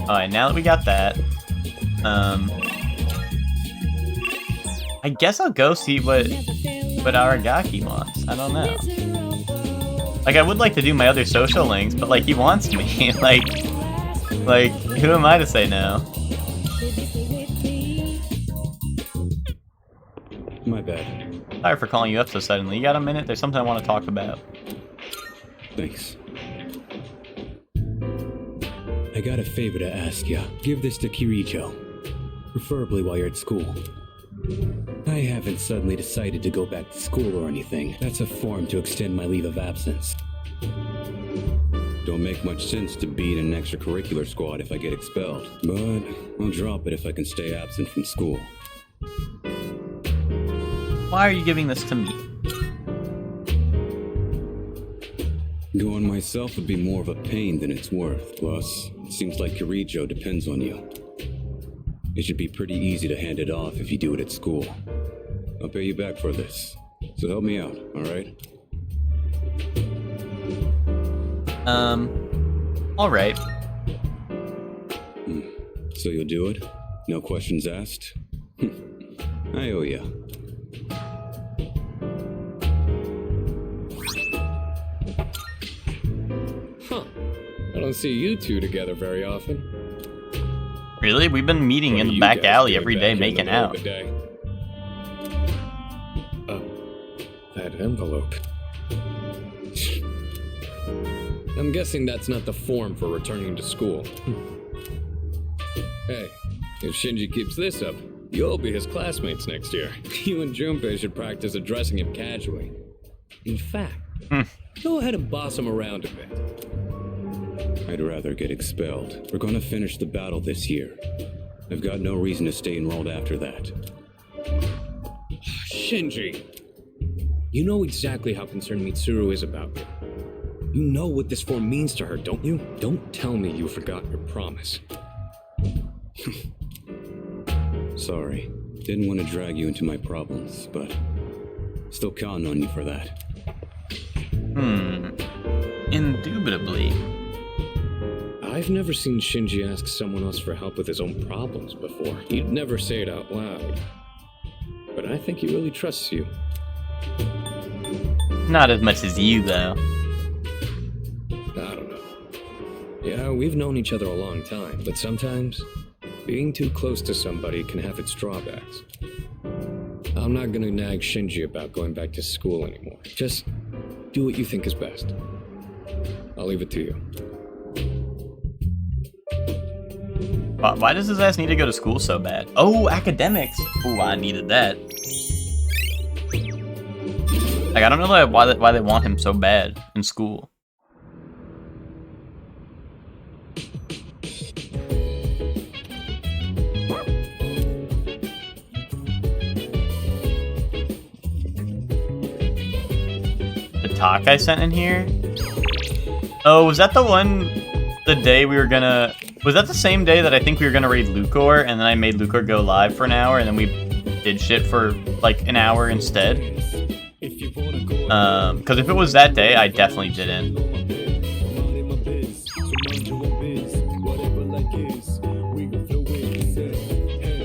Alright, now that we got that, I guess I'll go see what Aragaki wants. I don't know. Like, I would like to do my other social links, but like, he wants me. like, who am I to say no? My bad. Sorry for calling you up so suddenly. You got a minute? There's something I want to talk about. Thanks. I got a favor to ask ya. Give this to Kirijo. Preferably while you're at school. I haven't suddenly decided to go back to school or anything. That's a form to extend my leave of absence. Don't make much sense to be in an extracurricular squad if I get expelled. But I'll drop it if I can stay absent from school. Why are you giving this to me? Going myself would be more of a pain than it's worth. Plus, it seems like Kirijo depends on you. It should be pretty easy to hand it off if you do it at school. I'll pay you back for this. So help me out, alright? Alright. So you'll do it? No questions asked? I owe ya. Huh. I don't see you two together very often. Really? We've been meeting in the back alley every day making out. Oh, that envelope. I'm guessing that's not the form for returning to school. Hey, if Shinji keeps this up, you'll be his classmates next year. You and Junpei should practice addressing him casually. In fact, go ahead and boss him around a bit. I'd rather get expelled. We're gonna finish the battle this year. I've got no reason to stay enrolled after that. Shinji, you know exactly how concerned Mitsuru is about you. You know what this form means to her, don't you? Don't tell me you forgot your promise. Sorry. Didn't want to drag you into my problems, but still counting on you for that. Indubitably. I've never seen Shinji ask someone else for help with his own problems before. He'd never say it out loud. But I think he really trusts you. Not as much as you, though. I don't know. Yeah, we've known each other a long time, but sometimes being too close to somebody can have its drawbacks. I'm not gonna nag Shinji about going back to school anymore. Just do what you think is best. I'll leave it to you. Why does his ass need to go to school so bad? Oh, academics! Ooh, I needed that. Like, I don't know why they want him so bad in school. The talk I sent in here? Oh, was that the one, the day we were gonna... Was that the same day that I think we were gonna raid Lucor, and then I made Lucor go live for an hour, and then we did shit for, like, an hour instead? Because if it was that day, I definitely didn't.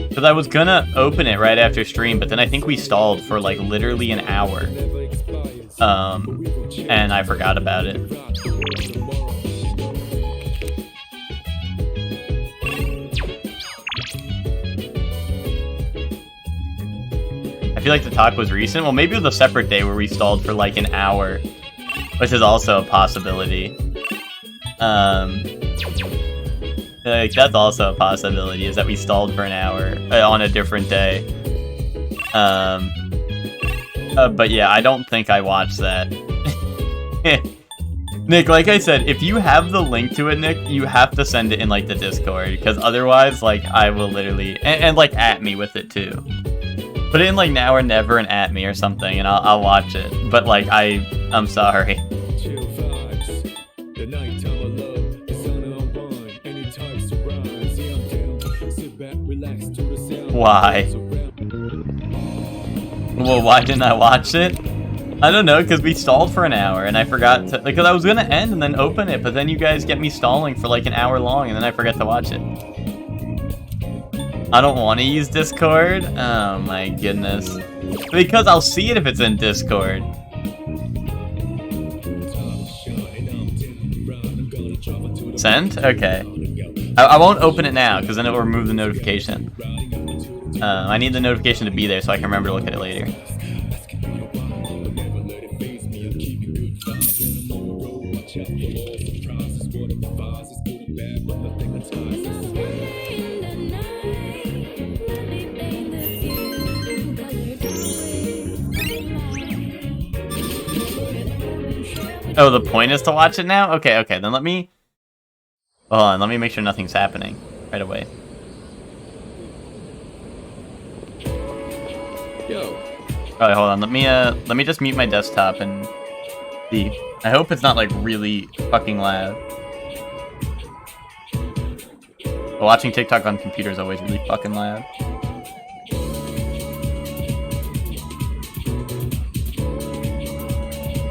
Because I was gonna open it right after stream, but then I think we stalled for, like, literally an hour. And I forgot about it. I feel like the talk was recent. Well, maybe it was a separate day where we stalled for like an hour, which is also a possibility. Like, that's also a possibility, is that we stalled for an hour on a different day. But yeah, I don't think I watched that. Nick, like I said, if you have the link to it, Nick, you have to send it in like the Discord, because otherwise, like, I will literally and like at me with it too. Put it in like now or never and at me or something, and I'll watch it. But like, I'm sorry. Why? Well, why didn't I watch it? I don't know, because we stalled for an hour, and I forgot to... Because I was going to end and then open it, but then you guys get me stalling for like an hour long, and then I forget to watch it. I don't want to use Discord? Oh my goodness. Because I'll see it if it's in Discord. Send? Okay. I won't open it now, because then it will remove the notification. I need the notification to be there so I can remember to look at it later. Oh, the point is to watch it now? Okay, then let me... Hold on, let me make sure nothing's happening right away. Yo. Alright, hold on, let me just mute my desktop and see. I hope it's not like really fucking loud. But watching TikTok on computer is always really fucking loud.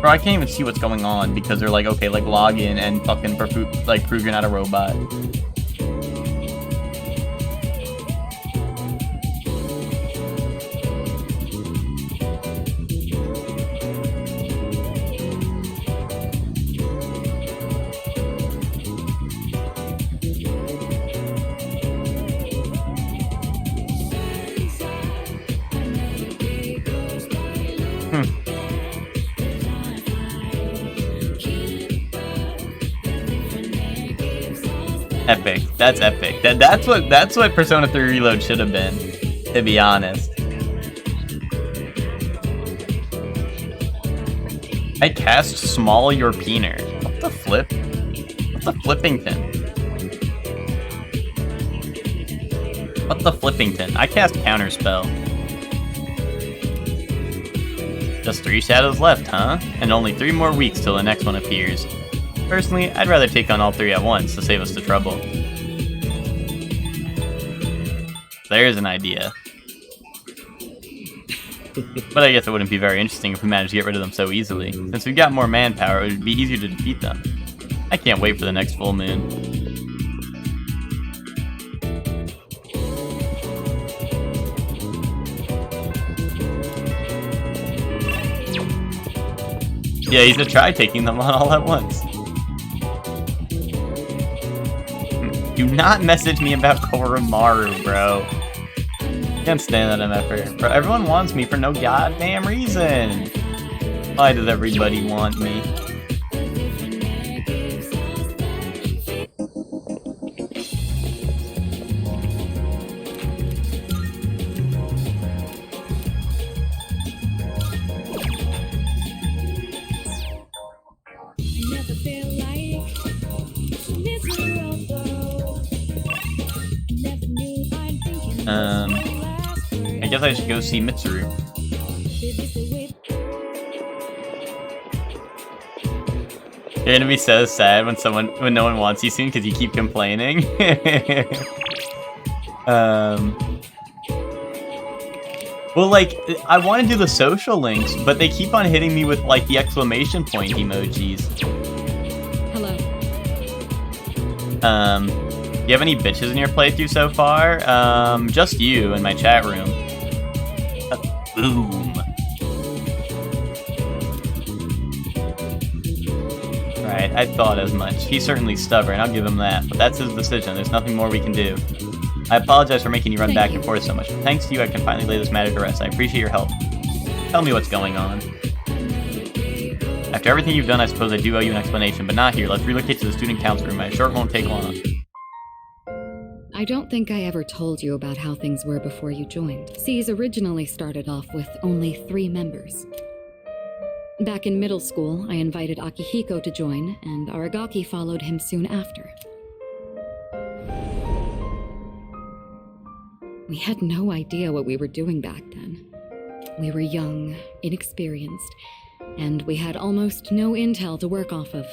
Bro, I can't even see what's going on because they're like, okay, like log in and fucking prove you're not a robot. Epic. That's epic. That's what Persona 3 Reload should have been, to be honest. I cast Small Europeaner. What the flip? What the flippington? What the flippington? I cast Counterspell. Just 3 shadows left, huh? And only 3 more weeks till the next one appears. Personally, I'd rather take on all 3 at once to save us the trouble. There's an idea. But I guess it wouldn't be very interesting if we managed to get rid of them so easily. Since we've got more manpower, it would be easier to defeat them. I can't wait for the next full moon. Yeah, you should try taking them on all at once. Do not message me about Koromaru, bro. Can't stand that MFer. Bro, everyone wants me for no goddamn reason. Why does everybody want me? I guess I should go see Mitsuru. You're gonna be so sad when no one wants you soon because you keep complaining. Well, like, I want to do the social links, but they keep on hitting me with, like, the exclamation point emojis. Hello. Do you have any bitches in your playthrough so far? Just you in my chat room. Boom. Right, I thought as much. He's certainly stubborn, I'll give him that, but that's his decision. There's nothing more we can do. I apologize for making you run back and forth so much, but thanks to you I can finally lay this matter to rest. I appreciate your help. Tell me what's going on. After everything you've done, I suppose I do owe you an explanation, but not here. Let's relocate to the student council room. My short won't take long. I don't think I ever told you about how things were before you joined. SEAS originally started off with only 3 members. Back in middle school, I invited Akihiko to join, and Aragaki followed him soon after. We had no idea what we were doing back then. We were young, inexperienced, and we had almost no intel to work off of.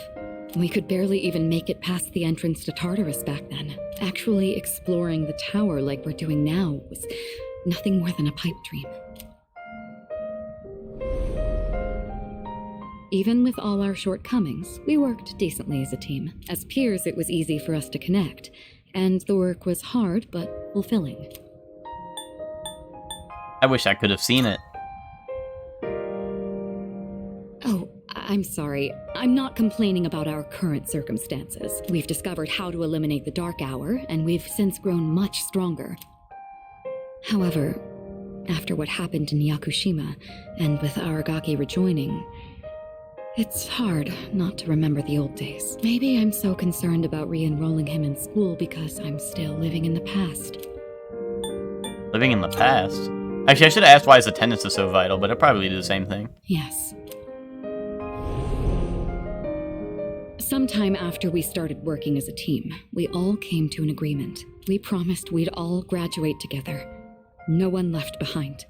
We could barely even make it past the entrance to Tartarus back then. Actually exploring the tower like we're doing now was nothing more than a pipe dream. Even with all our shortcomings, we worked decently as a team. As peers, it was easy for us to connect, and the work was hard but fulfilling. I wish I could have seen it. Oh, I'm sorry. I'm not complaining about our current circumstances. We've discovered how to eliminate the Dark Hour, and we've since grown much stronger. However, after what happened in Yakushima, and with Aragaki rejoining, it's hard not to remember the old days. Maybe I'm so concerned about re-enrolling him in school because I'm still living in the past. Living in the past? Actually, I should have asked why his attendance is so vital, but it probably did the same thing. Yes. Sometime after we started working as a team, we all came to an agreement. We promised we'd all graduate together. No one left behind.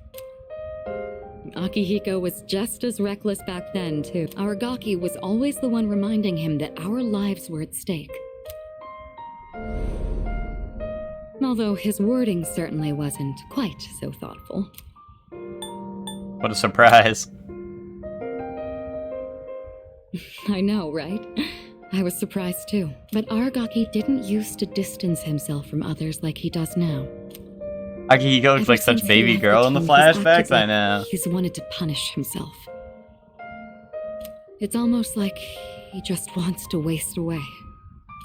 Akihiko was just as reckless back then, too. Aragaki was always the one reminding him that our lives were at stake. Although his wording certainly wasn't quite so thoughtful. What a surprise. I know, right? I was surprised too. But Aragaki didn't used to distance himself from others like he does now. Akihiko looks like such baby girl in the flashbacks, I know. He's wanted to punish himself. It's almost like he just wants to waste away.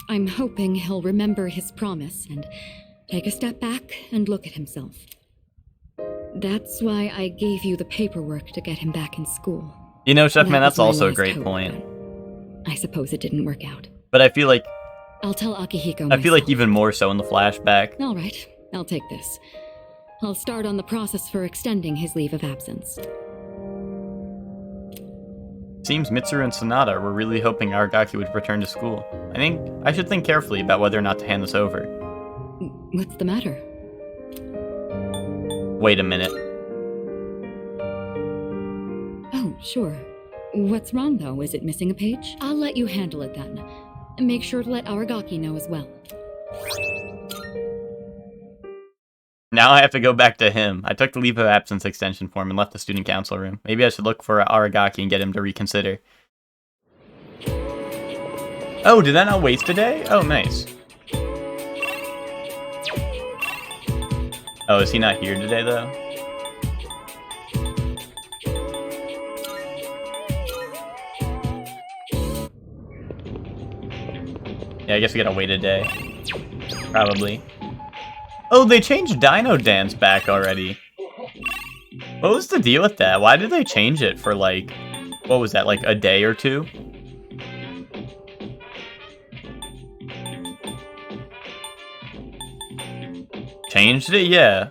I'm hoping he'll remember his promise and take a step back and look at himself. That's why I gave you the paperwork to get him back in school. You know, Chef Man, that's was my also a last great hope, point. but I suppose it didn't work out. But I feel like I'll tell Akihiko I feel like myself. even more so in the flashback. All right, I'll take this. I'll start on the process for extending his leave of absence. Seems Mitsuru and Sonata were really hoping Aragaki would return to school. I think I should think carefully about whether or not to hand this over. What's the matter? Wait a minute. Oh, sure. What's wrong, though? Is it missing a page? I'll let you handle it then. Make sure to let Aragaki know as well. Now I have to go back to him. I took the leave of absence extension form and left the student council room. Maybe I should look for Aragaki and get him to reconsider. Oh, did that not waste a day? Oh, nice. Oh, is he not here today, though? Yeah, I guess we gotta wait a day. Probably. Oh, they changed Dino Dance back already. What was the deal with that? Why did they change it for, like, what was that, like a day or two? Changed it? Yeah.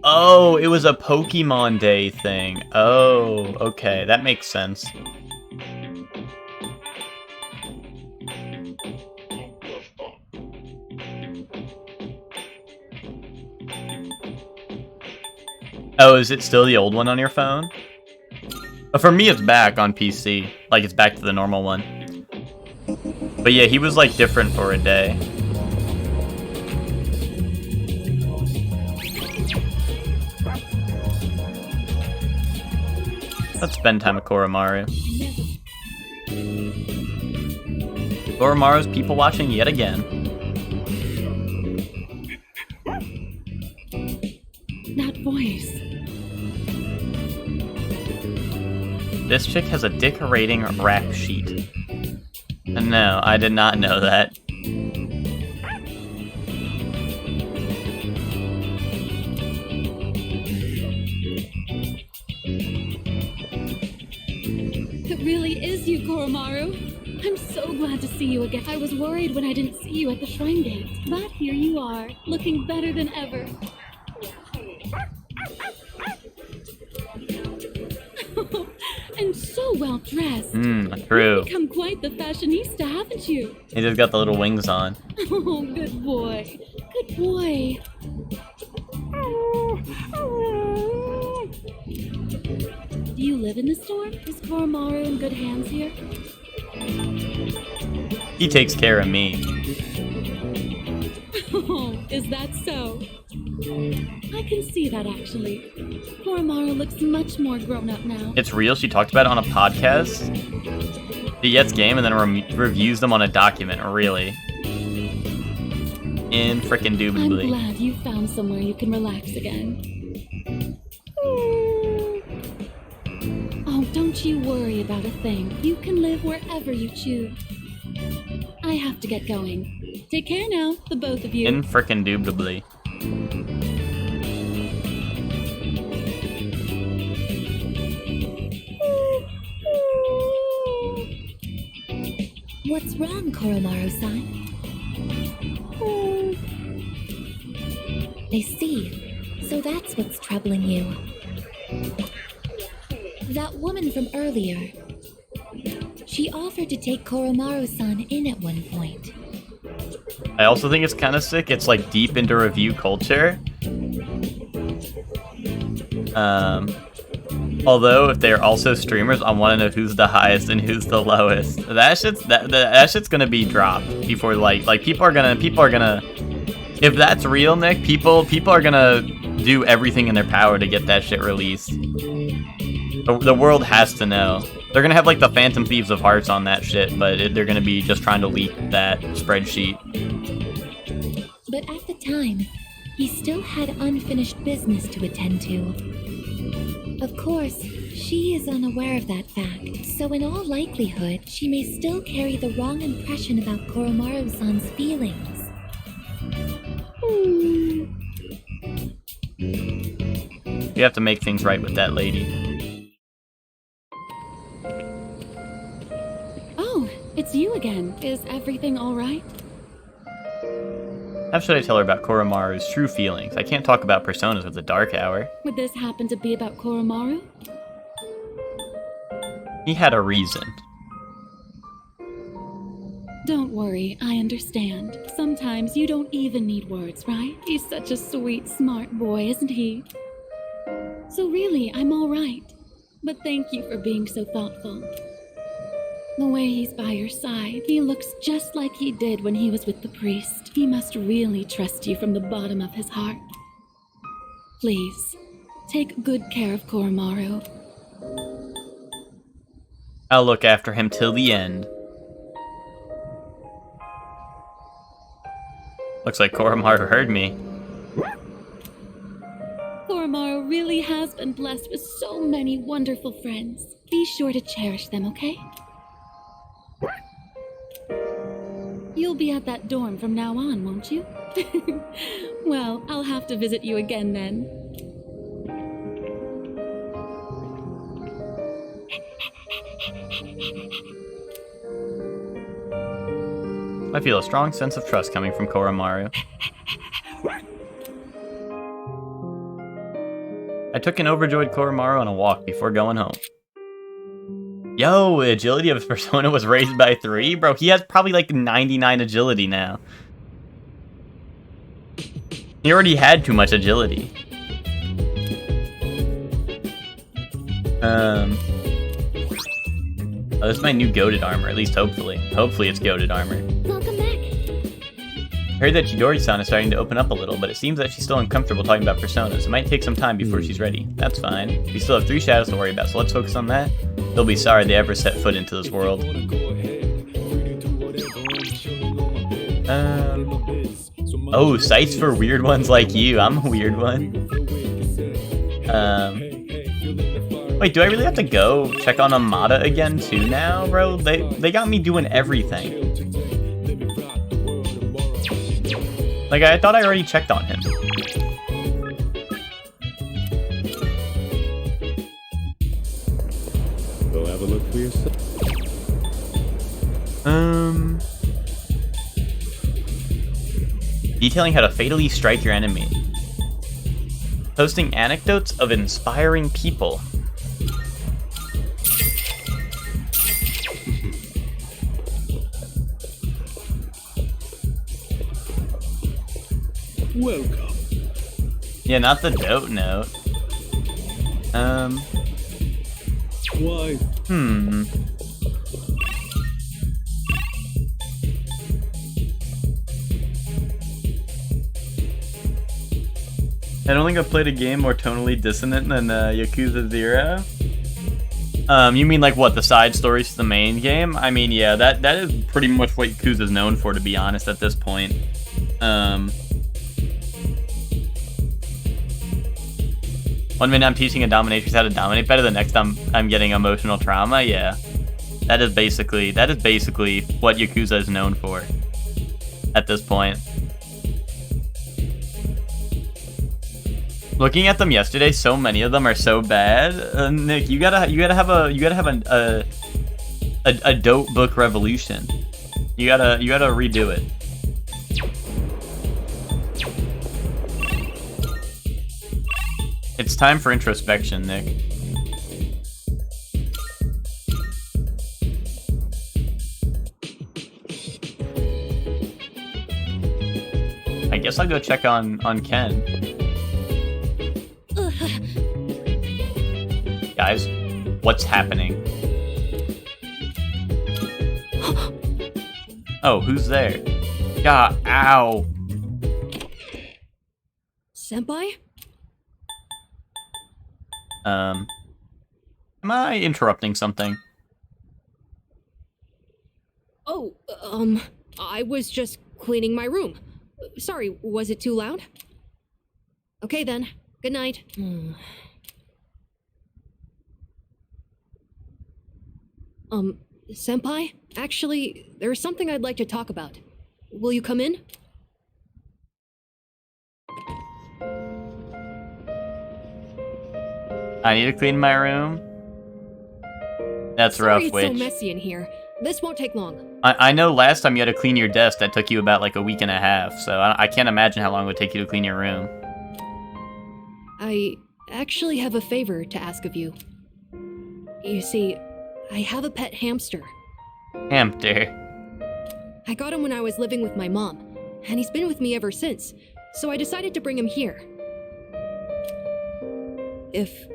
Oh, it was a Pokemon Day thing. Oh, okay, that makes sense. Oh, is it still the old one on your phone? For me, it's back on PC. Like, it's back to the normal one. But yeah, he was, like, different for a day. Let's spend time with Koromaru. Koromaru's people watching yet again. That voice. This chick has a decorating rap sheet. No, I did not know that. It really is you, Koromaru. I'm so glad to see you again. I was worried when I didn't see you at the shrine gate. But here you are, looking better than ever. And so well dressed. True. You've become quite the fashionista, haven't you? He just got the little wings on. Oh, good boy. Good boy. Do you live in the store? Is Koromaru in good hands here? He takes care of me. Oh, is that so? I can see that, actually. Koromaru looks much more grown up now. It's real? She talked about it on a podcast? He gets game and then reviews them on a document, really. In frickin' indubitably. I'm glad you found somewhere you can relax again. Oh, don't you worry about a thing. You can live wherever you choose. I have to get going. Take care now, the both of you. In frickin' indubitably. What's wrong, Koromaru-san? I see. So that's what's troubling you. That woman from earlier. She offered to take Koromaru-san in at one point. I also think it's kind of sick. It's like deep into review culture. Although if they're also streamers, I want to know who's the highest and who's the lowest. That shit's gonna be dropped before like people are gonna. If that's real, Nick, people are gonna do everything in their power to get that shit released. The world has to know. They're gonna have like the Phantom Thieves of Hearts on that shit, but they're gonna be just trying to leak that spreadsheet. But at the time, he still had unfinished business to attend to. Of course, she is unaware of that fact, so in all likelihood, she may still carry the wrong impression about Koromaru-san's feelings. We have to make things right with that lady. Oh, it's you again. Is everything all right? How should I tell her about Koromaru's true feelings? I can't talk about personas with the Dark Hour. Would this happen to be about Koromaru? He had a reason. Don't worry, I understand. Sometimes you don't even need words, right? He's such a sweet, smart boy, isn't he? So really, I'm all right. But thank you for being so thoughtful. The way he's by your side, he looks just like he did when he was with the priest. He must really trust you from the bottom of his heart. Please, take good care of Koromaru. I'll look after him till the end. Looks like Koromaru heard me. Koromaru really has been blessed with so many wonderful friends. Be sure to cherish them, okay? You'll be at that dorm from now on, won't you? Well, I'll have to visit you again then. I feel a strong sense of trust coming from Koromaru. I took an overjoyed Koromaru on a walk before going home. Yo, agility of his persona was raised by 3? Bro, he has probably like 99 agility now. He already had too much agility. Oh, this is my new goated armor, at least hopefully. Hopefully it's goated armor. Welcome back. I heard that Chidori-san is starting to open up a little, but it seems that she's still uncomfortable talking about personas. It might take some time before she's ready. That's fine. We still have 3 shadows to worry about, so let's focus on that. They'll be sorry they ever set foot into this world. Oh, sites for weird ones like you. I'm a weird one. Wait, do I really have to go check on Amada again too now, bro? They got me doing everything. Like, I thought I already checked on him. Go have a look for yourself. Detailing how to fatally strike your enemy. Posting anecdotes of inspiring people. Welcome. Yeah, not the dope note. Why? I don't think I've played a game more tonally dissonant than Yakuza 0. You mean like what, the side stories to the main game? I mean, yeah, that is pretty much what Yakuza's known for, to be honest, at this point. One minute I'm teaching a dominatrix how to dominate better, the next I'm getting emotional trauma. Yeah, that is basically what Yakuza is known for at this point. Looking at them yesterday, so many of them are so bad. Nick, you gotta have a dope book revolution. You gotta redo it. It's time for introspection, Nick. I guess I'll go check on Ken. Guys, what's happening? Oh, who's there? God, ow. Senpai? Am I interrupting something? Oh, I was just cleaning my room. Sorry, was it too loud? Okay then, good night. Senpai? Actually, there's something I'd like to talk about. Will you come in? I need to clean my room. That's Sorry rough, Witch. it's so messy in here. This won't take long. I know last time you had to clean your desk, that took you about like a week and a half, so I can't imagine how long it would take you to clean your room. I actually have a favor to ask of you. You see, I have a pet hamster. Hamster. I got him when I was living with my mom, and he's been with me ever since, so I decided to bring him here. If,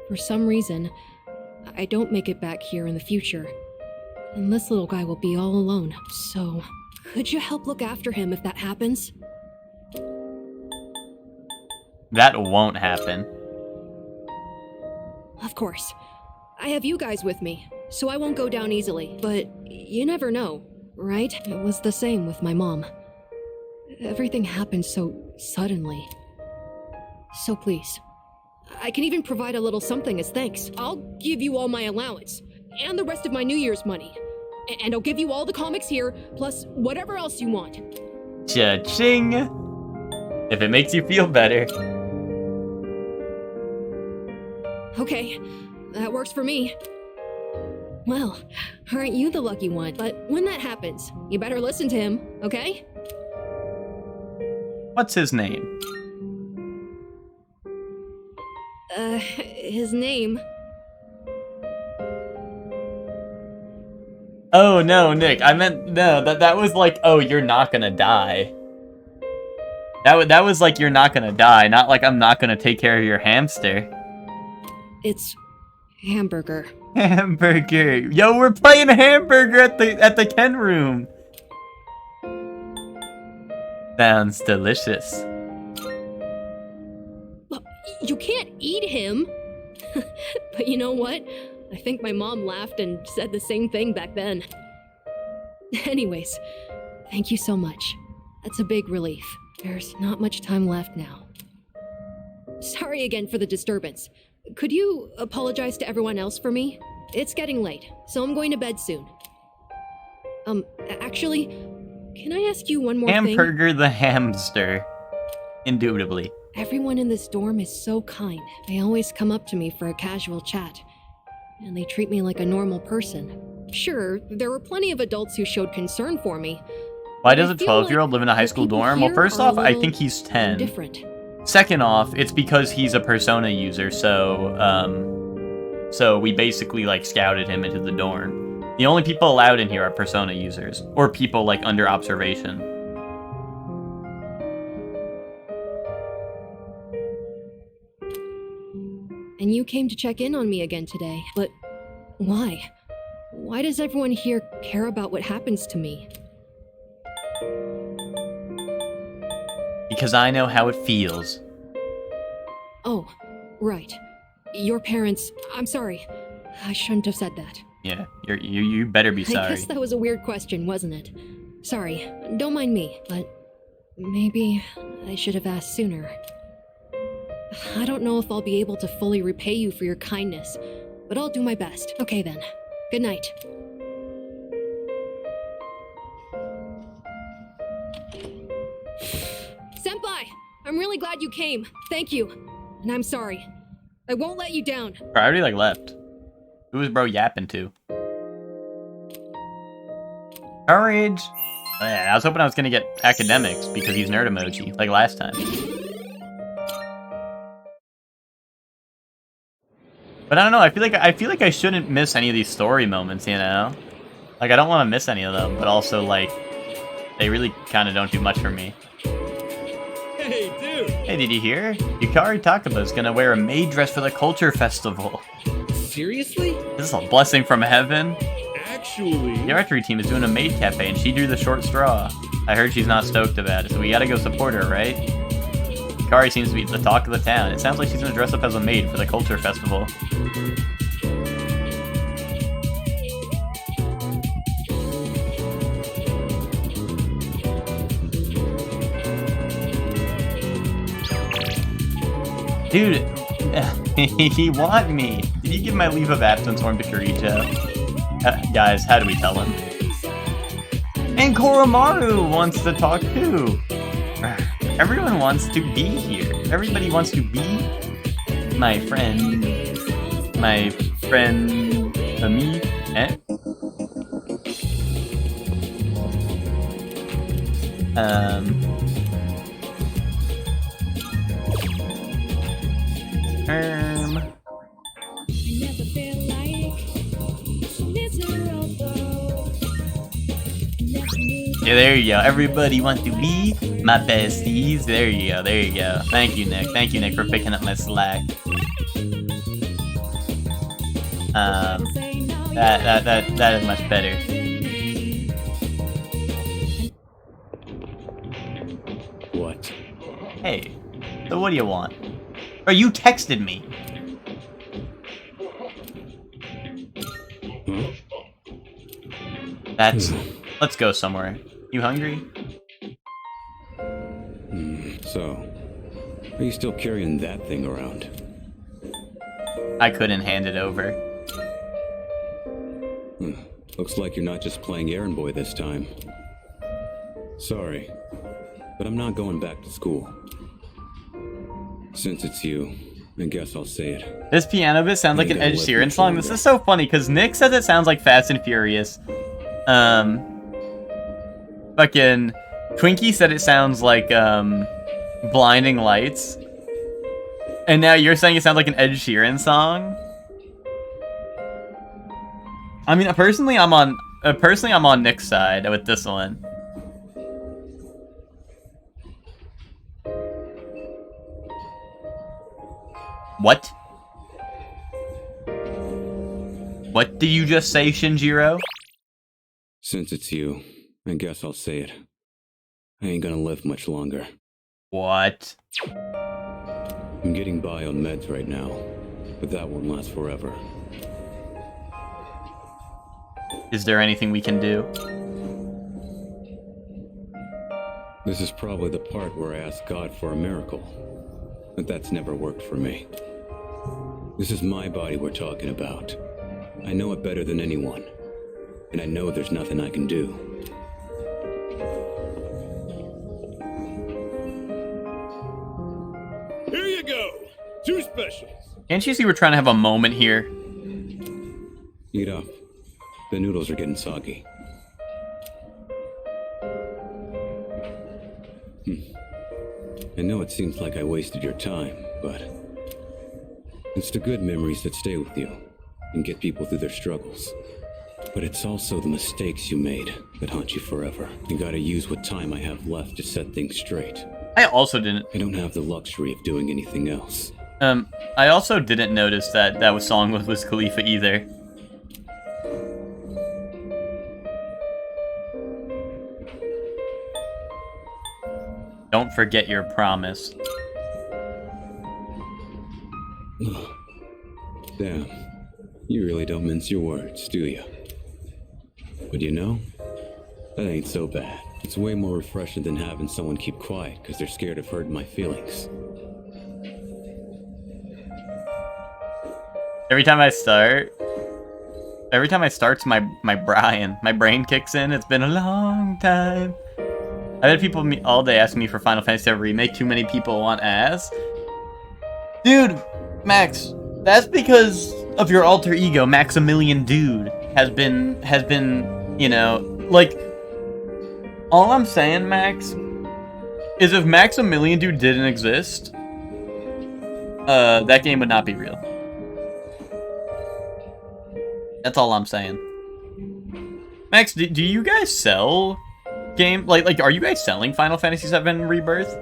for some reason, I don't make it back here in the future, then this little guy will be all alone. So, could you help look after him if that happens? That won't happen. Of course. I have you guys with me, so I won't go down easily. But you never know, right? It was the same with my mom. Everything happened so suddenly. So please, I can even provide a little something as thanks. I'll give you all my allowance, and the rest of my New Year's money. And I'll give you all the comics here, plus whatever else you want. Cha-ching! If it makes you feel better. Okay, that works for me. Well, aren't you the lucky one? But when that happens, you better listen to him, okay? What's his name? His name... Oh no, Nick, I meant, no, that was like, oh, you're not gonna die. That was like, you're not gonna die, not like I'm not gonna take care of your hamster. It's Hamburger. Hamburger. Yo, we're playing hamburger at the Ken room. Sounds delicious. You can't eat him. But you know what? I think my mom laughed and said the same thing back then. Anyways, thank you so much. That's a big relief. There's not much time left now. Sorry again for the disturbance. Could you apologize to everyone else for me? It's getting late, so I'm going to bed soon. Actually, can I ask you one more thing? Hamburger the hamster. Indubitably. Everyone in this dorm is so kind. They always come up to me for a casual chat. And they treat me like a normal person. Sure, there were plenty of adults who showed concern for me. Why does a 12-year-old live in a high school dorm? Well, first off, I think he's 10. Different. Second off, it's because he's a Persona user, so we basically, like, scouted him into the dorm. The only people allowed in here are Persona users, or people, like, under observation. And you came to check in on me again today, but why? Why does everyone here care about what happens to me? Because I know how it feels. Oh, right. Your parents... I'm sorry. I shouldn't have said that. Yeah, you better be sorry. I guess that was a weird question, wasn't it? Sorry, don't mind me, but maybe I should have asked sooner. I don't know if I'll be able to fully repay you for your kindness, but I'll do my best. Okay then. Good night. Senpai! I'm really glad you came. Thank you. And I'm sorry. I won't let you down. Bro, I already, like, left. Who was bro yapping to? Courage! Oh, yeah, I was hoping I was gonna get academics because he's nerd emoji, like last time. But I don't know, I feel like I shouldn't miss any of these story moments, you know? Like, I don't want to miss any of them, but also, like, they really kind of don't do much for me. Hey, dude! Hey, did you hear? Yukari Takaba's gonna wear a maid dress for the Culture Festival. Seriously? This is a blessing from heaven. Actually... The archery team is doing a maid cafe and she drew the short straw. I heard she's not stoked about it, so we gotta go support her, right? Yukari seems to be the talk of the town. It sounds like she's gonna dress up as a maid for the Culture Festival. Dude, he want me. Did you give my leave of absence form to Kirijo? Guys, how do we tell him? And Koromaru wants to talk too. Everyone wants to be here. Everybody wants to be my friend. My friend, me, eh? Yeah, there you go. Everybody wants to be my besties. There you go. There you go. Thank you, Nick. Thank you, Nick, for picking up my slack. That is much better. What? Hey, so what do you want? Or you texted me. That's... Let's go somewhere. You hungry? So, are you still carrying that thing around? I couldn't hand it over. Looks like you're not just playing errand boy this time. Sorry, but I'm not going back to school. Since it's you, I guess I'll say it. This piano bit sounds like an Ed Sheeran song. This is so funny, because Nick says it sounds like Fast and Furious. Fucking Twinkie said it sounds like, Blinding Lights. And now you're saying it sounds like an Ed Sheeran song? I mean, personally, I'm on Nick's side with this one. What? What did you just say, Shinjiro? Since it's you, I guess I'll say it. I ain't gonna live much longer. What? I'm getting by on meds right now, but that won't last forever. Is there anything we can do? This is probably the part where I ask God for a miracle, but that's never worked for me. This is my body we're talking about. I know it better than anyone, and I know there's nothing I can do. Here you go. 2 specials. Can't you see we're trying to have a moment here? Eat up. The noodles are getting soggy. I know it seems like I wasted your time, but it's the good memories that stay with you and get people through their struggles. But it's also the mistakes you made that haunt you forever. You gotta use what time I have left to set things straight. I also didn't. I don't have the luxury of doing anything else. I also didn't notice that that was song with Wiz Khalifa either. Don't forget your promise. Damn. You really don't mince your words, do you? But you know, that ain't so bad. It's way more refreshing than having someone keep quiet because they're scared of hurting my feelings. Every time I start, my brain kicks in. It's been a long time. I've had people all day asking me for Final Fantasy VII Remake. Too many people want ass. Dude, Max, that's because of your alter ego, Maximilian Dude, has been, you know, like, all I'm saying, Max, is if Maximilian Dude didn't exist, that game would not be real. That's all I'm saying. Max, do you guys sell game? Like, are you guys selling Final Fantasy VII Rebirth?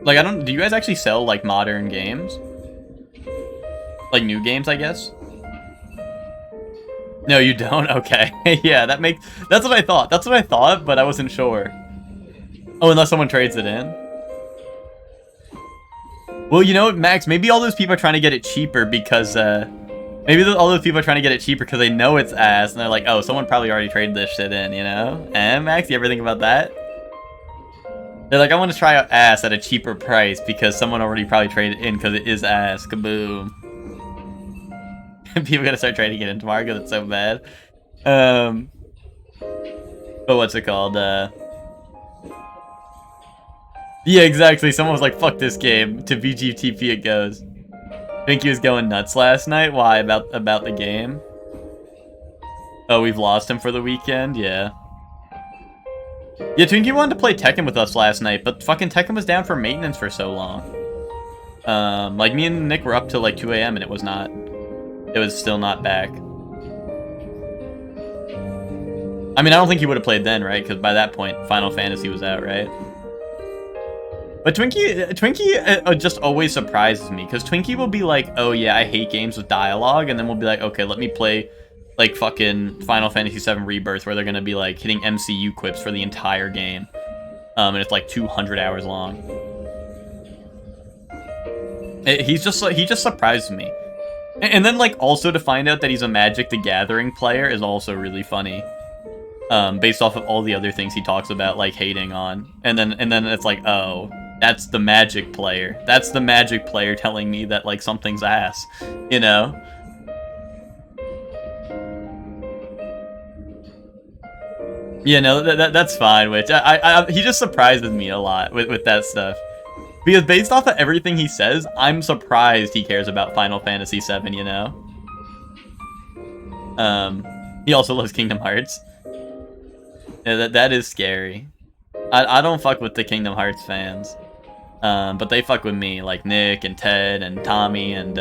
Like, do you guys actually sell, like, modern games? Like, new games, I guess? No, you don't? Okay. Yeah, that's what I thought. That's what I thought, but I wasn't sure. Oh, unless someone trades it in? Well, you know what, Max, maybe all those people are trying to get it cheaper because, maybe all those people are trying to get it cheaper because they know it's ass, and they're like, oh, someone probably already traded this shit in, you know? Max, you ever think about that? They're like, I want to try out ass at a cheaper price because someone already probably traded in because it is ass. Kaboom. People gonna start trading it in tomorrow because it's so bad. But what's it called? Yeah, exactly. Someone was like, fuck this game. To VGTP it goes. Twinkie was going nuts last night. Why? About the game? Oh, we've lost him for the weekend? Yeah. Yeah, Twinkie wanted to play Tekken with us last night, but fucking Tekken was down for maintenance for so long. Like, me and Nick were up till like 2 AM and it was still not back. I mean, I don't think he would have played then, right? Because by that point, Final Fantasy was out, right? But Twinkie just always surprises me, because Twinkie will be like, oh yeah, I hate games with dialogue, and then we'll be like, okay, let me play, like, fucking Final Fantasy VII Rebirth, where they're gonna be, like, hitting MCU quips for the entire game. And it's, like, 200 hours long. He just surprises me. And then, like, also to find out that he's a Magic the Gathering player is also really funny. Based off of all the other things he talks about, like, hating on. And then it's like, oh, that's the Magic player. That's the Magic player telling me that, like, something's ass. You know? Yeah, no, that's fine, which he just surprises me a lot with that stuff. Because based off of everything he says, I'm surprised he cares about Final Fantasy VII, you know? He also loves Kingdom Hearts. Yeah, that is scary. I don't fuck with the Kingdom Hearts fans. But they fuck with me, like Nick and Ted and Tommy and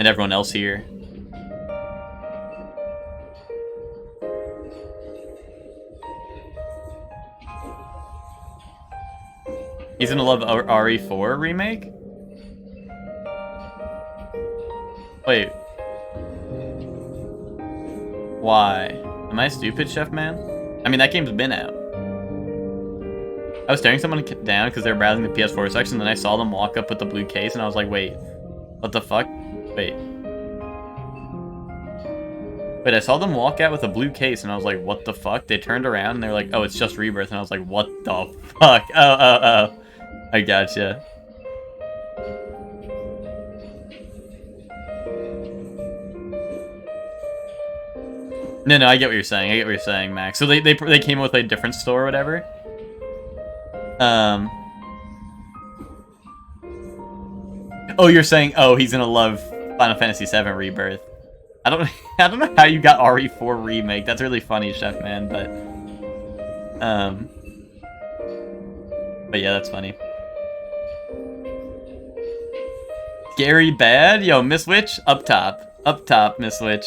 everyone else here. He's gonna love RE4 remake? Wait. Why? Am I stupid, Chef Man? I mean, that game's been out. I was staring someone down because they were browsing the PS4 section, and then I saw them walk up with the blue case, and I was like, wait, what the fuck? Wait, I saw them walk out with a blue case, and I was like, what the fuck? They turned around, and they were like, oh, it's just Rebirth, and I was like, what the fuck? Oh. I gotcha. No, I get what you're saying. Max. So they came up with a different store or whatever? Oh, you're saying, oh, he's gonna love Final Fantasy VII Rebirth. I don't know how you got RE4 Remake. That's really funny, Chef Man, but yeah, that's funny. Scary bad? Yo, Miss Witch, up top, Miss Witch.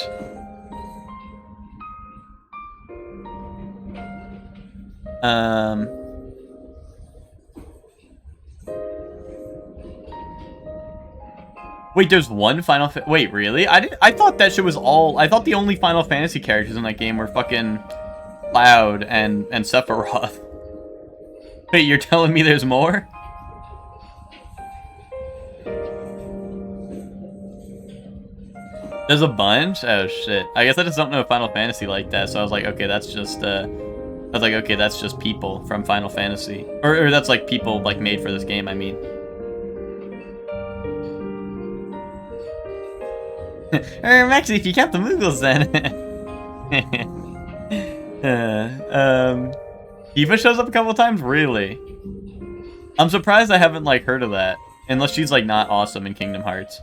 Wait, there's one Final wait, really? I thought that shit was all... I thought the only Final Fantasy characters in that game were fucking Cloud and Sephiroth. Wait, you're telling me there's more? There's a bunch? Oh, shit. I guess I just don't know Final Fantasy like that, so I was like, okay, that's just, that's just people from Final Fantasy. Or that's, like, people, like, made for this game, I mean. Actually, if you count the Moogles, then. Eva shows up a couple times? Really? I'm surprised I haven't, like, heard of that. Unless she's, like, not awesome in Kingdom Hearts.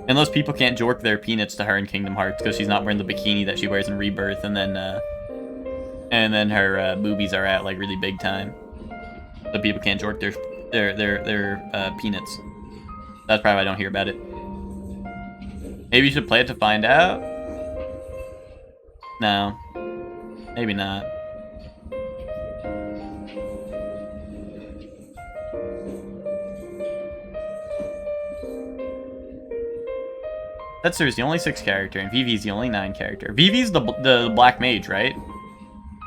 Unless people can't jork their peanuts to her in Kingdom Hearts because she's not wearing the bikini that she wears in Rebirth, and then her boobies are out, like, really big time. So people can't jork their peanuts. That's probably why I don't hear about it. Maybe you should play it to find out? No. Maybe not. Setsu's the only 6 character, and Vivi's the only 9 character. Vivi's the black mage, right?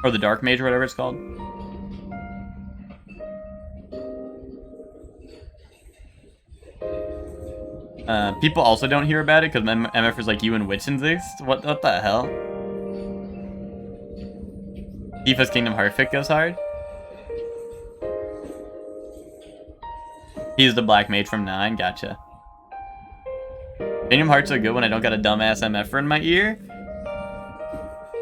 Or the dark mage, or whatever it's called. People also don't hear about it because MFers like you and Witch exist. What the hell? Tifa's Kingdom Hearts fic goes hard. He's the black mage from 9, gotcha. Kingdom Hearts are good when I don't got a dumbass MFer in my ear.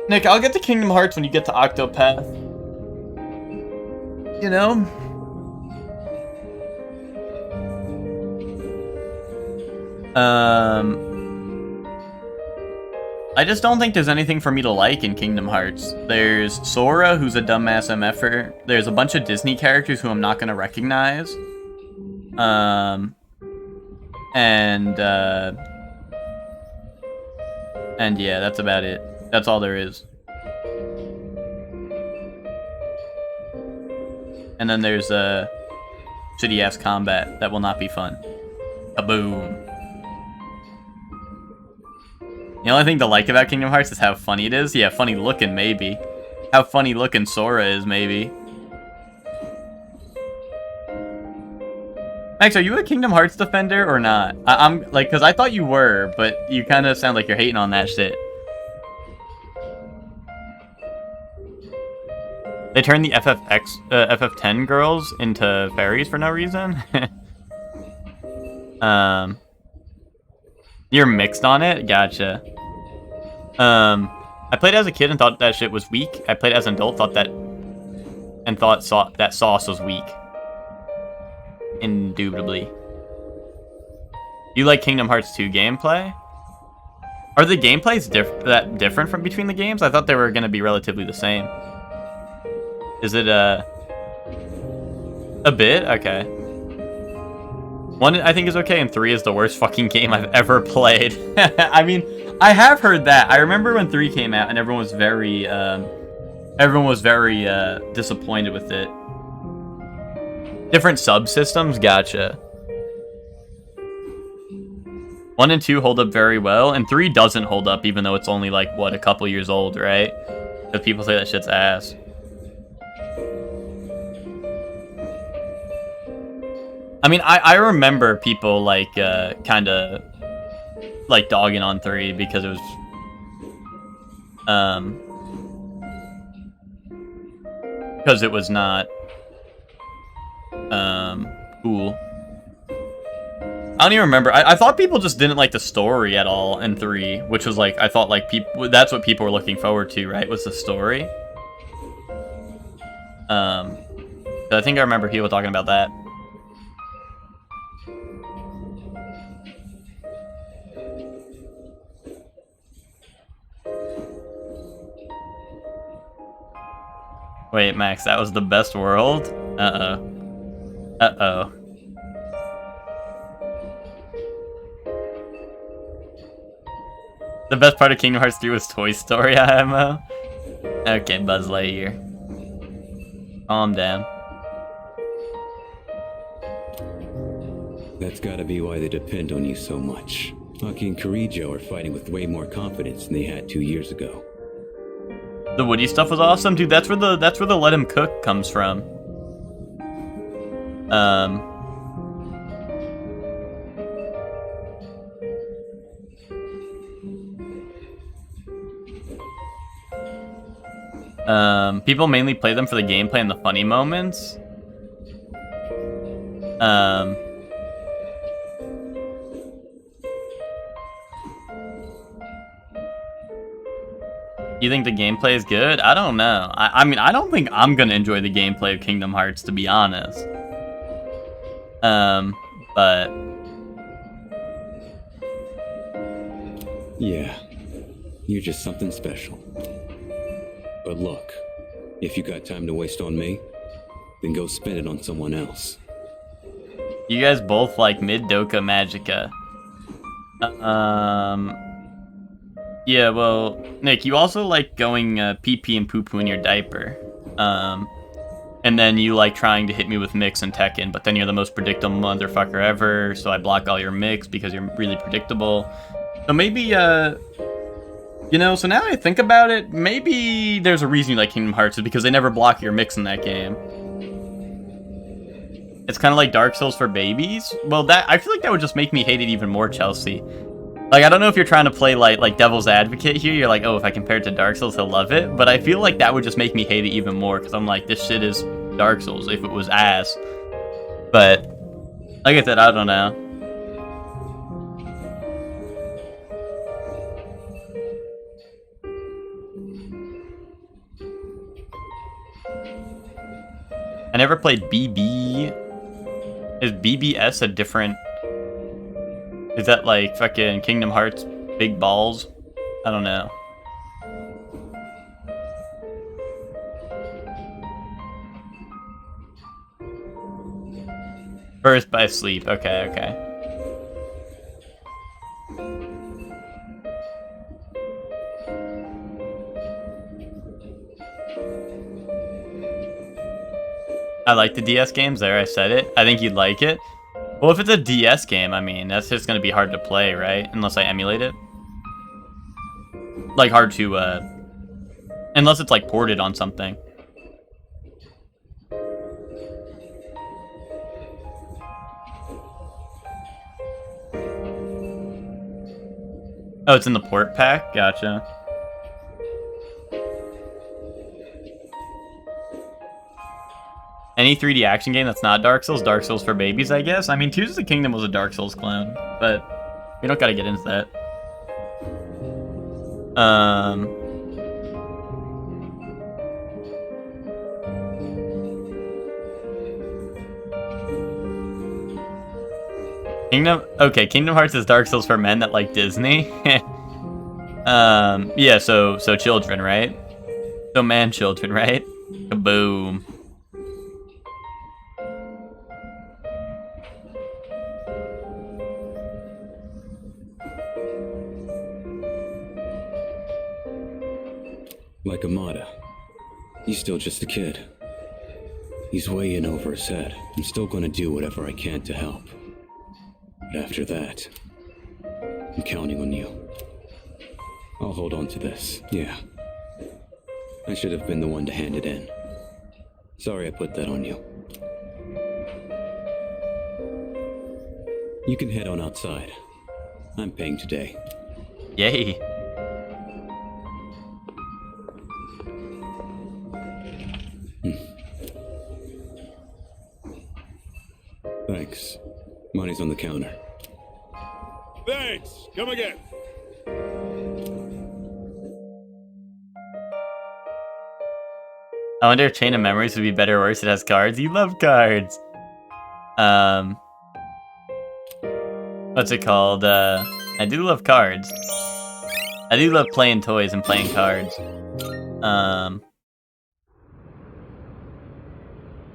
Nick, I'll get to Kingdom Hearts when you get to Octopath. You know? I just don't think there's anything for me to like in Kingdom Hearts. There's Sora, who's a dumbass MFer. There's a bunch of Disney characters who I'm not gonna recognize. And yeah, that's about it. That's all there is. And then there's shitty-ass combat that will not be fun. Kaboom. The only thing to like about Kingdom Hearts is how funny it is. Yeah, funny looking, maybe. How funny looking Sora is, maybe. Max, are you a Kingdom Hearts defender or not? I'm like, because I thought you were, but you kind of sound like you're hating on that shit. They turned the FF10 girls into fairies for no reason. You're mixed on it? Gotcha. I played as a kid and thought that shit was weak. I played as an adult, thought that sauce was weak. Indubitably. You like Kingdom Hearts 2 gameplay? Are the gameplays that different from between the games? I thought they were going to be relatively the same. Is it a bit? Okay. 1 I think is okay, and 3 is the worst fucking game I've ever played. I mean, I have heard that. I remember when 3 came out and everyone was very disappointed with it. Different subsystems? Gotcha. 1 1 and 2 hold up very well, and 3 doesn't hold up, even though it's only like what, a couple years old, right? But people say that shit's ass. I mean, I remember people like kind of like dogging on 3 because it was because it was not cool. I don't even remember. I thought people just didn't like the story at all in 3, which was like, I thought like people, that's what people were looking forward to, right? Was the story. So I think I remember people talking about that. Wait, Max, that was the best world? Uh-oh. Uh-oh. The best part of Kingdom Hearts 3 was Toy Story IMO? Okay, Buzz Lightyear. Calm down. That's gotta be why they depend on you so much. Maki and Kirijo are fighting with way more confidence than they had 2 years ago. The Woody stuff was awesome, dude. That's where the let him cook comes from. People mainly play them for the gameplay and the funny moments. You think the gameplay is good? I don't know. I mean, I don't think I'm gonna enjoy the gameplay of Kingdom Hearts, to be honest. But yeah, you're just something special. But look, if you got time to waste on me, then go spend it on someone else. You guys both like Mid-Doka Magica. Yeah, well, Nick, you also like going pee-pee and poo-poo in your diaper. And then you like trying to hit me with Mix and Tekken, but then you're the most predictable motherfucker ever, so I block all your Mix because you're really predictable. So maybe, you know, so now that I think about it, maybe there's a reason you like Kingdom Hearts, is because they never block your Mix in that game. It's kind of like Dark Souls for babies. Well, that I feel like that would just make me hate it even more, Chelsea. Like, I don't know if you're trying to play like devil's advocate here. You're like, oh, if I compare it to Dark Souls, he'll love it. But I feel like that would just make me hate it even more, because I'm like, this shit is Dark Souls if it was ass. But like I said, I don't know. I never played BB. Is BBS a different... Is that like fucking Kingdom Hearts big balls? I don't know. Birth by sleep. Okay, okay. I like the DS games. There, I said it. I think you'd like it. Well, if it's a DS game, I mean, that's just going to be hard to play, right? Unless I emulate it. Like, hard to, unless it's, like, ported on something. Oh, it's in the port pack? Gotcha. Any 3D action game that's not Dark Souls for babies, I guess. I mean, Tears of the Kingdom was a Dark Souls clone, but we don't gotta get into that. Kingdom Hearts is Dark Souls for men that like Disney. Yeah, so children, right? So man children, right? Kaboom. Like Amada, he's still just a kid. He's way in over his head. I'm still gonna do whatever I can to help. But after that, I'm counting on you. I'll hold on to this, yeah. I should have been the one to hand it in. Sorry I put that on you. You can head on outside. I'm paying today. Yay. Thanks. Money's on the counter. Thanks. Come again. I wonder if Chain of Memories would be better or worse. It has cards. You love cards. What's it called? I do love cards. I do love playing toys and playing cards.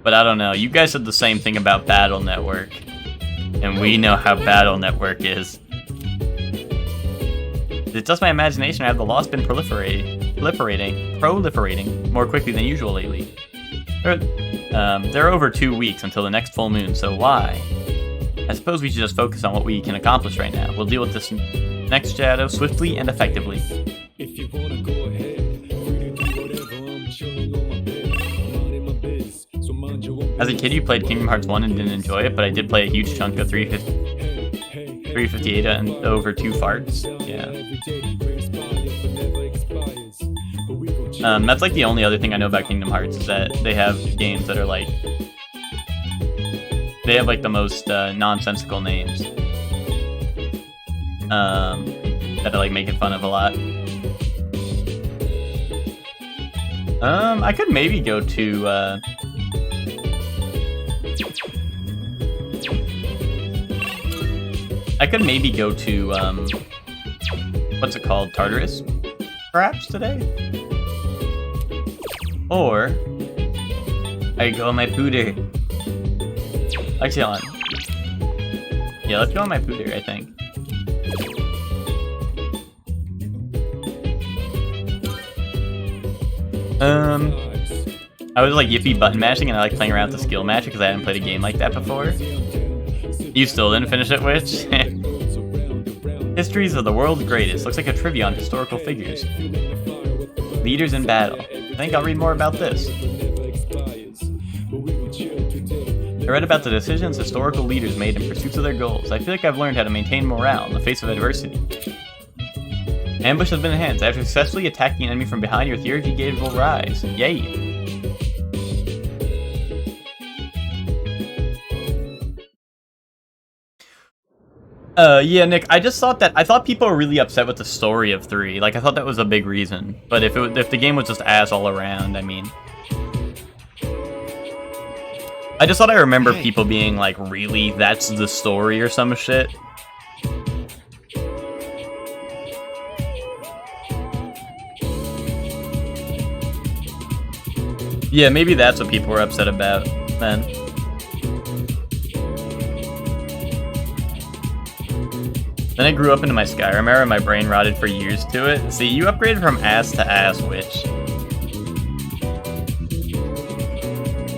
But I don't know. You guys said the same thing about Battle Network. And we know how Battle Network is. It's just my imagination, or have the loss been proliferating more quickly than usual lately? There are over 2 weeks until the next full moon, so why? I suppose we should just focus on what we can accomplish right now. We'll deal with this next shadow swiftly and effectively. If you wanna go ahead, free to do whatever, I'm chilling on my bed, minding my biz, so mind your own. As a kid, you played Kingdom Hearts 1 and didn't enjoy it, but I did play a huge chunk of 358 and over 2 farts. Yeah. That's like the only other thing I know about Kingdom Hearts is that they have games that are like... They have like the most nonsensical names. That I like making fun of a lot. I could maybe go to what's it called? Tartarus? Perhaps today? Or I go on my pooter. Actually, hold on. Yeah, let's go on my pooter, I think. I was like yippee button mashing and I like playing around with the skill match because I hadn't played a game like that before. You still didn't finish it, Witch? Histories of the world's greatest. Looks like a trivia on historical figures. Leaders in battle. I think I'll read more about this. I read about the decisions historical leaders made in pursuit of their goals. I feel like I've learned how to maintain morale in the face of adversity. Ambush has been enhanced. After successfully attacking an enemy from behind, your theurgy gauge will rise. Yay! Yeah, Nick, I just thought that... I thought people were really upset with the story of 3. Like, I thought that was a big reason. But if the game was just ass all around, I mean... I just thought I remember people being like, really? That's the story or some shit? Yeah, maybe that's what people were upset about, then. Then I grew up into my Skyrim era and my brain rotted for years to it. See, you upgraded from ass to ass, Witch.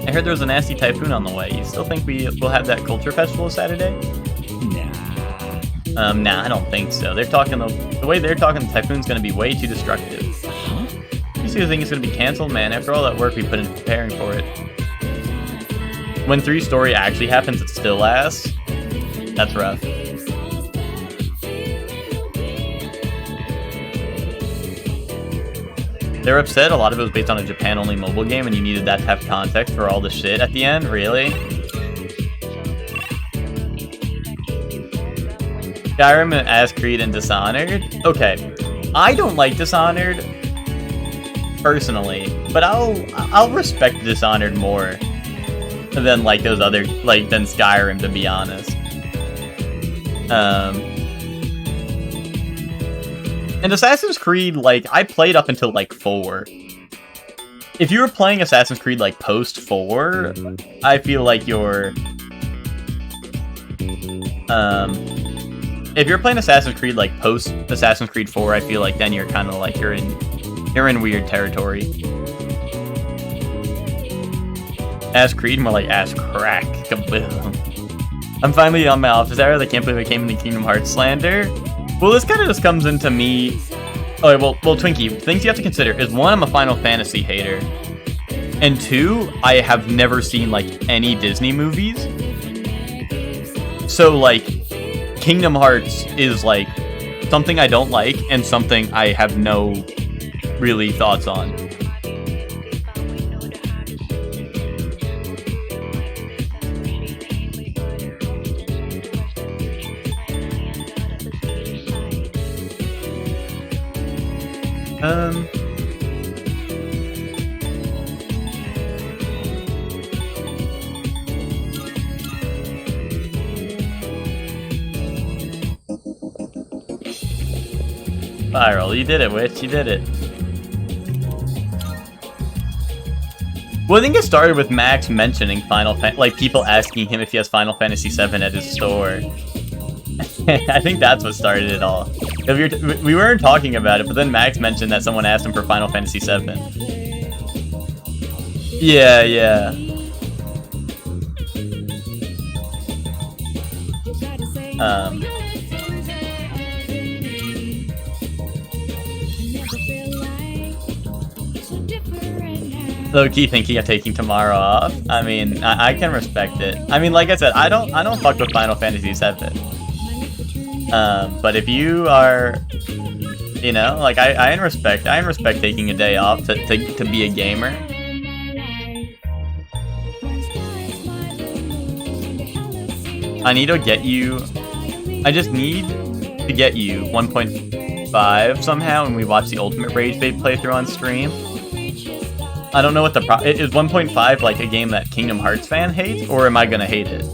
I heard there was a nasty typhoon on the way. You still think we'll have that culture festival Saturday? Nah. Nah, I don't think so. They're talking the way they're talking, the typhoon's gonna be way too destructive. You see the thing is gonna be canceled, man. After all that work we put into preparing for it. When 3 story actually happens, it's still ass. That's rough. They were upset a lot of it was based on a Japan-only mobile game and you needed that to have context for all the shit at the end? Really? Skyrim, Assassin's Creed, and Dishonored? Okay. I don't like Dishonored, personally, but I'll respect Dishonored more than like those other, like, than Skyrim, to be honest. And Assassin's Creed, like, I played up until, like, 4. If you were playing Assassin's Creed, like, post 4, I feel like you're... if you're playing Assassin's Creed, like, post Assassin's Creed 4, I feel like then you're kind of, like, you're in weird territory. Ass Creed, more like ass crack. Kaboom. I'm finally on my office hours. I can't believe I came into Kingdom Hearts slander. Well, this kind of just comes into me. Oh, well, Twinkie, things you have to consider is, one, I'm a Final Fantasy hater. And two, I have never seen, like, any Disney movies. So, like, Kingdom Hearts is, like, something I don't like and something I have no really thoughts on. Viral, you did it, Witch, you did it. Well, I think it started with Max mentioning like people asking him if he has Final Fantasy VII at his store. I think that's what started it all. We weren't talking about it, but then Max mentioned that someone asked him for Final Fantasy VII. Yeah, yeah. Low-key thinking of taking tomorrow off. I mean, I can respect it. I mean, like I said, I don't fuck with Final Fantasy VII. But if you are, you know, like I respect taking a day off to be a gamer. I need to get you. I just need to get you 1.5 somehow, and we watch the Ultimate Rage Bait playthrough on stream. I don't know what the is 1.5 like a game that Kingdom Hearts fan hates, or am I gonna hate it?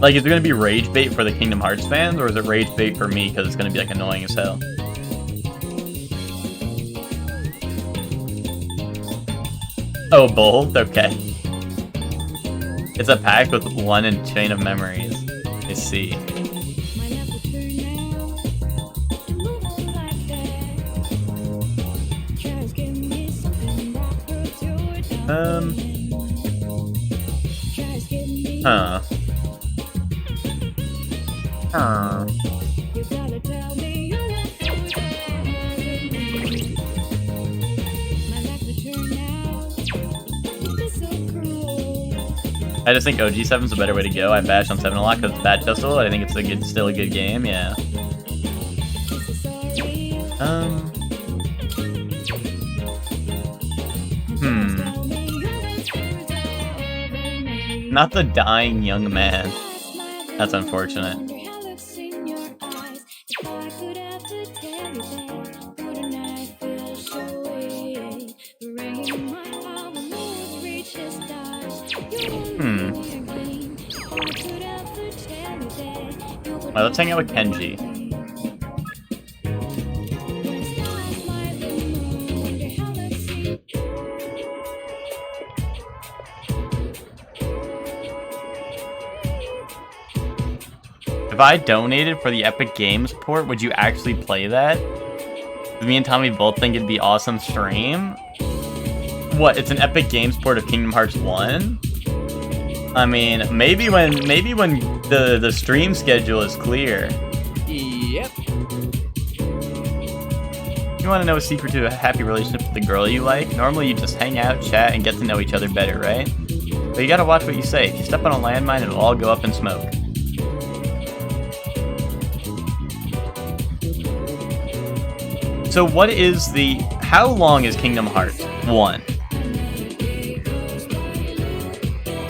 Like, is it gonna be rage bait for the Kingdom Hearts fans, or is it rage bait for me because it's gonna be like annoying as hell? Oh, both? Okay. It's a pack with one and Chain of Memories. I see. Huh. I just think OG7's a better way to go. I bash on 7 a lot because it's Bat Pistol. I think it's still a good game, yeah. Not the dying young man. That's unfortunate. Well, let's hang out with Kenji. If I donated for the Epic Games port, would you actually play that? Me and Tommy both think it'd be awesome stream. What? It's an Epic Games port of Kingdom Hearts 1? I mean, maybe when the stream schedule is clear. Yep. You want to know a secret to a happy relationship with the girl you like? Normally you just hang out, chat, and get to know each other better, right? But you gotta watch what you say. If you step on a landmine, it'll all go up in smoke. So what is how long is Kingdom Hearts 1?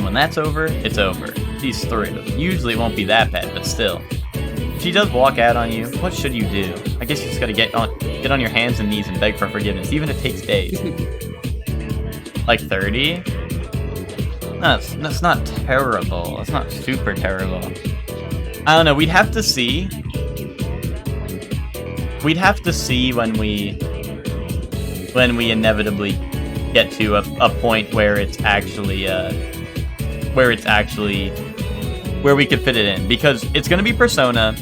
When that's over, it's over. She's through. Usually it won't be that bad, but still. If she does walk out on you, what should you do? I guess you just gotta get on your hands and knees and beg for forgiveness, even if it takes days. Like 30? That's not terrible. That's not super terrible. I don't know, we'd have to see. We'd have to see when we inevitably get to a point where it's actually where we could fit it in, because it's going to be Persona.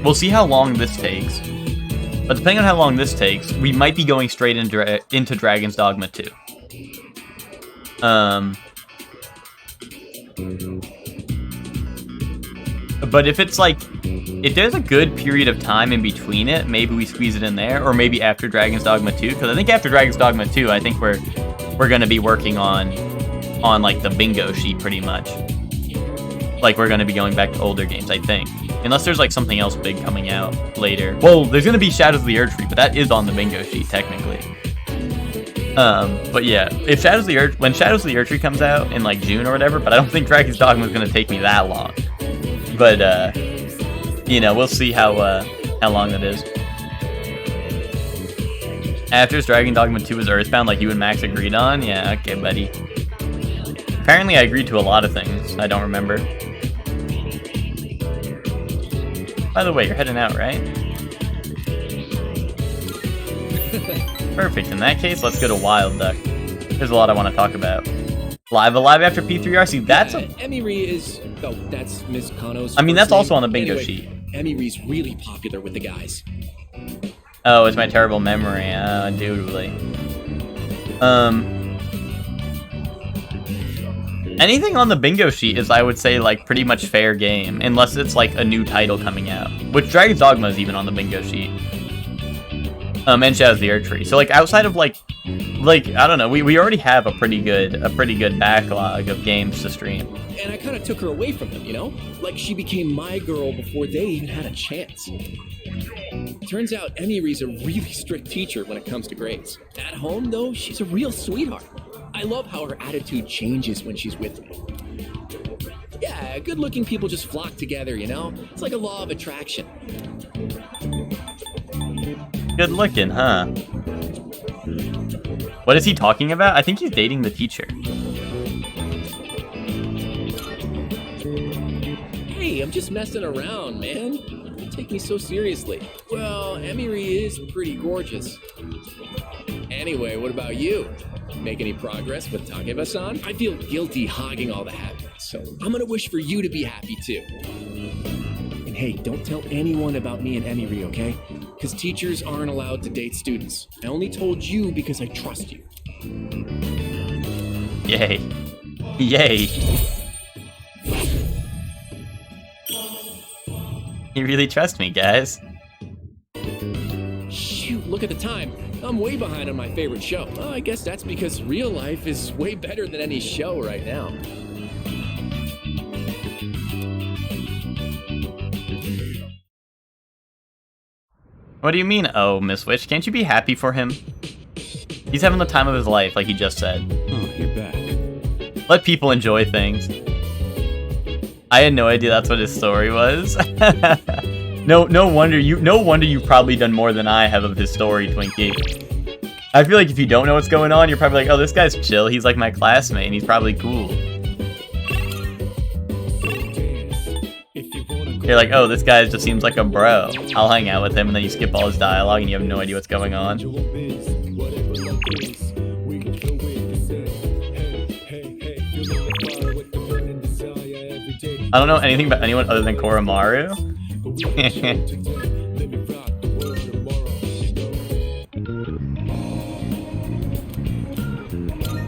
We'll see how long this takes, but depending on how long this takes, we might be going straight into Dragon's Dogma 2. But if it's like, if there's a good period of time in between it, maybe we squeeze it in there, or maybe after Dragon's Dogma 2, because I think after Dragon's Dogma 2, I think we're gonna be working on like the bingo sheet pretty much. Like we're gonna be going back to older games, I think, unless there's like something else big coming out later. Well, there's gonna be Shadows of the Erdtree, but that is on the bingo sheet technically. But yeah, if when Shadows of the Erdtree comes out in like June or whatever, but I don't think Dragon's Dogma is gonna take me that long. But you know, we'll see how long that is. After Dragon Dogma 2 is Earthbound, like you and Max agreed on? Yeah, okay, buddy. Apparently I agreed to a lot of things. I don't remember. By the way, you're heading out, right? Perfect. In that case, let's go to Wild Duck. There's a lot I want to talk about. Live Alive after P3R? See, that's a... Emi-Ri is... Oh, that's Miss Kano's... I mean, that's also on the bingo anyway, sheet. Emi-Ri's really popular with the guys. Oh, it's my terrible memory. Indubitably. Anything on the bingo sheet is, I would say, like, pretty much fair game. Unless it's, like, a new title coming out. Which Dragon's Dogma is even on the bingo sheet. And Shadows of the Erdtree. So, like, outside of, like, I don't know, we already have a pretty good backlog of games to stream. And I kind of took her away from them, you know? Like, she became my girl before they even had a chance. Turns out Emi-Ri's a really strict teacher when it comes to grades. At home, though, she's a real sweetheart. I love how her attitude changes when she's with me. Yeah, good-looking people just flock together, you know? It's like a law of attraction. Good looking, huh? What is he talking about? I think he's dating the teacher. Hey, I'm just messing around, man. Don't take me so seriously. Well, Emi-Ri is pretty gorgeous. Anyway, what about you? Make any progress with Takeba-san? I feel guilty hogging all the happiness, so I'm gonna wish for you to be happy too. And hey, don't tell anyone about me and Emi-Ri, okay? Because teachers aren't allowed to date students. I only told you because I trust you. Yay. Yay. You really trust me, guys. Shoot, look at the time. I'm way behind on my favorite show. Well, I guess that's because real life is way better than any show right now. What do you mean, oh, Miss Witch? Can't you be happy for him? He's having the time of his life, like he just said. Oh, you're back. Let people enjoy things. I had no idea that's what his story was. No wonder you've probably done more than I have of his story, Twinkie. I feel like if you don't know what's going on, you're probably like, oh, this guy's chill. He's like my classmate, and he's probably cool. You're like, oh, this guy just seems like a bro. I'll hang out with him, and then you skip all his dialogue, and you have no idea what's going on. I don't know anything about anyone other than Koromaru.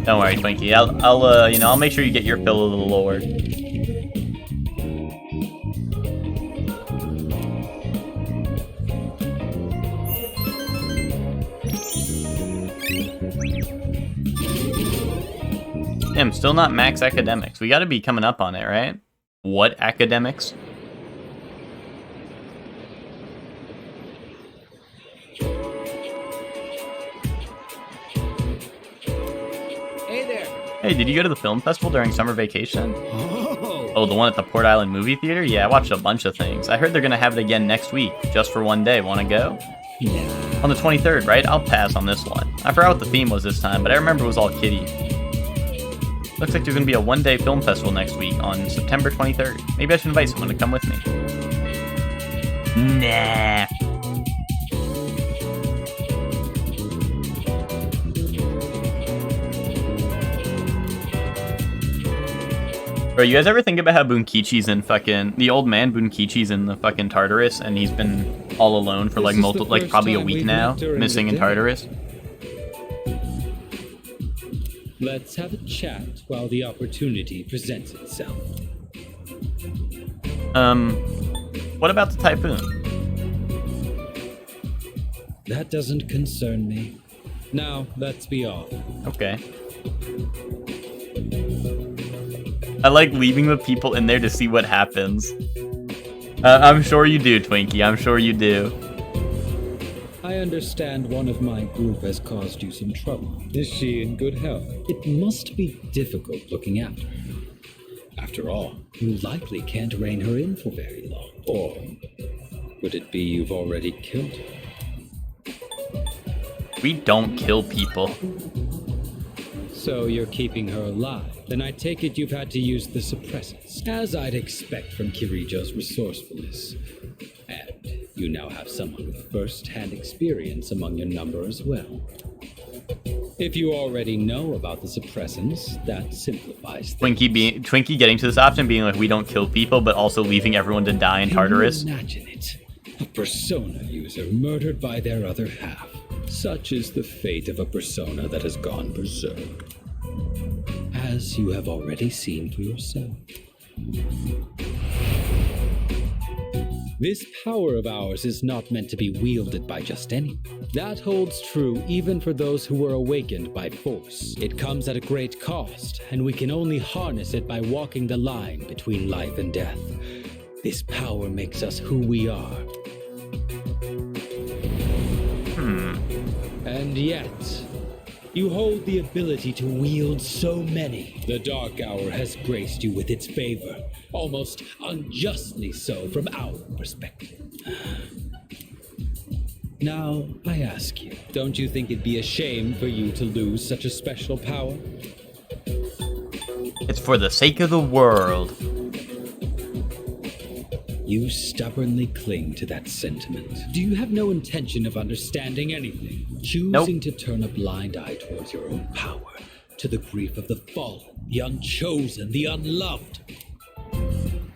Don't worry, Twinkie. I'll make sure you get your fill of the lore. Damn, still not max academics. We gotta be coming up on it, right? What academics? Hey there. Hey, did you go to the film festival during summer vacation? Oh, the one at the Port Island Movie Theater? Yeah, I watched a bunch of things. I heard they're gonna have it again next week, just for one day. Wanna go? Yeah. On the 23rd, right? I'll pass on this one. I forgot what the theme was this time, but I remember it was all kiddie. Looks like there's gonna be a one-day film festival next week on September 23rd. Maybe I should invite someone to come with me. Nah. Bro, you guys ever think about how Bunkichi's in the old man Bunkichi's in the fucking Tartarus, and he's been all alone for like probably a week now, missing in Tartarus? Let's have a chat while the opportunity presents itself. What about the typhoon? That doesn't concern me. Now, let's be off. Okay. I like leaving the people in there to see what happens. I'm sure you do, Twinkie. I'm sure you do. I understand one of my group has caused you some trouble. Is she in good health? It must be difficult looking after her. After all, you likely can't rein her in for very long. Or would it be you've already killed her? We don't kill people. So you're keeping her alive. Then I take it you've had to use the suppressants, as I'd expect from Kirijo's resourcefulness. And you now have someone with first-hand experience among your number as well. If you already know about the suppressants, that simplifies things. Twinkie getting to this option, being like, we don't kill people, but also leaving everyone to die in Tartarus. Can you imagine it? A persona user murdered by their other half. Such is the fate of a persona that has gone berserk. As you have already seen for yourself. This power of ours is not meant to be wielded by just anyone. That holds true even for those who were awakened by force. It comes at a great cost, and we can only harness it by walking the line between life and death. This power makes us who we are. And yet, you hold the ability to wield so many. The Dark Hour has graced you with its favor, almost unjustly so from our perspective. Now, I ask you, don't you think it'd be a shame for you to lose such a special power? It's for the sake of the world. You stubbornly cling to that sentiment. Do you have no intention of understanding anything? Choosing to turn a blind eye towards your own power, to the grief of the fallen, the unchosen, the unloved.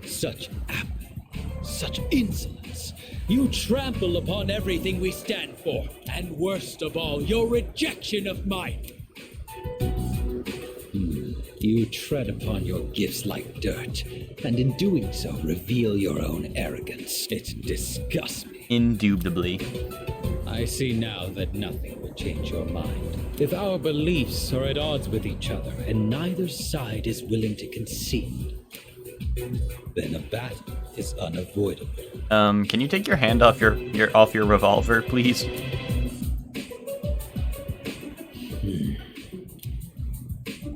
Such apathy, such insolence. You trample upon everything we stand for, and worst of all, your rejection of mine. You tread upon your gifts like dirt, and in doing so, reveal your own arrogance. It disgusts me. Indubitably. I see now that nothing will change your mind. If our beliefs are at odds with each other, and neither side is willing to concede, then a battle is unavoidable. Can you take your hand off your revolver, please?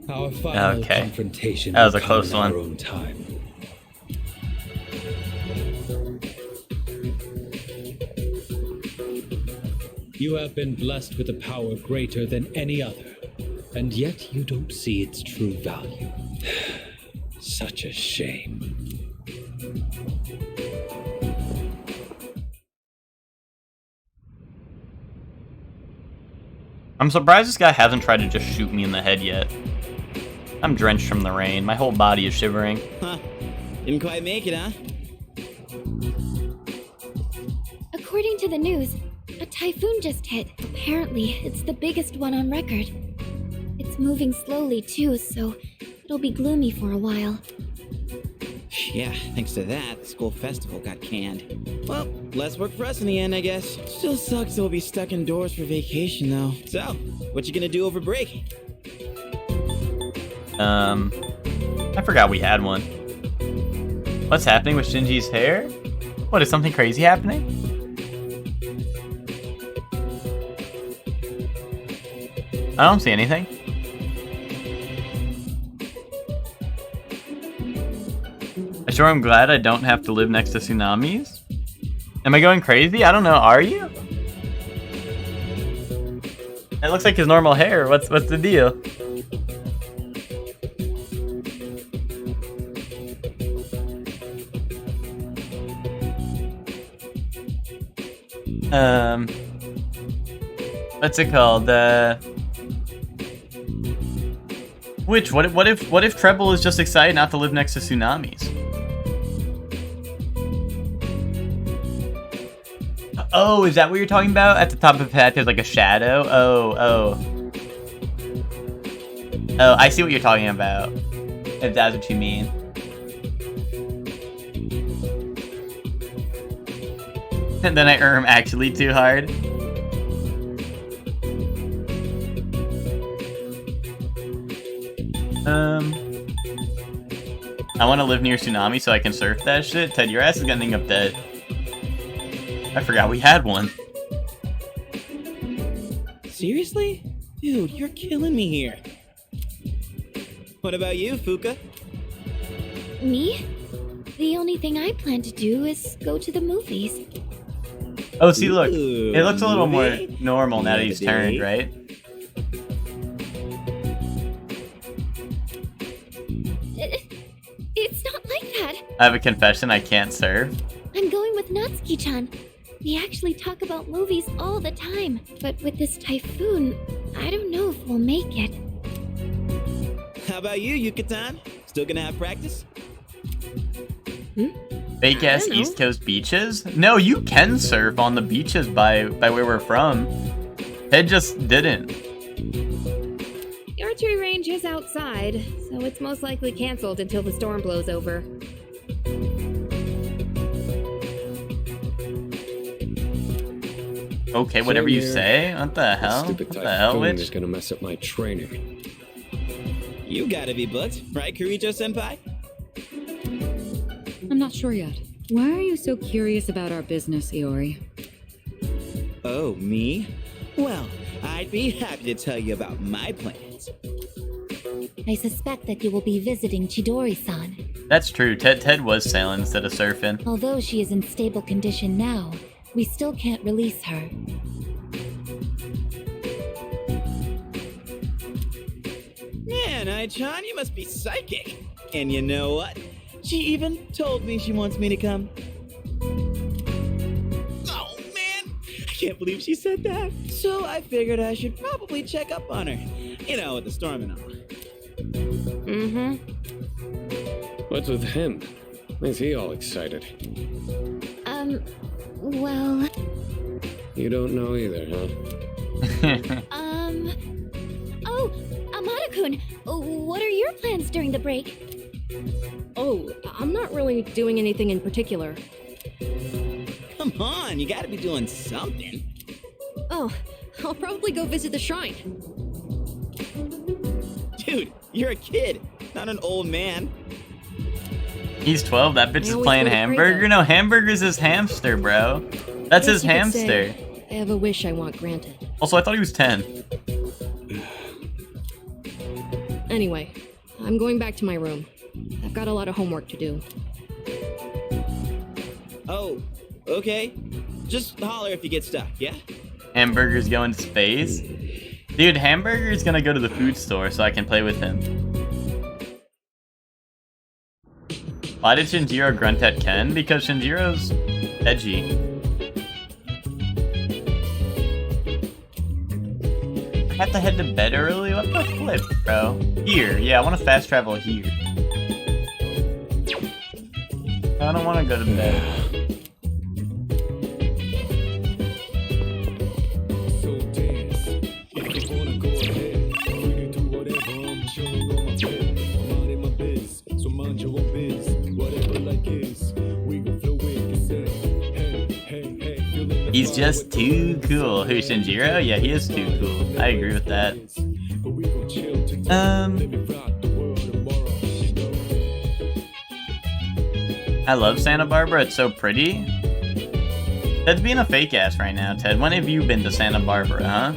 Our final Okay. confrontation That was will a close come in one. our own time. You have been blessed with a power greater than any other, and yet you don't see its true value. Such a shame. I'm surprised this guy hasn't tried to just shoot me in the head yet. I'm drenched from the rain. My whole body is shivering. Huh. Didn't quite make it, huh? According to the news, a typhoon just hit. Apparently, it's the biggest one on record. It's moving slowly too, so it'll be gloomy for a while. Yeah, thanks to that, the school festival got canned. Well, less work for us in the end, I guess. Still sucks that we'll be stuck indoors for vacation, though. So, what you gonna do over break? I forgot we had one. What's happening with Shinji's hair? What, is something crazy happening? I don't see anything. I sure am glad I don't have to live next to tsunamis. Am I going crazy? I don't know. Are you? It looks like his normal hair. What's the deal? What's it called? What if Treble is just excited not to live next to tsunamis? Oh, is that what you're talking about? At the top of the path, there's like a shadow? Oh. Oh, I see what you're talking about. If that's what you mean. And then I actually too hard. I want to live near tsunami so I can surf that shit. Ted, your ass is getting up dead. I forgot we had one. Seriously? Dude, you're killing me here. What about you, Fuka? Me? The only thing I plan to do is go to the movies. Oh, see, look. Ooh, It looks a little more movie? normal now that he's turned, Movie? right? It's not like that. I have a confession, I can't surf. I'm going with Natsuki-chan. We actually talk about movies all the time, but with this typhoon, I don't know if we'll make it. How about you, Yucatan? Still gonna have practice? Fake ass don't know. East Coast beaches? No, you can surf on the beaches by where we're from. Ted just didn't. The archery range is outside, so it's most likely canceled until the storm blows over. Okay, whatever you Same here. say. What the This hell? stupid What the hell, typhoon is witch? gonna mess up my training. You gotta be booked, right, Kirijo-senpai? I'm not sure yet. Why are you so curious about our business, Iori? Oh, me? Well, I'd be happy to tell you about my plans. I suspect that you will be visiting Chidori-san. That's true. Ted was sailing instead of surfing. Although she is in stable condition now, we still can't release her. Man, Ai-chan, you must be psychic. And you know what? She even told me she wants me to come. Oh, man! I can't believe she said that. So I figured I should probably check up on her. You know, with the storm and all. Mm-hmm. What's with him? Why is he all excited? Well, You don't know either, huh? oh, Amada-kun, what are your plans during the break? Oh, I'm not really doing anything in particular. Come on, you gotta be doing something. Oh, I'll probably go visit the shrine. Dude, you're a kid, not an old man. He's 12. That bitch I is always playing wanted hamburger. Kratos. No, hamburger's his hamster, bro. That's his Guess you could hamster. say I have a wish I want granted. Also, I thought he was 10. Anyway, I'm going back to my room. I've got a lot of homework to do. Oh, okay. Just holler if you get stuck, yeah? Hamburger's going to space. Dude, Hamburger's gonna go to the food store so I can play with him. Why did Shinjiro grunt at Ken? Because Shinjiro's edgy. I have to head to bed early? What the flip, bro? Here. Yeah, I want to fast travel here. I don't want to go to bed. So dance. If you wanna go ahead, free to do whatever. I'm chilling on my bed. I'm out in my biz, so mind your own biz. Whatever like is, we gon' flow with you. Say, hey, hey, hey, feeling the He's fire just with too cool. Who, Shinjiro? Yeah, he is too cool. I agree with that. but we gon' chill today. Let me rock the world tomorrow. I love Santa Barbara. It's so pretty. Ted's being a fake ass right now, Ted. When have you been to Santa Barbara, huh?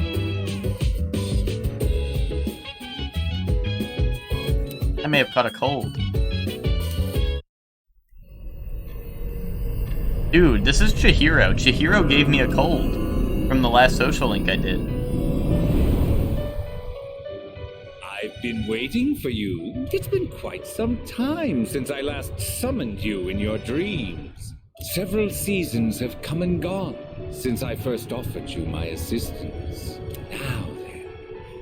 I may have caught a cold. Dude, this is Chihiro. Chihiro gave me a cold from the last social link I did. I've been waiting for you. It's been quite some time since I last summoned you in your dreams. Several seasons have come and gone since I first offered you my assistance. Now then,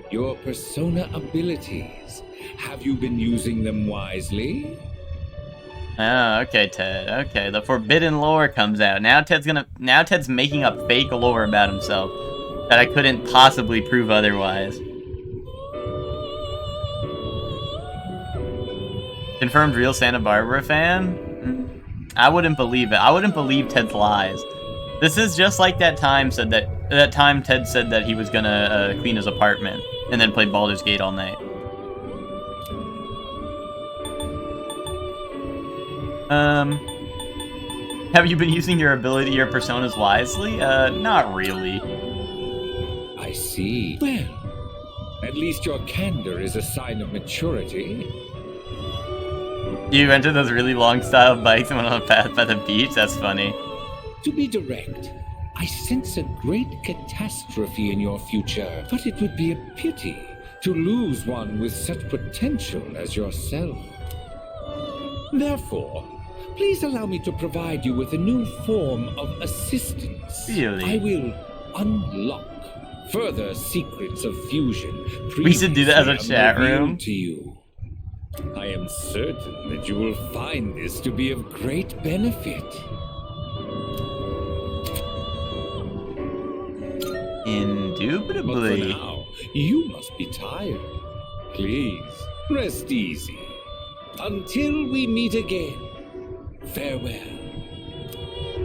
your persona abilities. Have you been using them wisely? Oh, okay, Ted. Okay, the forbidden lore comes out. Now Ted's making up fake lore about himself that I couldn't possibly prove otherwise. Confirmed real Santa Barbara fan? I wouldn't believe it. I wouldn't believe Ted's lies. This is just like that time Ted said that he was gonna clean his apartment and then play Baldur's Gate all night. Have you been using your personas wisely? Not really. I see. Well, at least your candor is a sign of maturity. You rented those really long style bikes and went on a path by the beach? That's funny. To be direct, I sense a great catastrophe in your future, but it would be a pity to lose one with such potential as yourself. Therefore, please allow me to provide you with a new form of assistance. Really? I will unlock further secrets of fusion. We should do that as a previously chat room. unrevealed to you. I am certain that you will find this to be of great benefit. Indubitably. But for now, you must be tired. Please, rest easy. Until we meet again, farewell.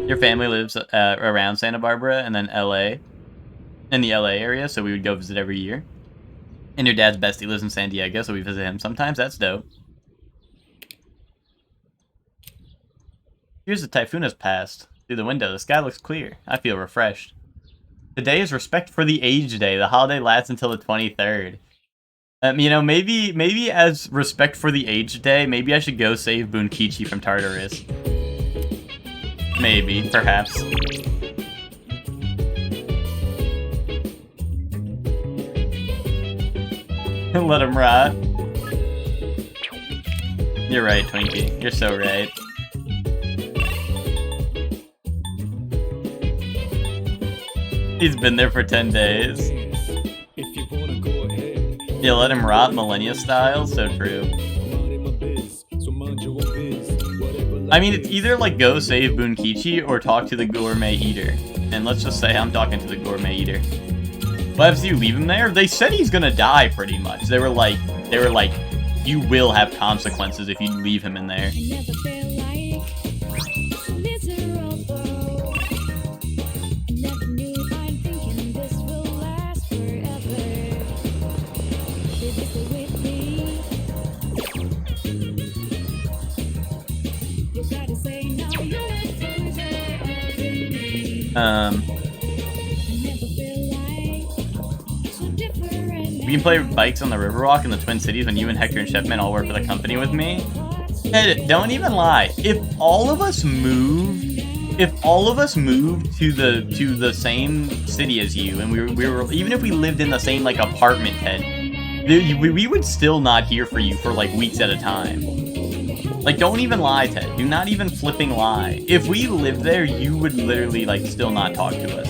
Your family lives around Santa Barbara and then LA, in the LA area, so we would go visit every year. And your dad's bestie lives in San Diego, so we visit him sometimes. That's dope. Here's the typhoon has passed. Through the window, the sky looks clear. I feel refreshed. Today is Respect for the Aged Day. The holiday lasts until the 23rd. You know, maybe as Respect for the Aged Day, maybe I should go save Bunkichi from Tartarus. Maybe, perhaps. Let him rot. You're right, Twinkie. You're so right. He's been there for 10 days. Yeah, let him rot, Millennia style. So true. I mean, it's either like go save Bunkichi or talk to the Gourmet Eater. And let's just say I'm talking to the Gourmet Eater. What if you leave him there? They said he's gonna die pretty much. They were like, you will have consequences if you leave him in there. We can play bikes on the Riverwalk in the Twin Cities when you and Hector and Chefman all work for the company with me. Ed, don't even lie. If all of us moved to the same city as you, and we were even if we lived in the same like apartment, Ted, we would still not hear from you for like weeks at a time. Like, don't even lie, Ted. Do not even flipping lie. If we lived there, you would literally like still not talk to us.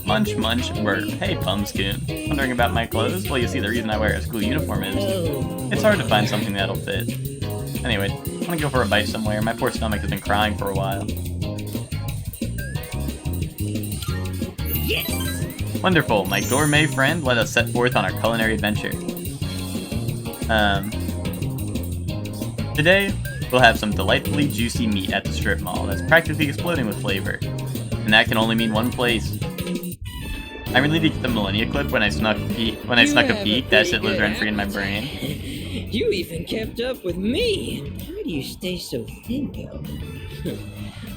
Munch, munch, burp. Hey, Pumpkin. Wondering about my clothes? Well, you see, the reason I wear a school uniform is it's hard to find something that'll fit. Anyway, I'm gonna go for a bite somewhere. My poor stomach has been crying for a while. Yes! Wonderful. My gourmet friend let us set forth on our culinary adventure. Today, we'll have some delightfully juicy meat at the strip mall that's practically exploding with flavor. And that can only mean one place. I really did get the Millennia clip when I snuck a peek. That shit lives rent free in my brain. You even kept up with me. How do you stay so thin, though?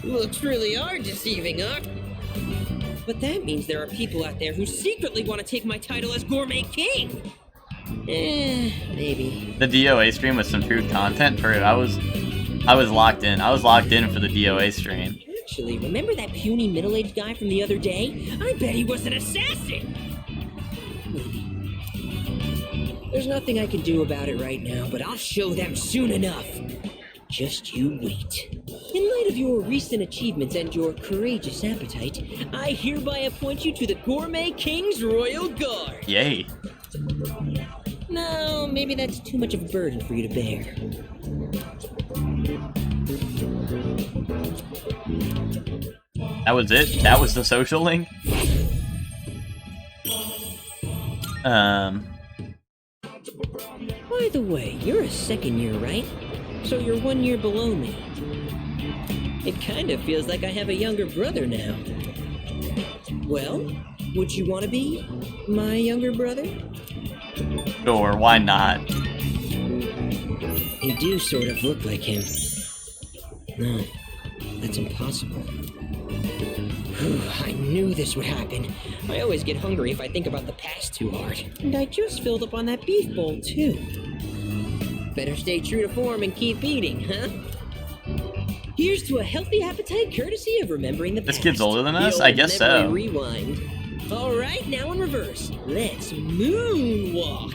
Looks really hard deceiving, huh? But that means there are people out there who secretly want to take my title as Gourmet King. Maybe. The DOA stream with some true content for it. I was locked in. I was locked in for the DOA stream. Actually, remember that puny middle-aged guy from the other day? I bet he was an assassin! There's nothing I can do about it right now, but I'll show them soon enough. Just you wait. In light of your recent achievements and your courageous appetite, I hereby appoint you to the Gourmet King's Royal Guard. Yay. No, maybe that's too much of a burden for you to bear. That was it? That was the social link? By the way, you're a second year, right? So you're 1 year below me. It kind of feels like I have a younger brother now. Well, would you want to be my younger brother? Sure, why not? You do sort of look like him. No, that's impossible. Whew, I knew this would happen. I always get hungry if I think about the past too hard. And I just filled up on that beef bowl, too. Better stay true to form and keep eating, huh? Here's to a healthy appetite courtesy of remembering the past. This kid's older than The us? old I guess memory so. Rewind. All right, now in reverse. Let's moonwalk.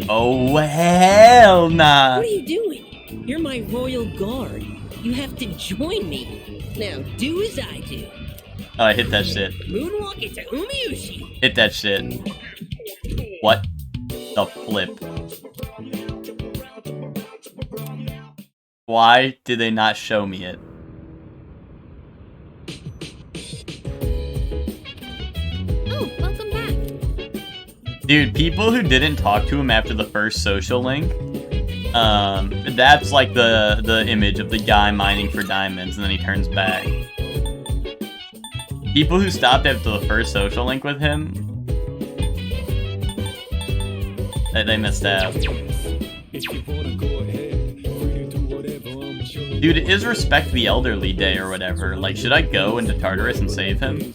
Oh, hell nah. What are you doing? You're my royal guard. You have to join me. Now do as I do. Oh, I hit that shit. Moonwalk into Umiushi. Hit that shit. What the flip? Why did they not show me it? Oh, welcome back. Dude, people who didn't talk to him after the first social link, that's like the image of the guy mining for diamonds and then he turns back. People who stopped after the first social link with him, they missed out. Dude, it is Respect the Elderly Day or whatever. Like, should I go into Tartarus and save him?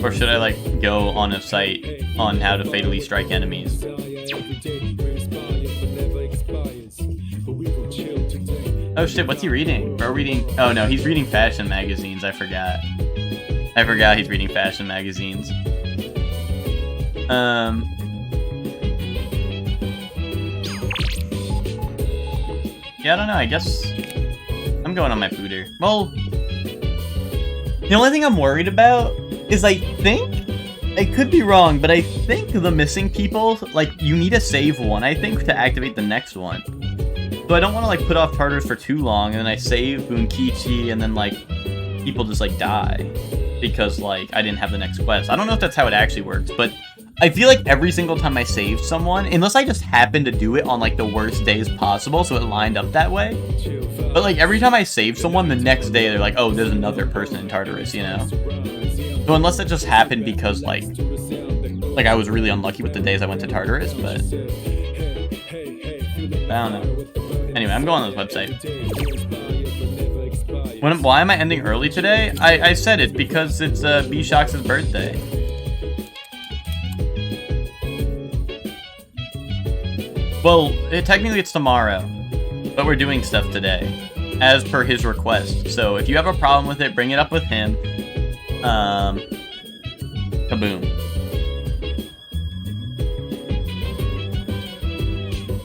Or should I, like, go on a site on how to fatally strike enemies? Oh shit, what's he reading? Bro reading... Oh no, he's reading fashion magazines, I forgot. I forgot he's reading fashion magazines. Yeah, I don't know, I guess... I'm going on my pooter. Well... The only thing I'm worried about is I think... I could be wrong, but I think the missing people, like, you need to save one, I think, to activate the next one. So I don't want to, like, put off Tartarus for too long, and then I save Bunkichi, and then, like, people just, like, die. Because, like, I didn't have the next quest. I don't know if that's how it actually works, but I feel like every single time I saved someone, unless I just happened to do it on, like, the worst days possible, so it lined up that way. But, like, every time I saved someone, the next day they're like, oh, there's another person in Tartarus, you know? So unless that just happened because, like I was really unlucky with the days I went to Tartarus, but... I don't know. Anyway, I'm going on this website. Why am I ending early today? I said it because it's B-Shox' birthday. Well, technically it's tomorrow, but we're doing stuff today, as per his request. So if you have a problem with it, bring it up with him. Kaboom.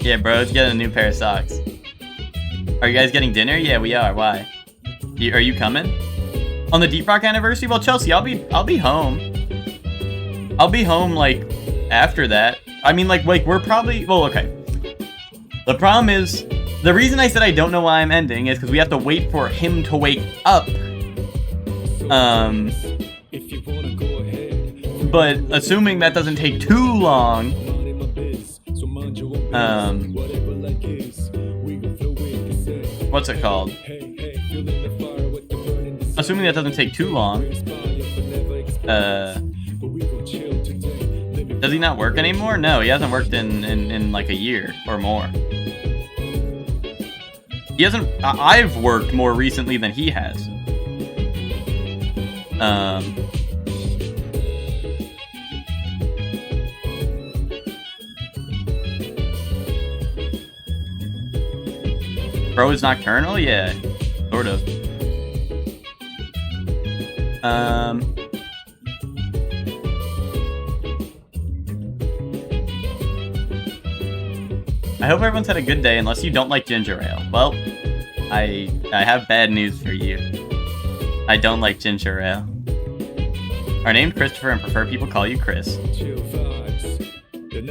Yeah, bro's getting a new pair of socks. Are you guys getting dinner? Yeah, we are. Why? Are you coming? On the Deep Rock anniversary? Well, Chelsea, I'll be home. I'll be home, like, after that. I mean, like, we're probably... Well, okay. The problem is... The reason I said I don't know why I'm ending is because we have to wait for him to wake up. But assuming that doesn't take too long... What's it called? Assuming that doesn't take too long. Does he not work anymore? No, he hasn't worked in like a year or more. He hasn't... I've worked more recently than he has. Bro is nocturnal? Yeah, sort of. I hope everyone's had a good day, unless you don't like ginger ale. Well, I have bad news for you. I don't like ginger ale. Are named Christopher and prefer people call you Chris.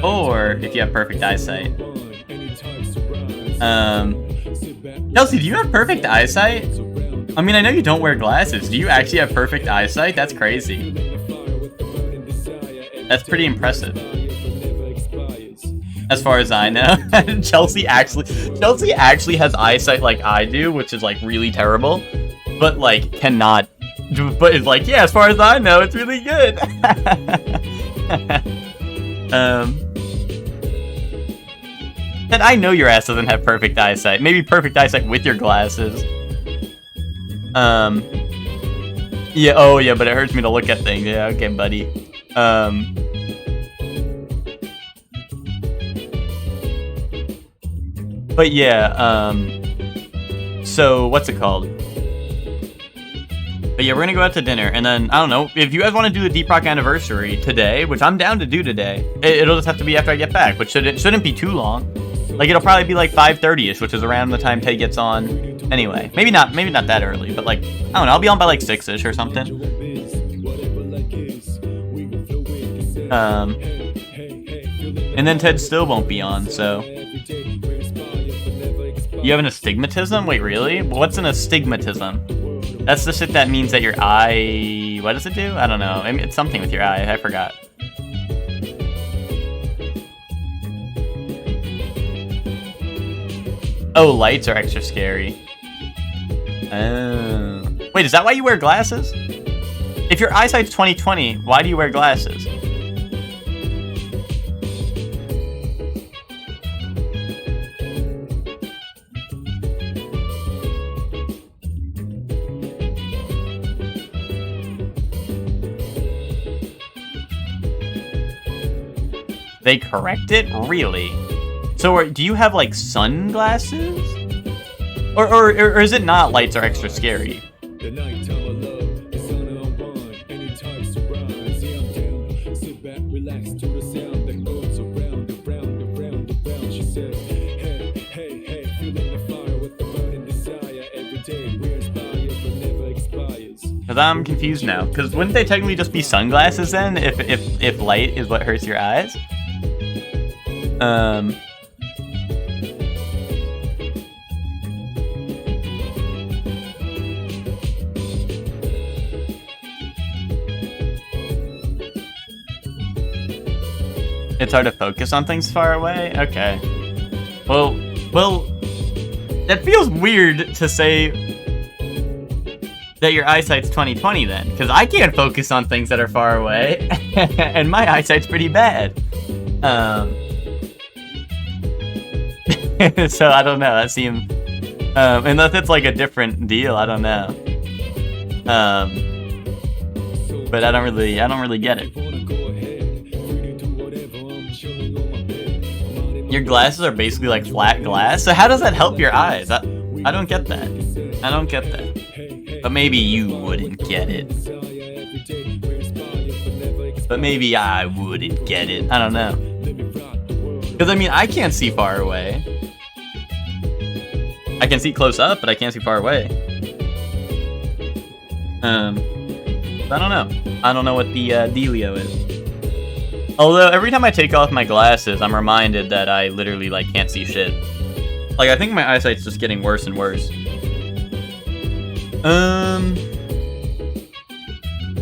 Or, if you have perfect eyesight. Chelsea, do you have perfect eyesight? I mean, I know you don't wear glasses. Do you actually have perfect eyesight? That's crazy. That's pretty impressive. as far as I know. Chelsea actually has eyesight like I do, which is like really terrible, but like cannot. But it's like, yeah, as far as I know, it's really good. And I know your ass doesn't have perfect eyesight. Maybe perfect eyesight with your glasses. Yeah, oh yeah, but it hurts me to look at things. Yeah, okay, buddy. But yeah, so what's it called? But yeah, we're gonna go out to dinner, and then, I don't know, if you guys want to do the Deep Rock anniversary today, which I'm down to do today, it'll just have to be after I get back, which shouldn't be too long. Like, it'll probably be like 5:30ish, which is around the time Tay gets on anyway. Maybe not that early, but like, I don't know, I'll be on by like 6ish or something. And then Ted still won't be on, so. You have an astigmatism? Wait, really? What's an astigmatism? That's the shit that means that your eye... What does it do? I don't know. I mean, it's something with your eye. I forgot. Oh, lights are extra scary. Oh. Wait, is that why you wear glasses? If your eyesight's 20/20, why do you wear glasses? They correct it? Really? So do you have like sunglasses? Or is it not lights are extra scary? The nighttime of love, the sun on one, anytime surprise. Yeah, I'm down. Sit back, relax to the sound that goes around, around, around, around. She says, hey, hey, hey, feeling the fire with the burning desire. Every day we inspire, but never expires. Because I'm confused now. Because wouldn't they technically just be sunglasses then? If light is what hurts your eyes? It's hard to focus on things far away? Okay. Well, that feels weird to say that your eyesight's 20/20 then, because I can't focus on things that are far away, and my eyesight's pretty bad. So I don't know, that seems, unless it's like a different deal, I don't know. But I don't really get it. Your glasses are basically like flat glass, so how does that help your eyes? I don't get that. I don't get that. But maybe you wouldn't get it. But maybe I wouldn't get it. I don't know. Because I mean, I can't see far away. I can see close up, but I can't see far away. I don't know. I don't know what the dealio is. Although, every time I take off my glasses, I'm reminded that I literally, like, can't see shit. Like, I think my eyesight's just getting worse and worse.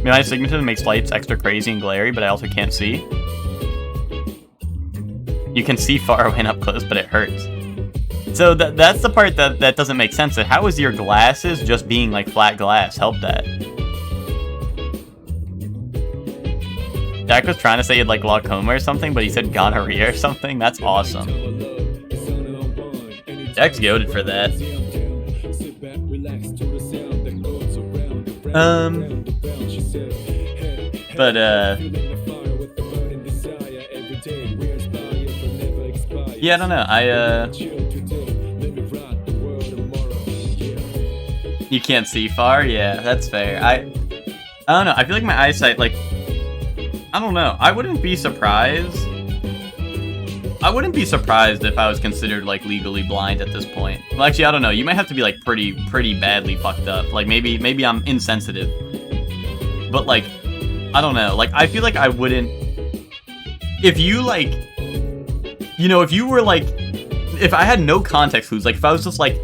My astigmatism makes lights extra crazy and glary, but I also can't see. You can see far away and up close, but it hurts. So that's the part that doesn't make sense. How is your glasses just being, like, flat glass help that? Jack was trying to say he had like glaucoma or something, but he said gonorrhea or something. That's awesome. Jack's goated for that. But yeah, I don't know. You can't see far? Yeah, that's fair. I don't know. I feel like my eyesight, like, I don't know. I wouldn't be surprised if I was considered, like, legally blind at this point. Well, actually, I don't know. You might have to be, like, pretty badly fucked up. Like, maybe I'm insensitive. But, like, I don't know. Like, I feel like I wouldn't... If you, like... You know, if you were, like... If I had no context clues, like, if I was just, like,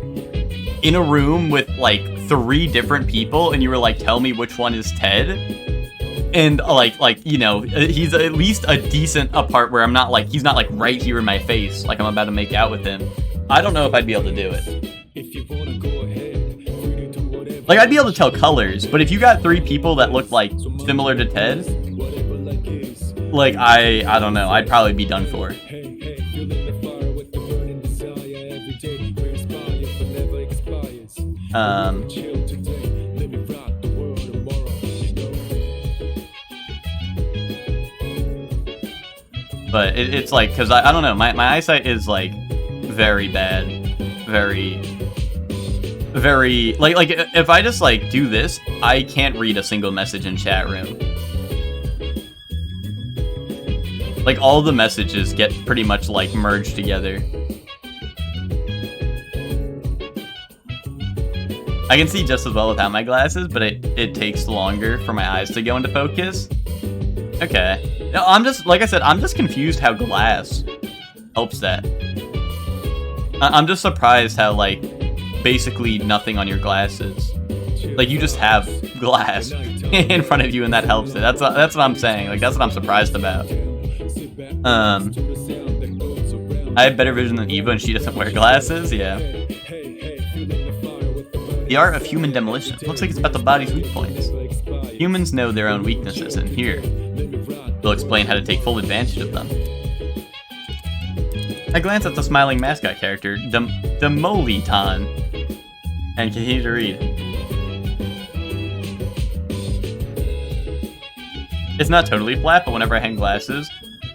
in a room with, like, 3 different people, and you were like, tell me which one is Ted... and like you know, he's at least a decent apart where I'm not like he's not like right here in my face, like I'm about to make out with him. I don't know if I'd be able to do it. Like I'd be able to tell colors, but if you got 3 people that look like similar to Ted, like I don't know, I'd probably be done for. But it's like, because I don't know, my eyesight is like very bad, very like if I just like do this, I can't read a single message in chat room. Like all the messages get pretty much like merged together. I can see just as well without my glasses, but it takes longer for my eyes to go into focus. Okay. No, I'm just, like I said, I'm just confused how glass helps that. I'm just surprised how, like, basically nothing on your glasses. Like, you just have glass in front of you and that helps it. That's what I'm saying. Like, that's what I'm surprised about. I have better vision than Eva and she doesn't wear glasses? Yeah. The art of human demolition. Looks like it's about the body's weak points. Humans know their own weaknesses, and here, they'll explain how to take full advantage of them. I glance at the smiling mascot character, Demoliton, and continue to read. It's not totally flat, but whenever I hang glasses,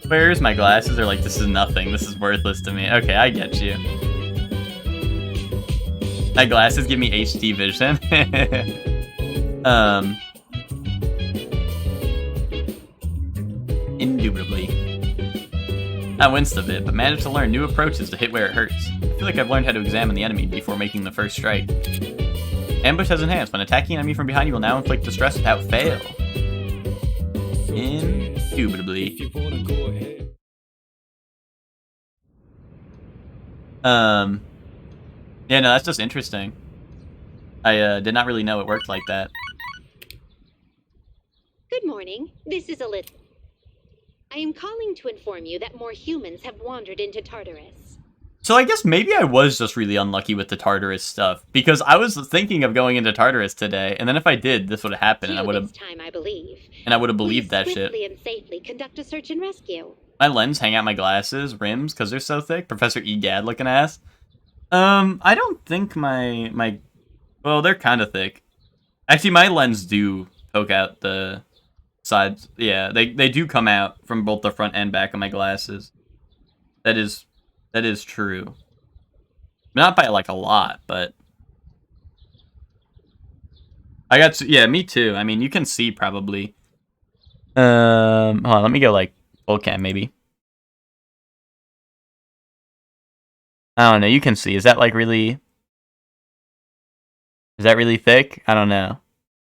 where's my glasses? They're like, this is nothing, this is worthless to me. Okay, I get you. My glasses give me HD vision. Indubitably. I winced a bit, but managed to learn new approaches to hit where it hurts. I feel like I've learned how to examine the enemy before making the first strike. Ambush has enhanced. When attacking an enemy from behind, you will now inflict distress without fail. Indubitably. Yeah, no, that's just interesting. I did not really know it worked like that. Good morning. This is Elizabeth. I am calling to inform you that more humans have wandered into Tartarus. So I guess maybe I was just really unlucky with the Tartarus stuff, because I was thinking of going into Tartarus today, and then if I did, this would have happened, and I would have. Time, I believe. And I would have believed that shit. Swiftly and safely conduct a search and rescue. My lens hang out my glasses, rims, because they're so thick. Professor Egad looking ass. I don't think my well, they're kind of thick. Actually, my lens do poke out the sides. Yeah, they do come out from both the front and back of my glasses. That is true. Not by like a lot, but I got yeah, me too. I mean, you can see probably. Hold on, let me go like full cam maybe. I don't know, you can see. Is that like really... Is that really thick? I don't know.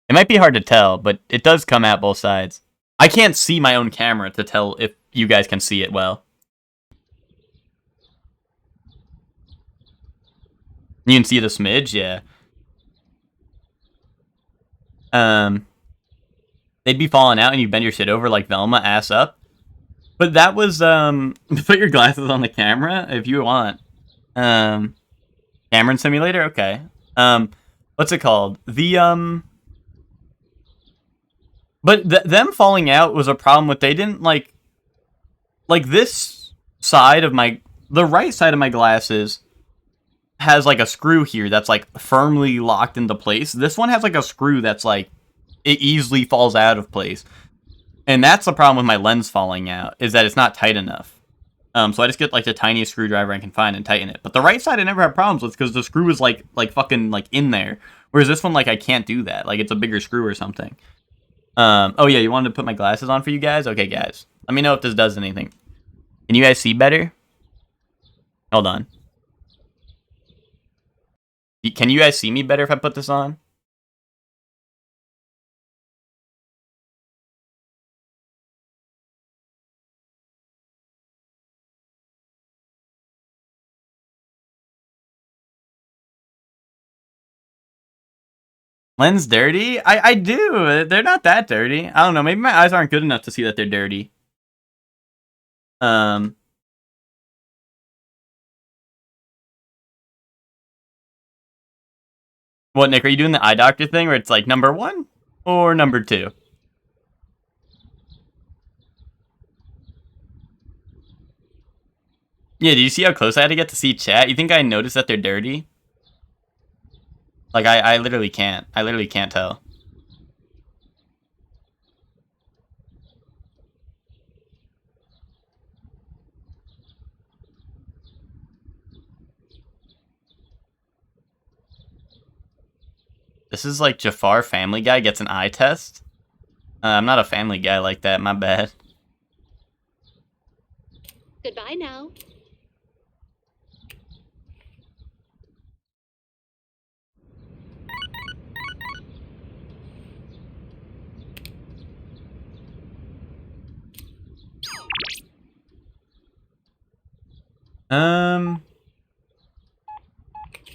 It might be hard to tell, but it does come out both sides. I can't see my own camera to tell if you guys can see it well. You can see the smidge? Yeah. They'd be falling out and you bend your shit over like Velma, ass up. But that was, put your glasses on the camera if you want. Cameron Simulator? Okay. What's it called? The, but them falling out was a problem with, they didn't, like this side of the right side of my glasses has, like, a screw here that's, like, firmly locked into place. This one has, like, a screw that's, like, it easily falls out of place. And that's the problem with my lens falling out, is that it's not tight enough. So I just get, like, the tiniest screwdriver I can find and tighten it. But the right side I never had problems with, because the screw is, like fucking, like, in there. Whereas this one, like, I can't do that. Like, it's a bigger screw or something. Oh, yeah, you wanted to put my glasses on for you guys? Okay, guys. Let me know if this does anything. Can you guys see better? Hold on. Can you guys see me better if I put this on? Lens dirty? I do. They're not that dirty. I don't know. Maybe my eyes aren't good enough to see that they're dirty. What, Nick? Are you doing the eye doctor thing where it's like number 1 or number 2? Yeah, do you see how close I had to get to see chat? You think I noticed that they're dirty? Like, I literally can't. I literally can't tell. This is like Jafar Family Guy gets an eye test? I'm not a Family Guy like that, my bad. Goodbye now.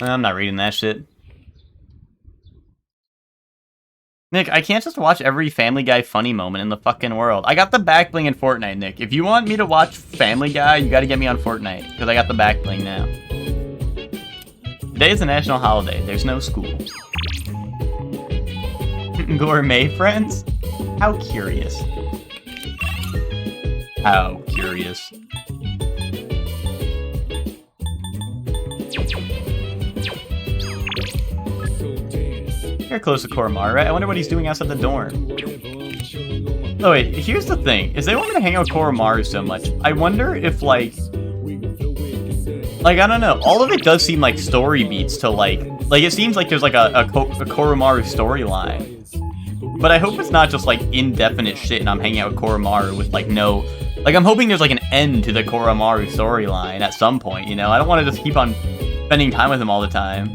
I'm not reading that shit. Nick, I can't just watch every Family Guy funny moment in the fucking world. I got the back bling in Fortnite, Nick. If you want me to watch Family Guy, you gotta get me on Fortnite, because I got the back bling now. Today is a national holiday. There's no school. Gourmet friends? How curious. How curious. You're close to Koromaru, right? I wonder what he's doing outside the dorm. Oh wait, here's the thing. Is they want me to hang out with Koromaru so much, I wonder if like, I don't know. All of it does seem like story beats to like it seems like there's like a Koromaru storyline. But I hope it's not just like indefinite shit and I'm hanging out with Koromaru with like no, like I'm hoping there's like an end to the Koromaru storyline at some point, you know? I don't want to just keep on spending time with him all the time.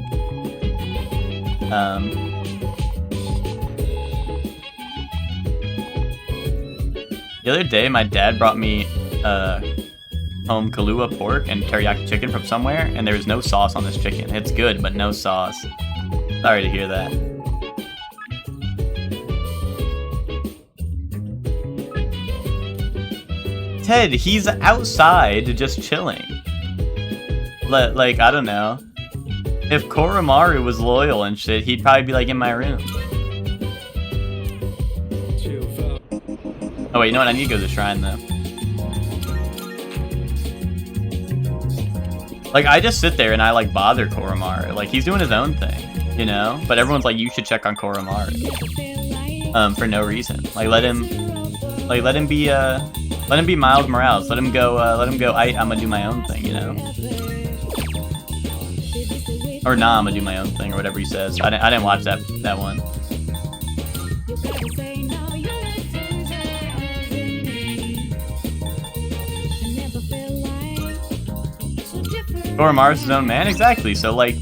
The other day, my dad brought me home Kahlua pork and teriyaki chicken from somewhere, and there was no sauce on this chicken. It's good, but no sauce. Sorry to hear that. Ted, he's outside just chilling. Like, I don't know. If Koromaru was loyal and shit, he'd probably be like in my room. Oh wait, you know what? I need to go to the shrine though. Like, I just sit there and I like bother Koromaru. Like, he's doing his own thing, you know? But everyone's like, you should check on Koromaru. For no reason. Like, let him be Miles Morales. Let him go, I'm gonna do my own thing, you know? Or nah, I'm gonna do my own thing, or whatever he says. I didn't watch that one. Koromaru's his own man? Exactly, so like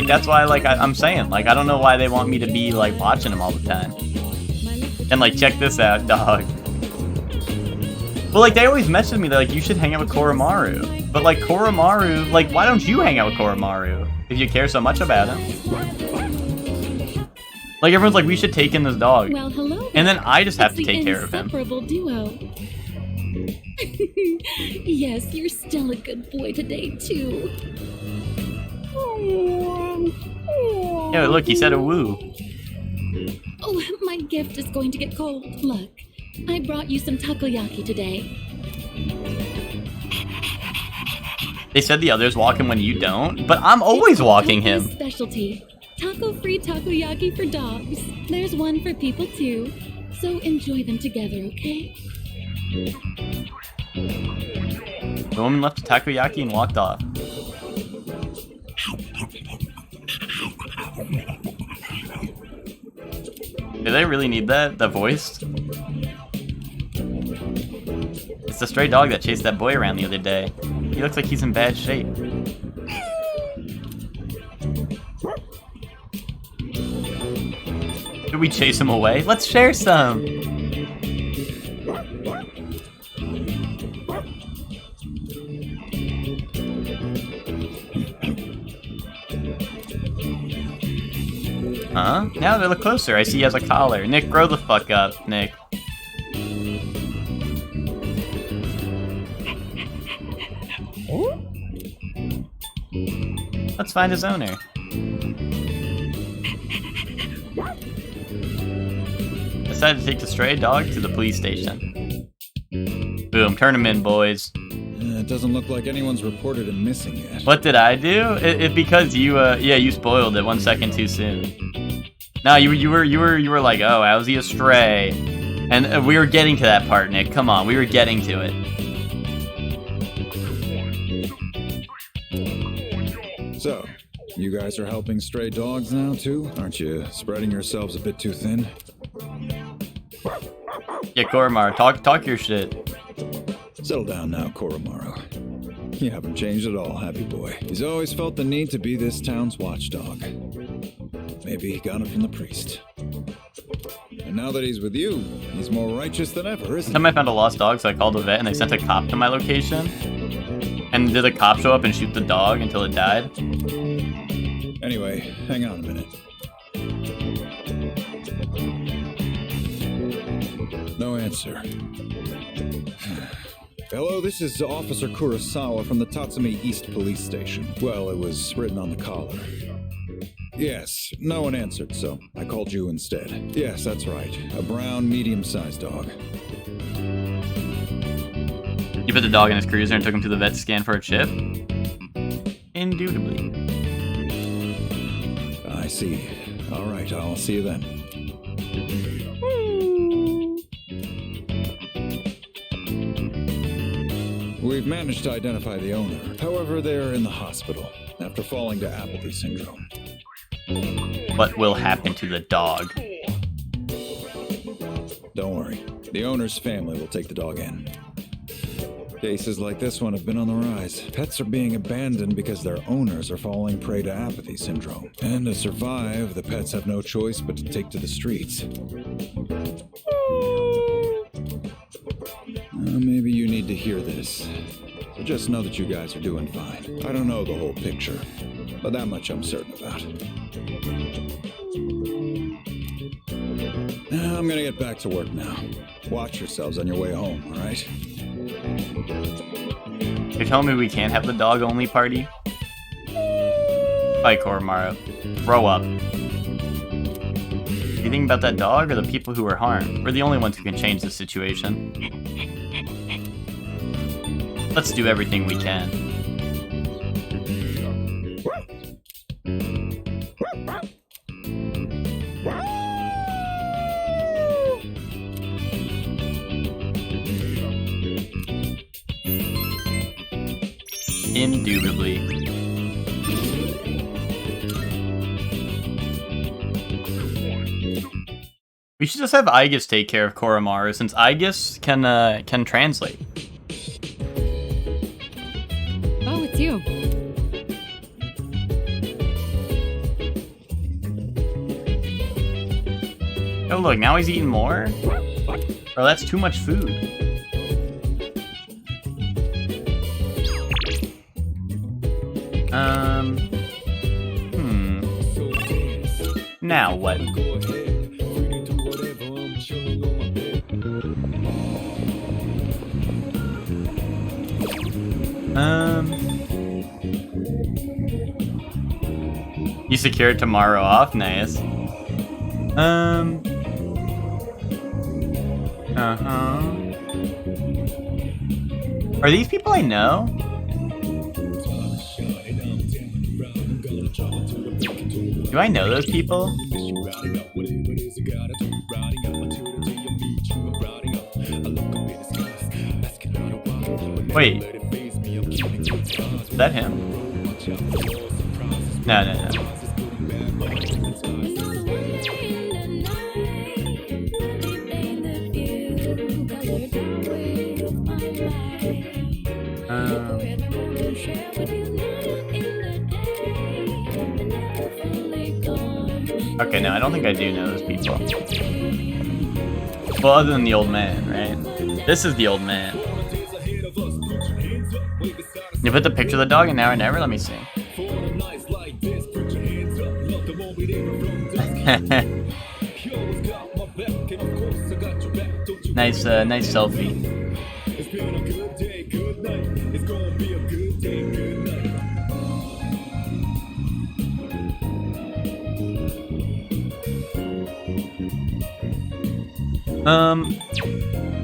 that's why I'm saying, like, I don't know why they want me to be like watching him all the time. And like, check this out, dog. Well, like, they always mention to me, they're like, you should hang out with Koromaru. But like, Koromaru, like, why don't you hang out with Koromaru if you care so much about him? Like, everyone's like, we should take in this dog. Well, hello. And then I just have to take care of him. Duo. Yes, you're still a good boy today, too. Yeah, look, he said a woo. Oh, my gift is going to get cold. Look, I brought you some takoyaki today. They said the others walk him when you don't, but I'm always walking him. Specialty. Taco-free takoyaki for dogs. There's one for people, too. So enjoy them together, okay? The woman left the takoyaki and walked off. Do they really need that? The voice? It's the stray dog that chased that boy around the other day. He looks like he's in bad shape. Should we chase him away? Let's share some! Huh? Now they look closer. I see he has a collar. Nick, grow the fuck up, Nick. Let's find his owner. Decided to take the stray dog to the police station. Boom, turn him in, boys. It doesn't look like anyone's reported him missing yet. What did I do? It because you you spoiled it 1 second too soon. No, you were like, oh, how's he a stray? And we were getting to that part, Nick. Come on, we were getting to it. So, you guys are helping stray dogs now too? Aren't you spreading yourselves a bit too thin? Yeah, Koromaru, talk your shit. Settle down now, Koromaru. You haven't changed at all, have you, boy? He's always felt the need to be this town's watchdog. Maybe he got it from the priest. And now that he's with you, he's more righteous than ever, isn't he? One time I found a lost dog, so I called a vet and they sent a cop to my location. And did the cop show up and shoot the dog until it died? Anyway, hang on a minute. No answer. Hello, this is Officer Kurosawa from the Tatsumi East Police Station. Well, it was written on the collar. Yes, no one answered, so I called you instead. Yes, that's right. A brown, medium-sized dog. You put the dog in his cruiser and took him to the vet to scan for a chip? Indubitably. I see. All right, I'll see you then. We've managed to identify the owner. However, they're in the hospital after falling to Appleby syndrome. What will happen to the dog? Don't worry. The owner's family will take the dog in. Cases like this one have been on the rise. Pets are being abandoned because their owners are falling prey to apathy syndrome. And to survive, the pets have no choice but to take to the streets. Maybe you need to hear this. But just know that you guys are doing fine. I don't know the whole picture, but that much I'm certain about. I'm gonna get back to work now. Watch yourselves on your way home, all right? You're telling me we can't have the dog-only party? Bye, Koromaru. Grow up. You think about that dog or the people who were harmed? We're the only ones who can change the situation. Let's do everything we can. Indubitably. We should just have Aegis take care of Koromaru, since Aegis can translate. Oh, it's you. Oh look, now he's eating more? Bro, that's too much food. Now what? You secured tomorrow off? Nice. Are these people I know? Do I know those people? Wait. Is that him? No. Okay, no, I don't think I do know those people. Well, other than the old man, right? This is the old man. You put the picture of the dog in Now or Never? Let me see. Nice selfie. It's been a good day, good night. It's gonna be a good day, good night.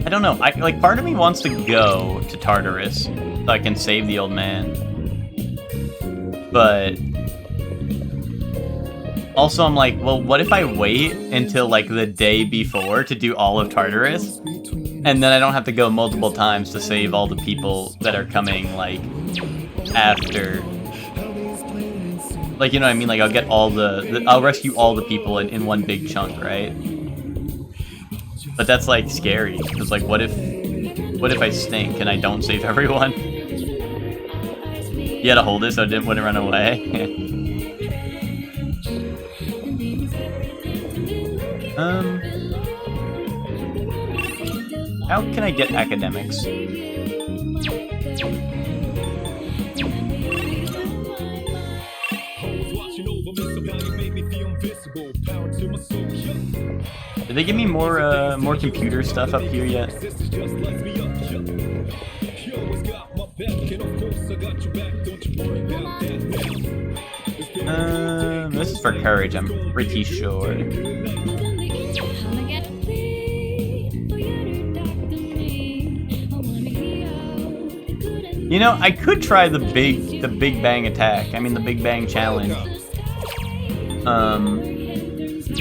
I don't know. Like part of me wants to go to Tartarus so I can save the old man. But also I'm like, well, what if I wait until like the day before to do all of Tartarus? And then I don't have to go multiple times to save all the people that are coming like after. Like, you know what I mean? Like I'll get all I'll rescue all the people in one big chunk, right? But that's like scary, because like what if I stink and I don't save everyone? You had to hold it so it wouldn't run away. How can I get academics? Did they give me more computer stuff up here yet? This is for courage, I'm pretty sure. You know, I could try the Big Bang attack. I mean, the Big Bang challenge.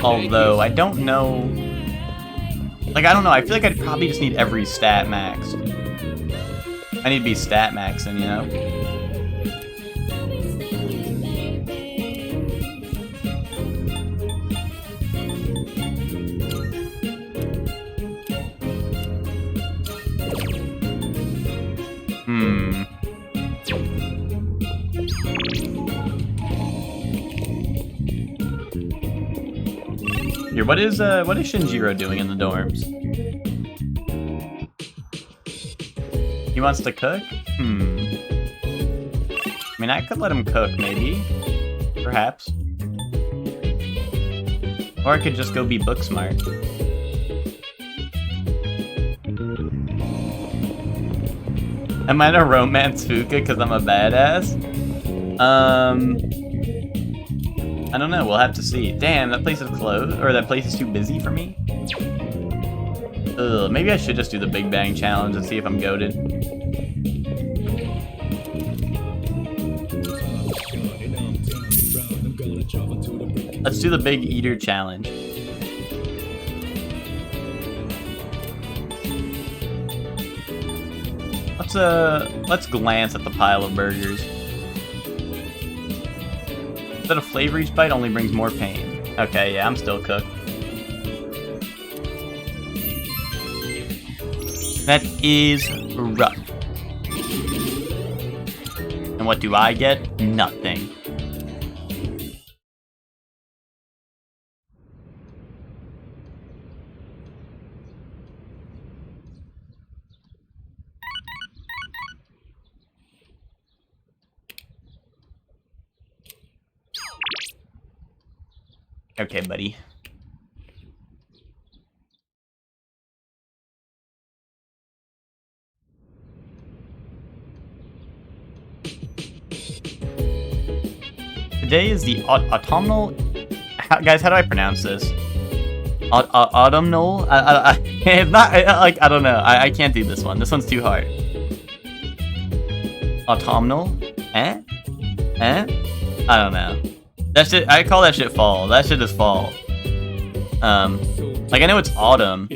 Although I don't know. Like, I don't know. I feel like I'd probably just need every stat maxed. I need to be stat maxing, you know? Here, what is Shinjiro doing in the dorms? He wants to cook? I mean, I could let him cook, maybe. Perhaps. Or I could just go be book smart. Am I gonna romance Fuka because I'm a badass? I don't know, we'll have to see. Damn, that place is closed, or that place is too busy for me? Ugh, maybe I should just do the Big Bang challenge and see if I'm goated. Let's do the Big Eater challenge. Let's glance at the pile of burgers. That a flavor each bite only brings more pain. Okay, yeah, I'm still cooked. That is rough. And what do I get? Nothing. Okay, buddy. Today is the autumnal... Guys, how do I pronounce this? Autumnal? It's not... Like, I don't know. I can't do this one. This one's too hard. Autumnal? I don't know. That shit, I call that shit fall. That shit is fall. Like I know it's autumn,